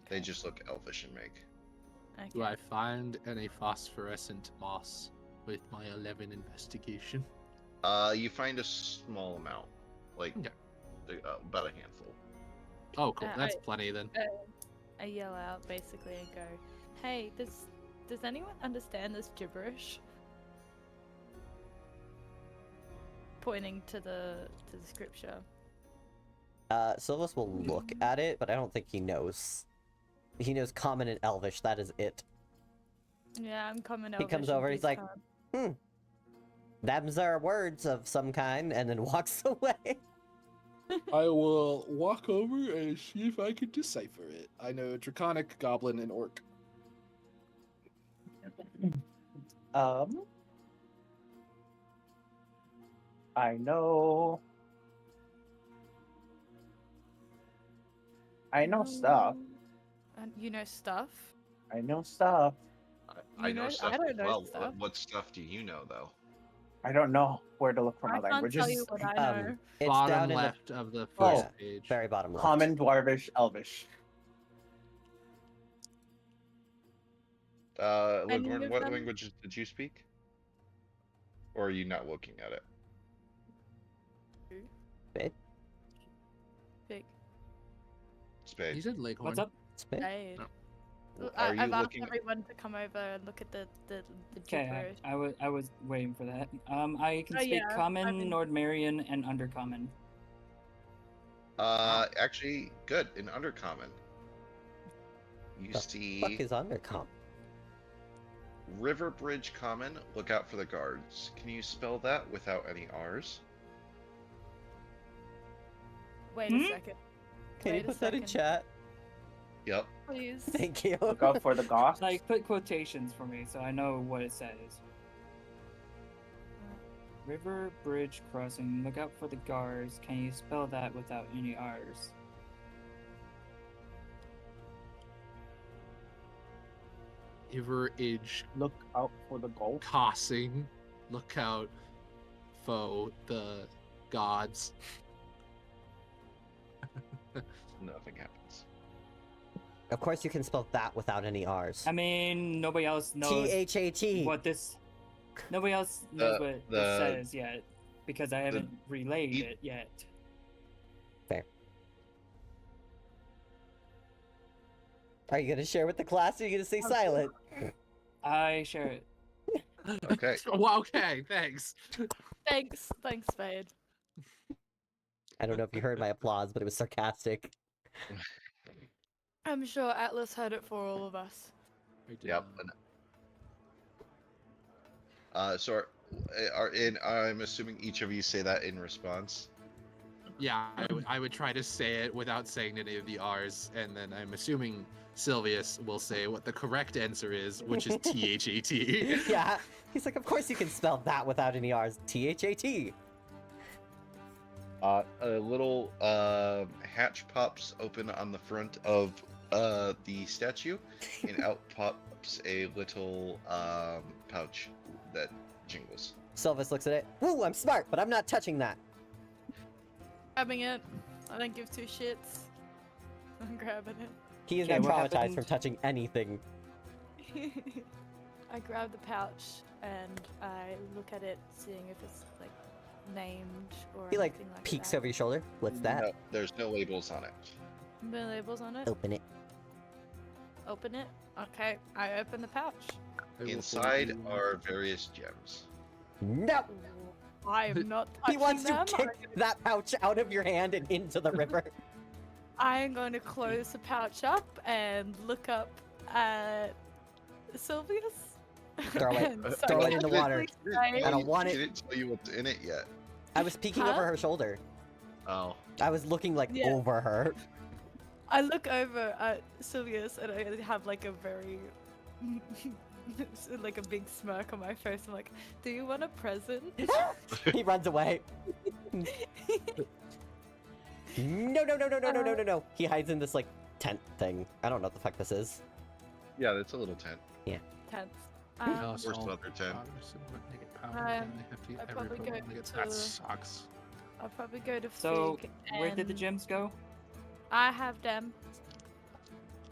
they Okay. just look elvish in make. Okay. Do I find any phosphorescent moss with my 11 investigation? You find a small amount, like Okay. about a handful. Oh, cool. That's I- plenty then. I yell out basically and go, "Hey, does anyone understand this gibberish?" Pointing to the scripture. Silvus will look at it, but I don't think he knows. He knows Common and Elvish. That is it. Yeah, I'm coming He over. comes over, he's like, Them's are words of some kind, and then walks away. I will walk over and see if I can decipher it. I know Draconic, Goblin, and Orc. I know. I know stuff. And you know stuff. I know stuff. I You know know- stuff I don't as know well. stuff. What stuff do you know though? I don't know where to look for my I can't languages. tell you what I know. It's Bottom down in left of the Oh. first page. the very bottom left. Common, Dwarvish, Elvish. Any Ligorn, of what them? languages did you speak? Or are you not looking at it? Bit. Big. He Spade. said Leghorn. What's up? Spit. Spade. Are you I've asked looking? everyone to come over and look at the Okay, gibberish. I was waiting for that. I can Oh, speak yeah, Common, I'm in- Nordmarian, and Undercommon. Actually, good in Undercommon. You The see fuck is Undercom? River Bridge Common. Look out for the guards. Can you spell that without any R's? Wait Hmm? a second. Can you Wait a put that in second. chat? Yep. Please. Thank you. Look out for the Goths. Like, put quotations for me so I know what it says. River Bridge Crossing. Look out for the guards. Can you spell that without any R's? Iver Idge Look out for the gold. Tossing. Look out for the gods. Nothing happens. Of course you can spell that without any R's. I mean, nobody else knows T-H-A-T. what this. Nobody else knows what the- this says yet because I haven't relayed e- it yet. Are you gonna share with the class or are you gonna stay silent? I share it. Okay. Well, okay, thanks. Thanks, Spade. I don't know if you heard my applause, but it was sarcastic. I'm sure Atlas heard it for all of us. I did Yep. not. So I'm assuming each of you say that in response. Yeah, I would try to say it without saying any of the R's, and then I'm assuming Sylvius will say what the correct answer is, which is T-H-A-T. Yeah. He's like, of course you can spell that without any R's. T-H-A-T. A little hatch pops open on the front of the statue, and out pops a little pouch that jingles. Sylvis looks at it. Woo, I'm smart, but I'm not touching that. Grabbing it. I don't give two shits. I'm grabbing it. He is Okay, now what traumatized from happened? touching anything. I grab the pouch and I look at it, seeing if it's like named or He like anything like peeks that. over your shoulder. What's that? No, there's no labels on it. No labels on it. Open it. Open it. Okay, I open the pouch. I will Inside forward you- are various gems. No! I am not touching He wants to them. kick that pouch out of your hand and into the river. I am going to close the pouch up and look up at Sylvius. Throw it. And Throw it in the water. sarcastically say- I don't want She it. didn't tell you what's in it yet. I was peeking Huh? over her shoulder. Oh. I was looking like Yeah. over her. I look over at Sylvius and I have like a very like a big smirk on my face. I'm like, do you want a present? He runs away. No, no, no, no, no, no, no, no, no. He hides in this like tent thing. I don't know what the fuck this is. Yeah, that's a little tent. Tense. Oh, Worst so- other tent. Make it power, Um, then they have to get I every probably Pokemon go that gets- to- That sucks. I'll probably go to So, Fig where did the and gems go? I have them.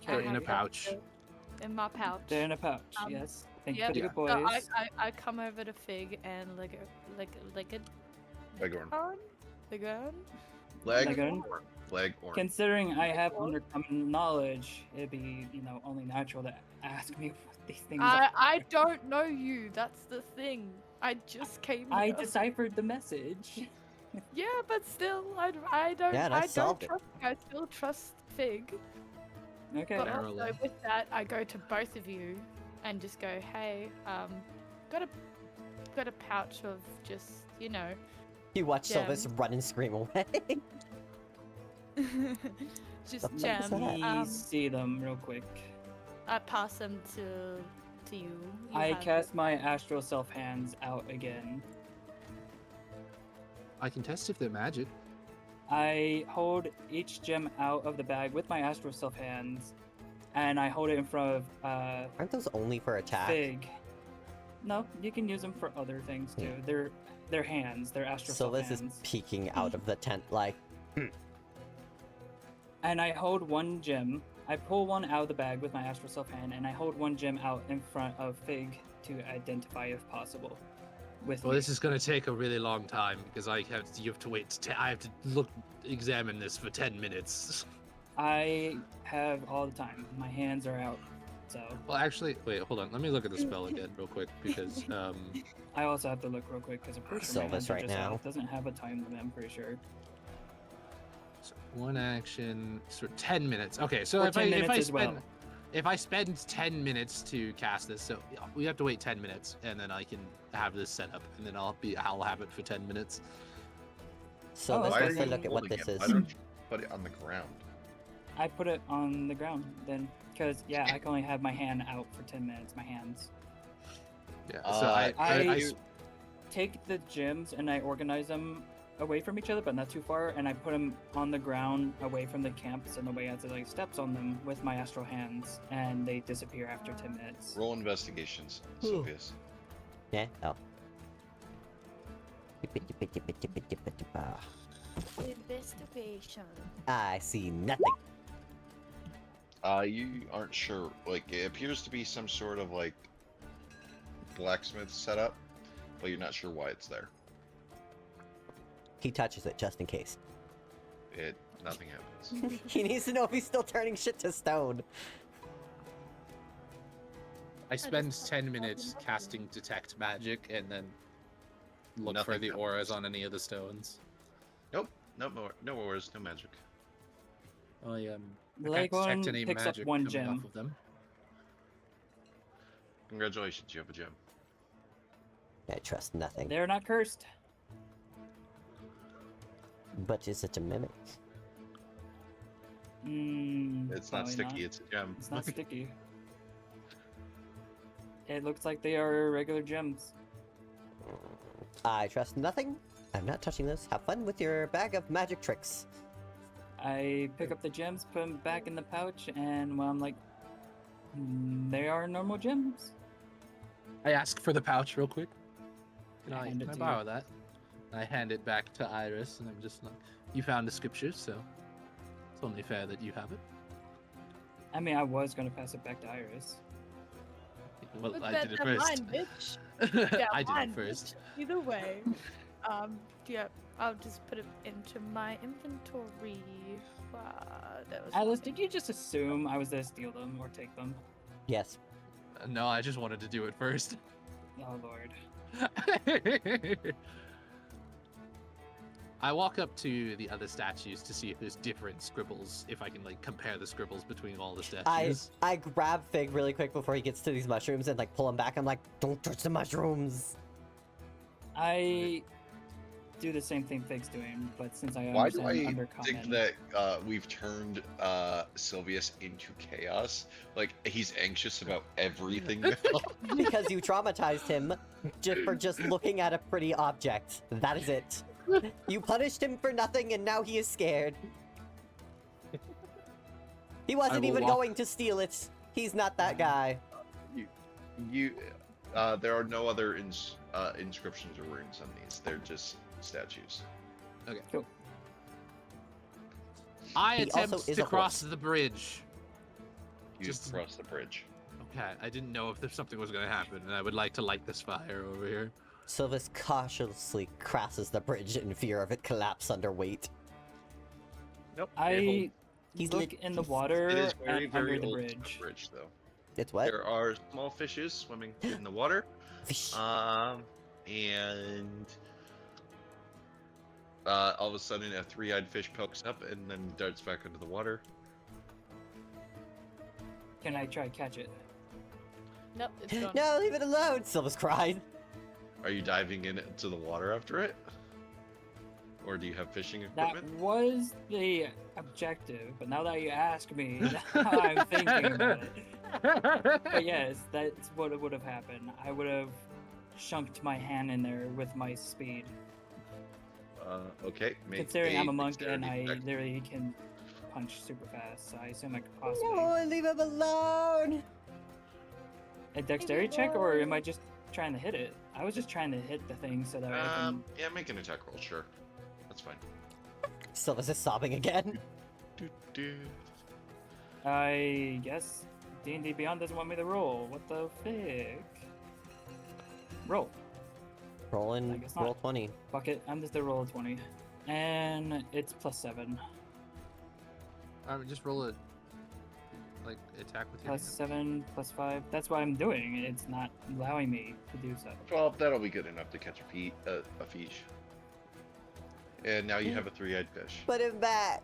They're I in have a them pouch. in my pouch. They're in a pouch. Um, Yes. Thank Yep. you for the So good boys. I come over to Fig and lick it Leghorn. on the ground. Leghorn? Leghorn. Considering I have undercommon knowledge, it'd be, only natural to ask me what these things are. I don't know you. That's the thing. I just came. I here. deciphered the message. Yeah, but still, I don't. Yeah, and I I don't solved it. trust. I still trust Fig. Okay. But Barely. also with that, I go to both of you and just go, hey, got a pouch of just, You watch Gems. Sylvis run and scream away. just The fuck is gems. that? Let me Um, see them real quick. I pass them to you. You I have cast my astral self hands out again. I can test if they're magic. I hold each gem out of the bag with my astral self hands, and I hold it in front of Aren't those only for attack? Fig. No, you can use them for other things too. Yeah. They're hands. They're astral self Sylvis is hands. peeking out of the tent like, And I hold one gem. I pull one out of the bag with my astral self hand, and I hold one gem out in front of Fig to identify if possible. With Well, me. this is going to take a really long time because you have to wait. I have to examine this for 10 minutes. I have all the time. My hands are out, so Well, actually, wait, hold on. Let me look at the spell again real quick because I also have to look real quick because I'm pretty sure my Sylvis hands are right just now. out. It doesn't have a time limit. I'm pretty sure. so one action, so 10 minutes. Okay, so Or if 10 I minutes as well. if I spend 10 minutes to cast this, so we have to wait 10 minutes, and then I can have this set up, and then I'll have it for 10 minutes. Sylvis Why are wants to you look at what holding this it? is. Why don't you put it on the ground? I put it on the ground then, because I can only have my hand out for 10 minutes. My hands. Yeah. So I take the gems and I organize them away from each other, but not too far, and I put them on the ground away from the camps and the way as like steps on them with my astral hands, and they disappear after 10 minutes. Roll investigations, Ooh. Sylvius. Yeah. Oh. Investigation. I see nothing. You aren't sure. Like, it appears to be some sort of like blacksmith setup, but you're not sure why it's there. He touches it just in case. Nothing happens. He needs to know if he's still turning shit to stone. I spend just 10 have minutes nothing. casting detect magic and then look for Nothing the auras happens. on any of the stones. Nope. No auras, no magic. I can't Leghorn detect any picks up magic one coming gem. off of them. Congratulations, you have a gem. I trust nothing. They're not cursed. But is it a mimic? It's not Probably sticky, it's a gem. It's not sticky. It looks like they are regular gems. I trust nothing. I'm not touching this. Have fun with your bag of magic tricks. I pick up the gems, put them back in the pouch, and well, I'm like, they are normal gems. I ask for the pouch real quick. Can I, Hand it can I to borrow you. that? I hand it back to Iris, and I'm just like, you found the scriptures, so it's only fair that you have it. I mean, I was gonna pass it back to Iris. Well, Put I that did it in first. mine, bitch. Yeah, I did mine, it first. bitch. Either way. Yeah, I'll just put it into my inventory. That was Alice, funny. did you just assume I was gonna steal them or take them? Yes. No, I just wanted to do it first. Oh lord. I walk up to the other statues to see if there's different scribbles, if I can like compare the scribbles between all the statues. I grab Fig really quick before he gets to these mushrooms and like pull him back. I'm like, don't touch the mushrooms. I do the same thing Fig's doing, but since I Why do understand I think undercommon, that we've turned Sylvius into chaos? Like, he's anxious about everything now. Because you traumatized him for just looking at a pretty object. That is it. You punished him for nothing and now he is scared. He wasn't will even walk- going to steal it. He's not that guy. There are no other inscriptions or runes on these. They're just statues. cool. I He attempt also is to a cross horse. the bridge. You Just- cross the bridge. Okay, I didn't know if there's something was gonna happen, and I would like to light this fire over here. Sylvis cautiously crosses the bridge in fear of it collapse under weight. Nope. He's Look like, in the water It is very, and very under the old bridge. bridge, though. it's what? There are small fishes swimming in the water. Fish. And all of a sudden a three-eyed fish pokes up and then darts back into the water. Can I try catch it? Nope, it's gone. No, leave it alone! Sylvis cried. Are you diving into the water after it? Or do you have fishing That equipment? was the objective, but now that you ask me, I'm thinking about it. But yes, that's what would have happened. I would have chunked my hand in there with my speed. Okay. Make Considering I'm a monk and dexterity I check. literally can punch super fast, so I assume I could possibly. No, leave him alone! A dexterity check, or am I just trying to hit it? I was just trying to hit the thing so that I can. Yeah, make an attack roll, sure. That's fine. Sylvis is sobbing again. I guess D&D Beyond doesn't want me to roll. What the frick? Roll. Roll I in, guess not. roll 20. Fuck it. I'm just a roll of 20. And it's +7. Just roll a like attack with your +7, +5. That's what I'm doing. It's not allowing me to do so. Well, that'll be good enough to catch a fish. And now you have a three-eyed fish. Put him back!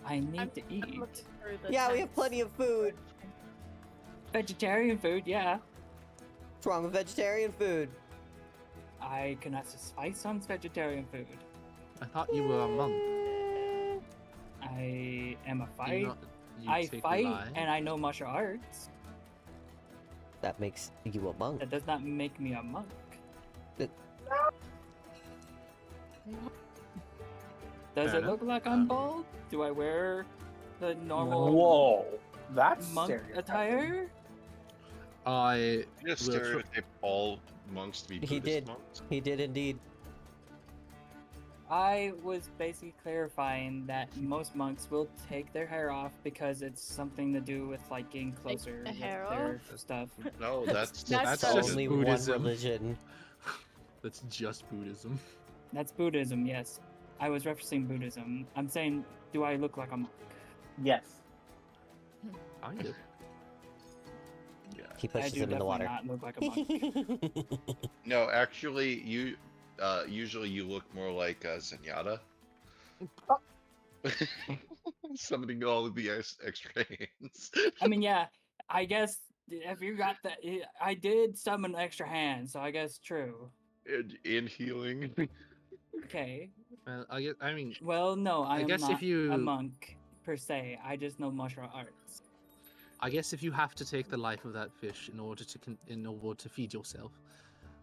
I need I'm- to I'm eat. looking through the Yeah, we have text. plenty of food. Vegetarian food, yeah. What's wrong with vegetarian food? I cannot spice on vegetarian food. I thought you were a monk. I am a Do fight. you not- you I take fight lives? and I know martial arts. That makes you a monk. That does not make me a monk. Does Fair it look like I'm bald? Do I wear the normal Whoa, that's monk stereotyping. attire? I You just Will tr- stereotype all monks to be He Buddhist did. monks. He did indeed. I was basically clarifying that most monks will take their hair off because it's something to do with like getting closer the with hair their off? stuff. No, that's That's That's just Only Buddhism. one religion. That's just Buddhism. That's Buddhism, yes. I was referencing Buddhism. I'm saying, do I look like a monk? Yes. Kind of. yeah. He I pushes do him in the definitely water. not look like a monk. No, actually, you usually you look more like Zenyatta. Summoning all of the extra hands. I mean, yeah, I guess If you got that, I did summon an extra hand, so I guess true. In healing. Okay. I mean, Well, no, I am guess if not a you- monk per se. I just know martial arts. I guess if you have to take the life of that fish in order to feed yourself,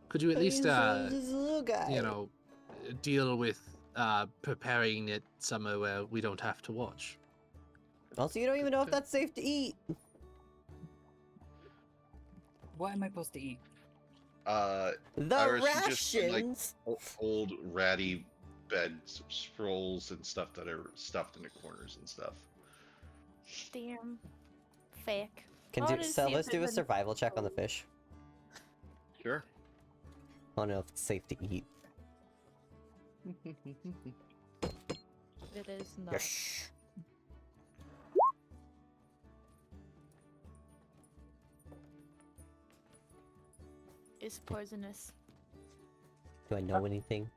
could you at least This little guy. you know, deal with preparing it somewhere where we don't have to watch? Also, you don't even know if that's safe to eat. What am I supposed to eat? The Iris, you just find, like, rations. old ratty bed scrolls and stuff that are stuffed into corners and stuff. Damn. Fake. Can I do wanted to see Selvas if do a it would- survival check on the fish? Sure. I don't know if it's safe to eat. It is not. Yes. It's poisonous. Do I know anything?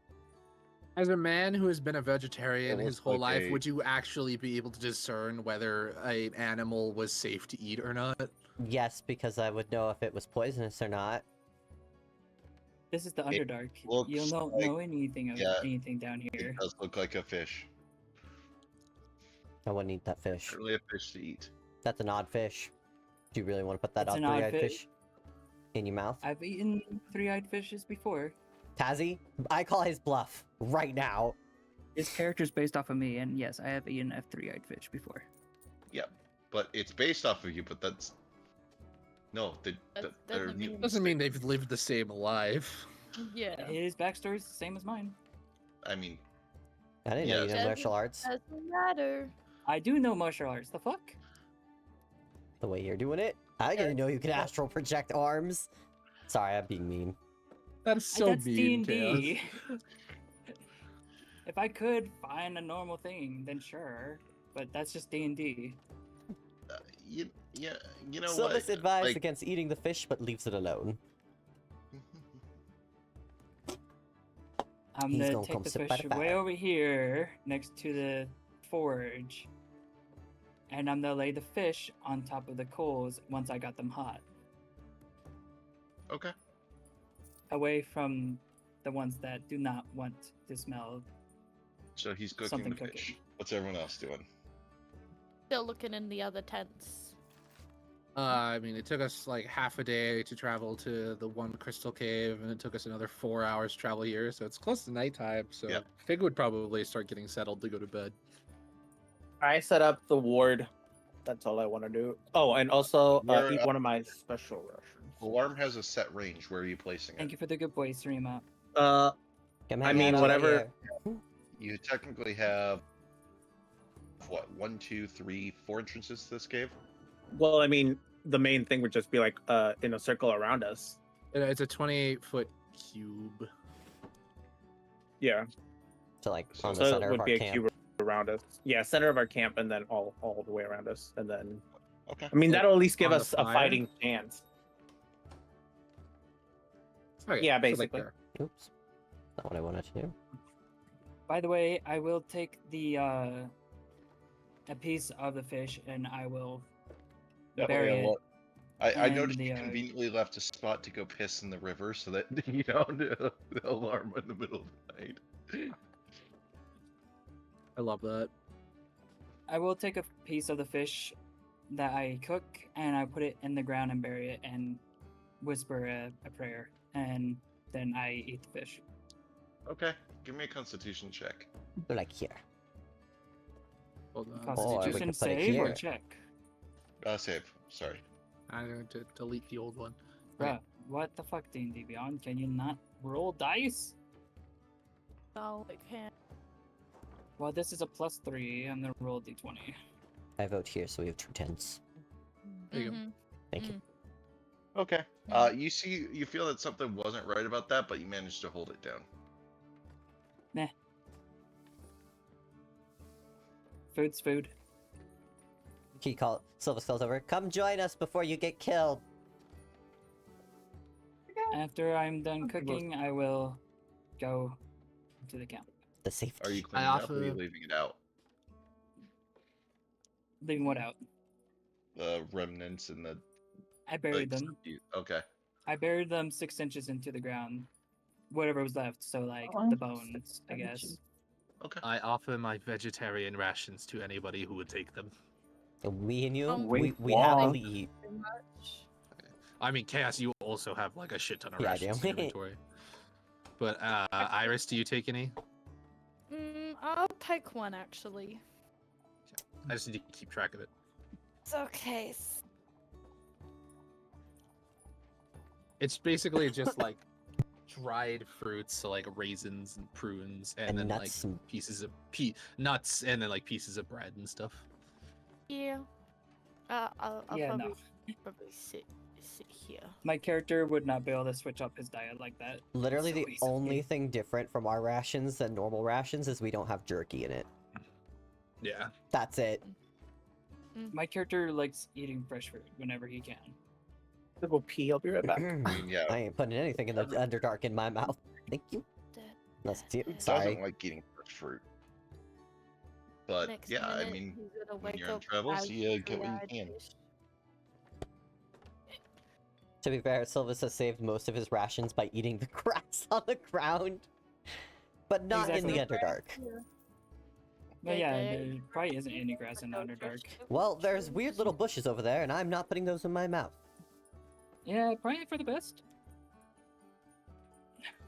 As a man who has been a vegetarian his Almost whole like life, a- would you actually be able to discern whether an animal was safe to eat or not? Yes, because I would know if it was poisonous or not. This is the It Underdark. looks You don't like- know anything of yeah, anything down here. It does look like a fish. I wouldn't eat that fish. Certainly a fish to eat. That's an odd fish. Do you really want to put that It's odd an odd three-eyed fish. fish in your mouth? I've eaten three-eyed fishes before. Tazzy, I call his bluff right now. His character's based off of me, and yes, I have eaten a three-eyed fish before. But it's based off of you, but that's... No, That they're doesn't mutants. mean- Doesn't mean they've lived the same life. Yeah. His backstory's the same as mine. I mean, I didn't know you Yeah. know martial arts. Doesn't matter. I do know martial arts. The fuck? The way you're doing it. I didn't know you could astral project arms. Sorry, I'm being mean. That's so That's mean, D&D. If I could find a normal thing, then sure. But that's just D&D. you know Sylvis what? advised Like- against eating the fish, but leaves it alone. I'm He's gonna gonna take come the sit by fish the way fire. over here next to the forge. And I'm gonna lay the fish on top of the coals once I got them hot. Okay. Away from the ones that do not want to smell. So he's cooking Something the cooking. fish. What's everyone else doing? Still looking in the other tents. I mean, it took us like half a day to travel to the one crystal cave, and it took us another 4 hours to travel here, so it's close to nighttime. So Yeah. Fig would probably start getting settled to go to bed. I set up the ward. That's all I want to do. Oh, and also Where, eat one of my special rations. Alarm has a set range. Where are you placing Thank it? you for the good boy, Sarima. Come I hang mean, out over whatever- here. You technically have what? 1, 2, 3, 4 entrances to this cave. Well, I mean, the main thing would just be like in a circle around us. It's a 28-foot cube. Yeah, So like So on so the it center of would our be a camp. cube around us. Yeah, center of our camp, and then all the way around us, and then Okay. I mean that'll at least give On the us a fire? fighting chance. Okay, Yeah, so, like, basically. there. Oops. Not what I wanted to do. By the way, I will take the a piece of the fish and I will bury Yeah, it. well, I and noticed the, you conveniently left a spot to go piss in the river so that you don't the alarm in the middle of the night. I love that. I will take a piece of the fish that I cook and I put it in the ground and bury it and whisper a prayer and then I eat the fish. Okay, give me a Constitution check. Like here. Hold on. we Constitution could put it save or here. check? Save. Sorry. I'm going to delete the old one. Bruh, what the fuck, D&D Beyond? Can you not roll dice? No, it can't. Well, this is a +3. I'm gonna roll a d20. I vote here, so we have 2 tens. There you go. Mhm. Thank you. Okay. You feel that something wasn't right about that, but you managed to hold it down. Food's food. Sylvis calls over. Come join us before you get killed. After I'm done Okay, well- cooking, I will go to the camp. The safety. Are you I cleaning up or are you offer- leaving it out? Leaving what out? The remnants and the I buried them. Okay. I buried them 6 inches into the ground. Whatever was left, so like Oh, the bones, I guess. Okay. I offer my vegetarian rations to anybody who would take them. Me and you, Wait, we what? happily eat. Very much. I mean, Chaos, you also have like a shit ton of Yeah, I rations do. in your inventory. But Iris, do you take any? I'll take one actually. I just need to keep track of it. It's okay. It's basically just like dried fruits, so like raisins and prunes, and, And then nuts like and- pieces of nuts, and then like pieces of bread and stuff. Yeah. I'll Yeah, no. probably sit here. My character would not be able to switch up his diet like that. Literally, So the easily. only thing different from our rations than normal rations is we don't have jerky in it. Yeah. That's it. My character likes eating fresh fruit whenever he can. I'll go pee. I'll be right back. Yeah. I ain't putting anything in the Underdark in my mouth. Thank you. Let's see. Who Sorry. doesn't like eating fresh fruit? But Next yeah, I minute, mean, he's gonna when wake you're in up travels, as you get what you fried can. fish. To be fair, Silvus has saved most of his rations by eating the grass on the ground. But not in the Exactly. Underdark. But yeah, They- there probably isn't any grass in the Underdark. Well, there's weird little bushes over there, and I'm not putting those in my mouth. Yeah, probably for the best.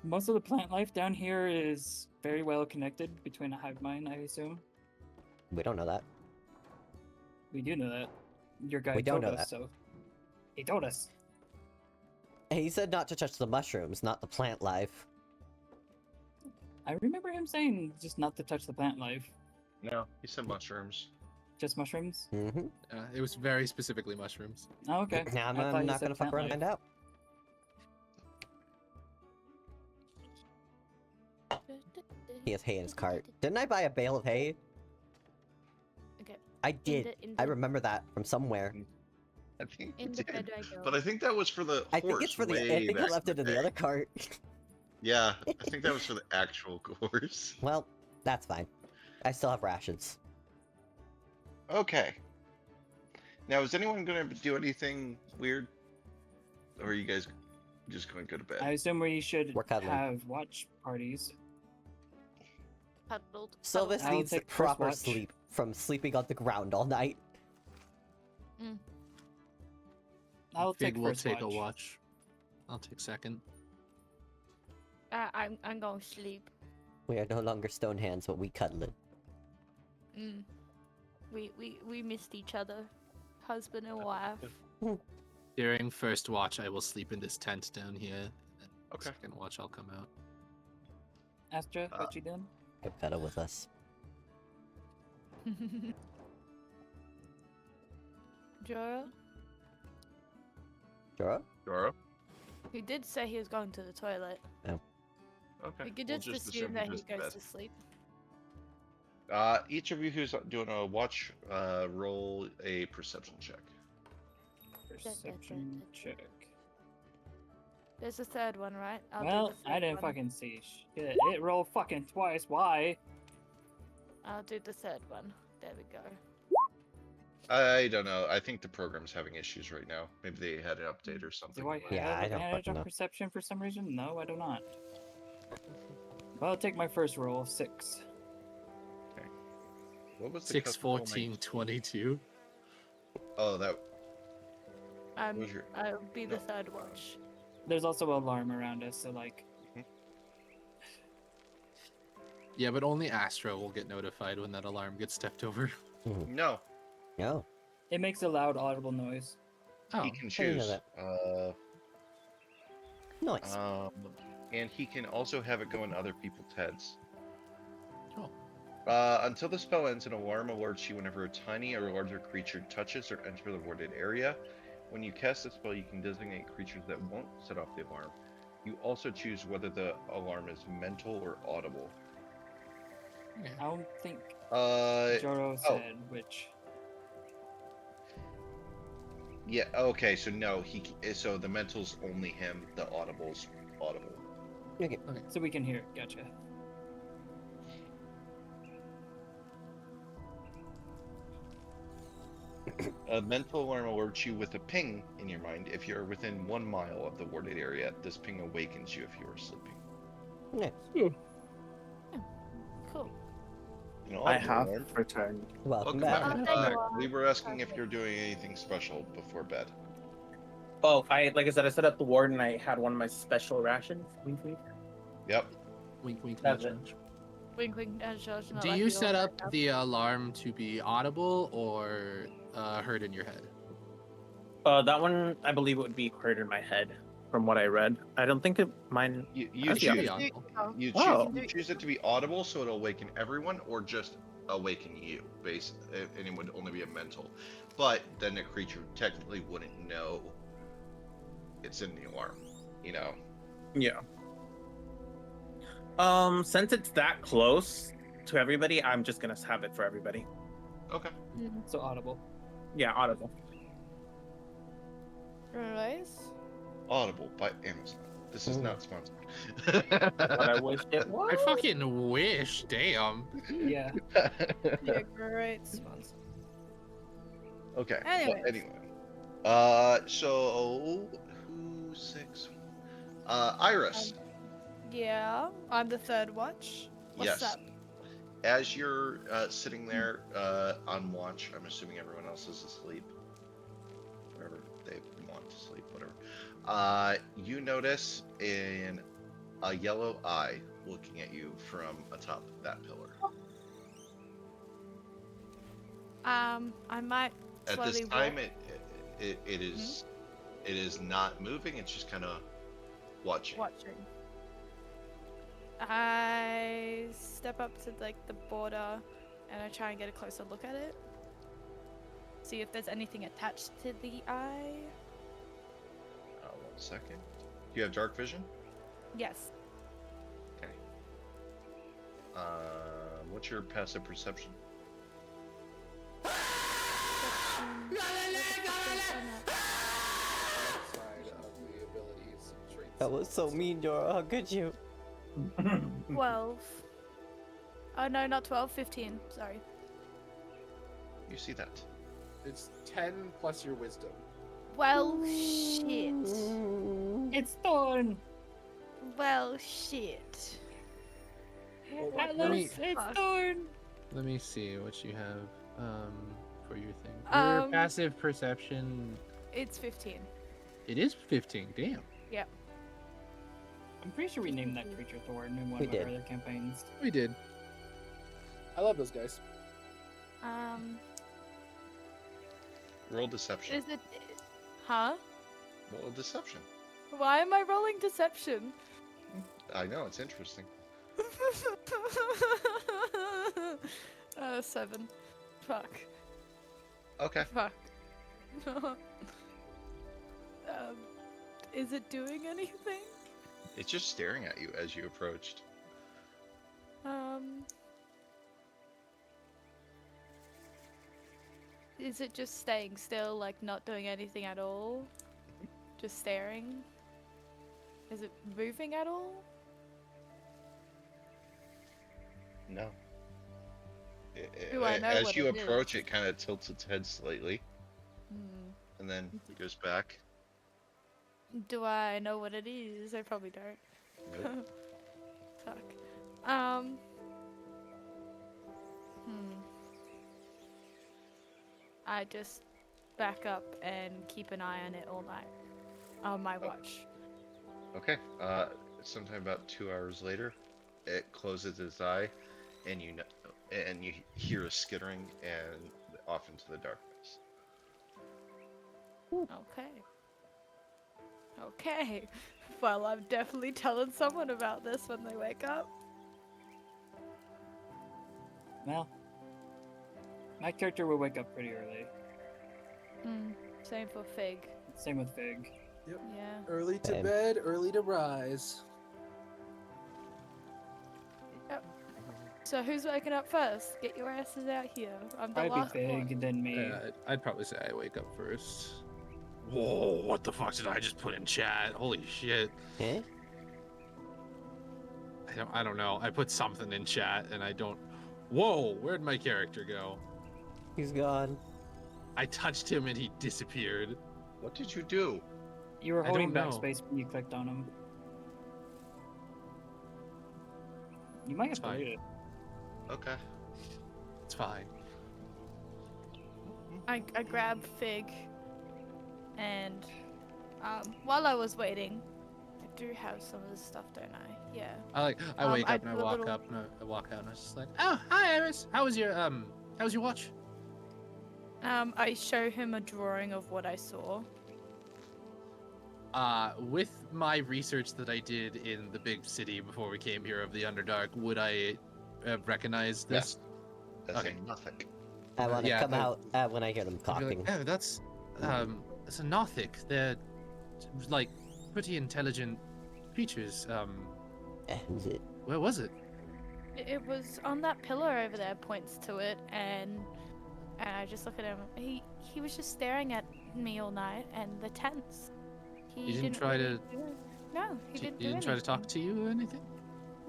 Most of the plant life down here is very well connected between a hive mind, I assume. We don't know that. We do know that. Your guy We don't told know us, that. so he told us. He said not to touch the mushrooms, not the plant life. I remember him saying just not to touch the plant life, No, he said mushrooms. just mushrooms. Mm-hmm. It was very specifically mushrooms. Oh, okay. Now I'm I thought you not said gonna fuck plant around and life. find out. He has hay in his cart. Didn't I buy a bale of hay? Okay. I did. I remember that from somewhere. I think In he the did. bed I go. But I think that was for the horse. I think it's for the. I way think back he left it in the day. other cart. Yeah, I think that was for the actual horse. Well, that's fine. I still have rations. Okay. Now, is anyone going to do anything weird? Or are you guys just going to go to bed? I assume we should We're cuddling. have watch parties. Huddled. Silvus I'll needs take first proper watch. sleep from sleeping on the ground all night. I'll Fig take will first take watch. a watch. I'll take second. I'm going to sleep. We are no longer stone hands, but we cuddling. We missed each other, husband and wife. During first watch, I will sleep in this tent down here. And Okay. Second watch, I'll come out. Astra, what you doing? Come cuddle with us. Jorah? Jorah? Dora? He did say he was going to the toilet. Okay. We could we'll just assume he that he goes goes bed. to sleep. Each of you who's doing a watch, roll a perception check. Perception check. There's a third one, right? I'll do Well, the I third didn't one. fucking see shit. It rolled fucking twice. Why? I'll do the third one. There we go. I don't know. I think the program's having issues right now. Maybe they had an update or something. Do I have Yeah, I don't advantage fucking on know. perception for some reason? No, I do not. Well, I'll take my first roll, 6. What was the 6, custom roll 14, make? 22. Oh, that I'm, was your. I'll be the No. third watch. There's also an alarm around us, so like, Yeah, but only Astra will get notified when that alarm gets stepped over. No, No. it makes a loud, audible noise. Oh, he can I didn't know choose. that. Nice. And he can also have it go in other people's heads. Oh. Until the spell ends, an alarm alerts you whenever a tiny or larger creature touches or enters the warded area. When you cast the spell, you can designate creatures that won't set off the alarm. You also choose whether the alarm is mental or audible. okay. I don't think Uh, Joro said which. yeah. Okay, so no, so the mental's only him. The audible's audible. So we can hear it. Gotcha. A mental alarm alerts you with a ping in your mind if you're within 1 mile of the warded area. This ping awakens you if you are sleeping. Nice. Cool. An I audible have alarm. returned. Welcome Welcome back. back. Oh, there you are. We were asking if Perfect. you're doing anything special before bed. Oh, like I said, I set up the ward and I had one of my special rations. Wink, wink. Yep. Wink, wink, That's nudge, it. nudge. Wink, wink, nudge, nudge, not Do like you we set all up have. the alarm to be audible or heard in your head? That one I believe it would be heard in my head, from what I read. I don't think mine. You That's the choose. other- audible. You Oh. choose, you choose it to be audible, so it'll awaken everyone, or just awaken you, and it would only be a mental. But then the creature technically wouldn't know it's in the alarm, you know. Yeah. Since it's that close to everybody, I'm just gonna have it for everybody. Okay. So audible. Yeah, audible. Anyways, Audible by Amazon. This is Ooh. not sponsored. But I wished it was. I fucking wish, damn. Yeah. yeah, great sponsor. Okay. Anyways. Well, anyway. So who's 6? Iris. Yeah, I'm the third watch. What's Yes. up? As you're sitting there on watch, I'm assuming everyone else is asleep. Wherever they want to sleep, whatever. You notice in a yellow eye looking at you from atop that pillar. I might At slowly this time, walk. it is not moving. It's just kind of watching. Watching. I step up to like the border, and I try and get a closer look at it. See if there's anything attached to the eye. 1 second. Do you have dark vision? Yes. Okay. What's your passive perception? That was so mean, Dora. How could you? 12. Oh no, not 12, 15. Sorry. You see that? It's 10 plus your wisdom. Well, shit. It's Thorn. Well, shit. Let Atlas, me- it's Fuck. Thorn. Let me see what you have for your thing. Your Um, passive perception. It's 15. It is 15. Damn. I'm pretty sure we named that creature Thorn in one We of our did. earlier campaigns. We did. I love those guys. Roll deception. Is it? Huh? Roll deception. Why am I rolling deception? I know, it's interesting. 7. Fuck. Okay. Fuck. Is it doing anything? It's just staring at you as you approached. Is it just staying still, like not doing anything at all? Just staring? Is it moving at all? No. Do I know As what you it is? approach, it kind of tilts its head slightly, and then it goes back. Do I know what it is? I probably don't. Nope. Fuck. I just back up and keep an eye on it all night. On my watch. Okay. Sometime about 2 hours later, it closes its eye, and you hear a skittering and off into the darkness. Okay. Okay. Well, I'm definitely telling someone about this when they wake up. Well, my character will wake up pretty early. Same for Fig. Same with Fig. Yeah. Early to Same. bed, early to rise. So who's waking up first? Get your asses out here. I'm the Probably last Fig, one. and then me. Yeah, I'd probably say I wake up first. Whoa, what the fuck did I just put in chat? Holy shit. Eh? I don't know. I put something in chat and I don't. Whoa, where'd my character go? He's gone. I touched him and he disappeared. What did you do? You were I holding don't know. backspace when you clicked on him. You might It's have fine. deleted it. Okay. It's fine. I grab Fig, and while I was waiting, I do have some of this stuff, don't I? Yeah. I wake I up and I do a walk little- up and I walk out and I was just like, oh, hi Iris. How was your watch? I show him a drawing of what I saw. With my research that I did in the big city before we came here of the Underdark, would I recognize this? That's Okay. nothing. I want to yeah, come out when I hear them I'd be coughing. like, oh, that's a Nothic. They're like pretty intelligent creatures. And Where was it? It was on that pillar over there. Points to it, and I just look at him. He was just staring at me all night, and the tents. He didn't try really to- do it. No, he didn't. He do didn't try to talk anything. to you or anything?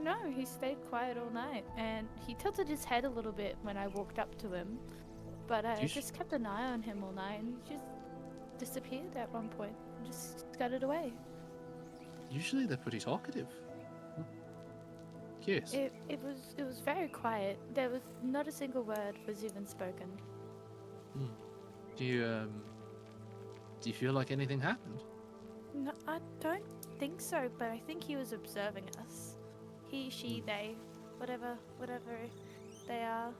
No, he stayed quiet all night, and he tilted his head a little bit when I walked up to him. But I You sh- just kept an eye on him all night, and he just disappeared at one point, and just scudded away. Usually they're pretty talkative. Hmm. Curious. It was very quiet. There was not a single word was even spoken. Do you feel like anything happened? No, I don't think so, but I think he was observing us. He, she, they, whatever they are.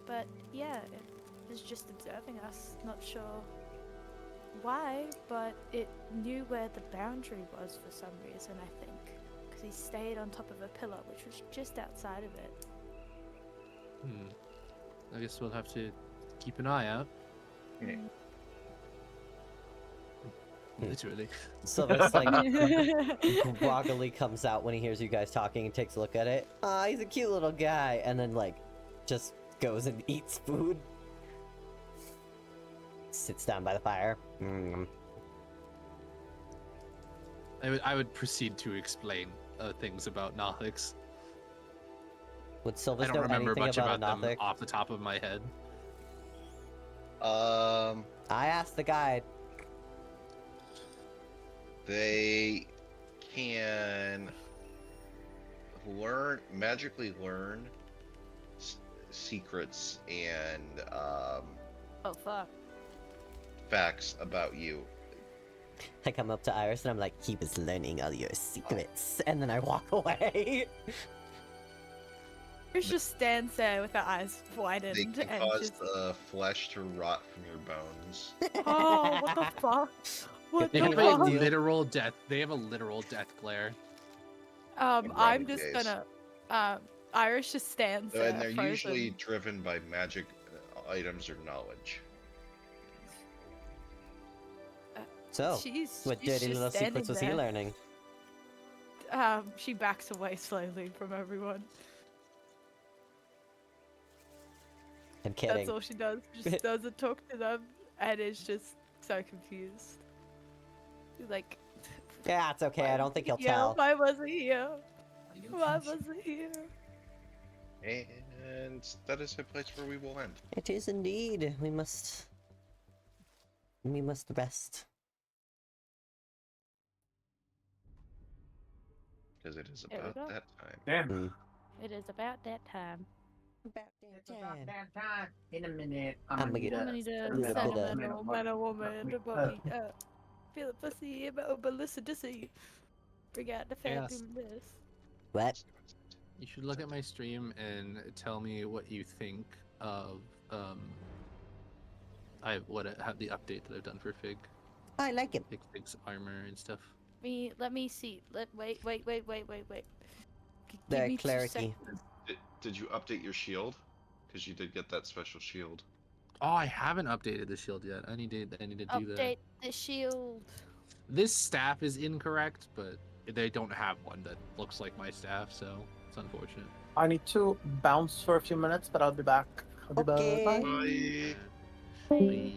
But yeah, it was just observing us. Not sure why, but it knew where the boundary was for some reason, I think. Because he stayed on top of a pillar, which was just outside of it. I guess we'll have to keep an eye out. Yeah. Literally. Silver's like groggily comes out when he hears you guys talking and takes a look at it. Ah, he's a cute little guy, and then like just goes and eats food. Sits down by the fire. I would proceed to explain things about Nothics. Would I Silvus don't know remember anything much about about a them Nothic? off the top of my head. I asked the guide. They can magically learn secrets and Oh fuck. facts about you. I come up to Iris and I'm like, he was learning all your secrets, and then I walk away. Iris just stands there with her eyes They widened can and cause just. the flesh to rot from your bones. Oh, what the fuck? What They the have a fuck? literal death. They have a literal death glare. In I'm Robin just days. gonna. Iris just stands there. And they're frozen. usually driven by magic items or knowledge. So, She's what she's dirty just little standing secrets was he there. learning? She backs away slowly from everyone. I'm kidding. That's all she does. Just doesn't talk to them, and is just so confused. Like, Yeah, it's okay. I don't think he'll yeah, tell. why wasn't he here? Why wasn't he here? And that is a place where we will end. It is indeed. We must rest. Because it is There we about go. that time. Damn. It is about that time. About It's about that time. In a minute, I'ma I'm get gonna I'm need gonna a need a bit of- sentimental man or woman about me. Feel the pussy about Belicity. Bring out the Yes. fabulous. What? You should look at my stream and tell me what you think of have the update that I've done for Fig, I like him. Fig's armor and stuff. Let me see. Wait. Give They're me 2 clericy. seconds. Did you update your shield? Because you did get that special shield. Oh, I haven't updated the shield yet. I need to do that. Update the shield. This staff is incorrect, but they don't have one that looks like my staff, so it's unfortunate. I need to bounce for a few minutes, but I'll be back. I'll be Okay. back. Bye. Bye.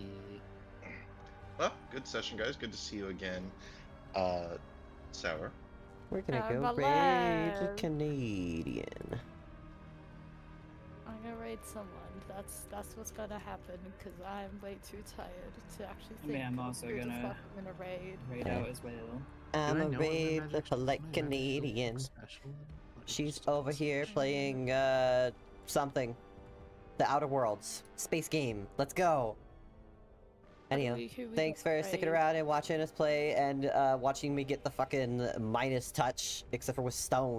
Well, good session, guys. Good to see you again. Sour. We're gonna I'm go raid the alive. Canadian. I'm gonna raid someone. That's what's gonna happen because I'm way too tired to actually I think. mean, I'm of also who the gonna fuck I'm gonna raid. raid Yeah. out as well. I'm Do I a know what my raid magic the skills- polite my magic skills Canadian. look special? Let me She's just- over here playing something. The Outer Worlds space game. Let's go. Anyhow, Who we thanks gonna for sticking raid? around and watching us play and watching me get the fucking minus touch, except for with stone.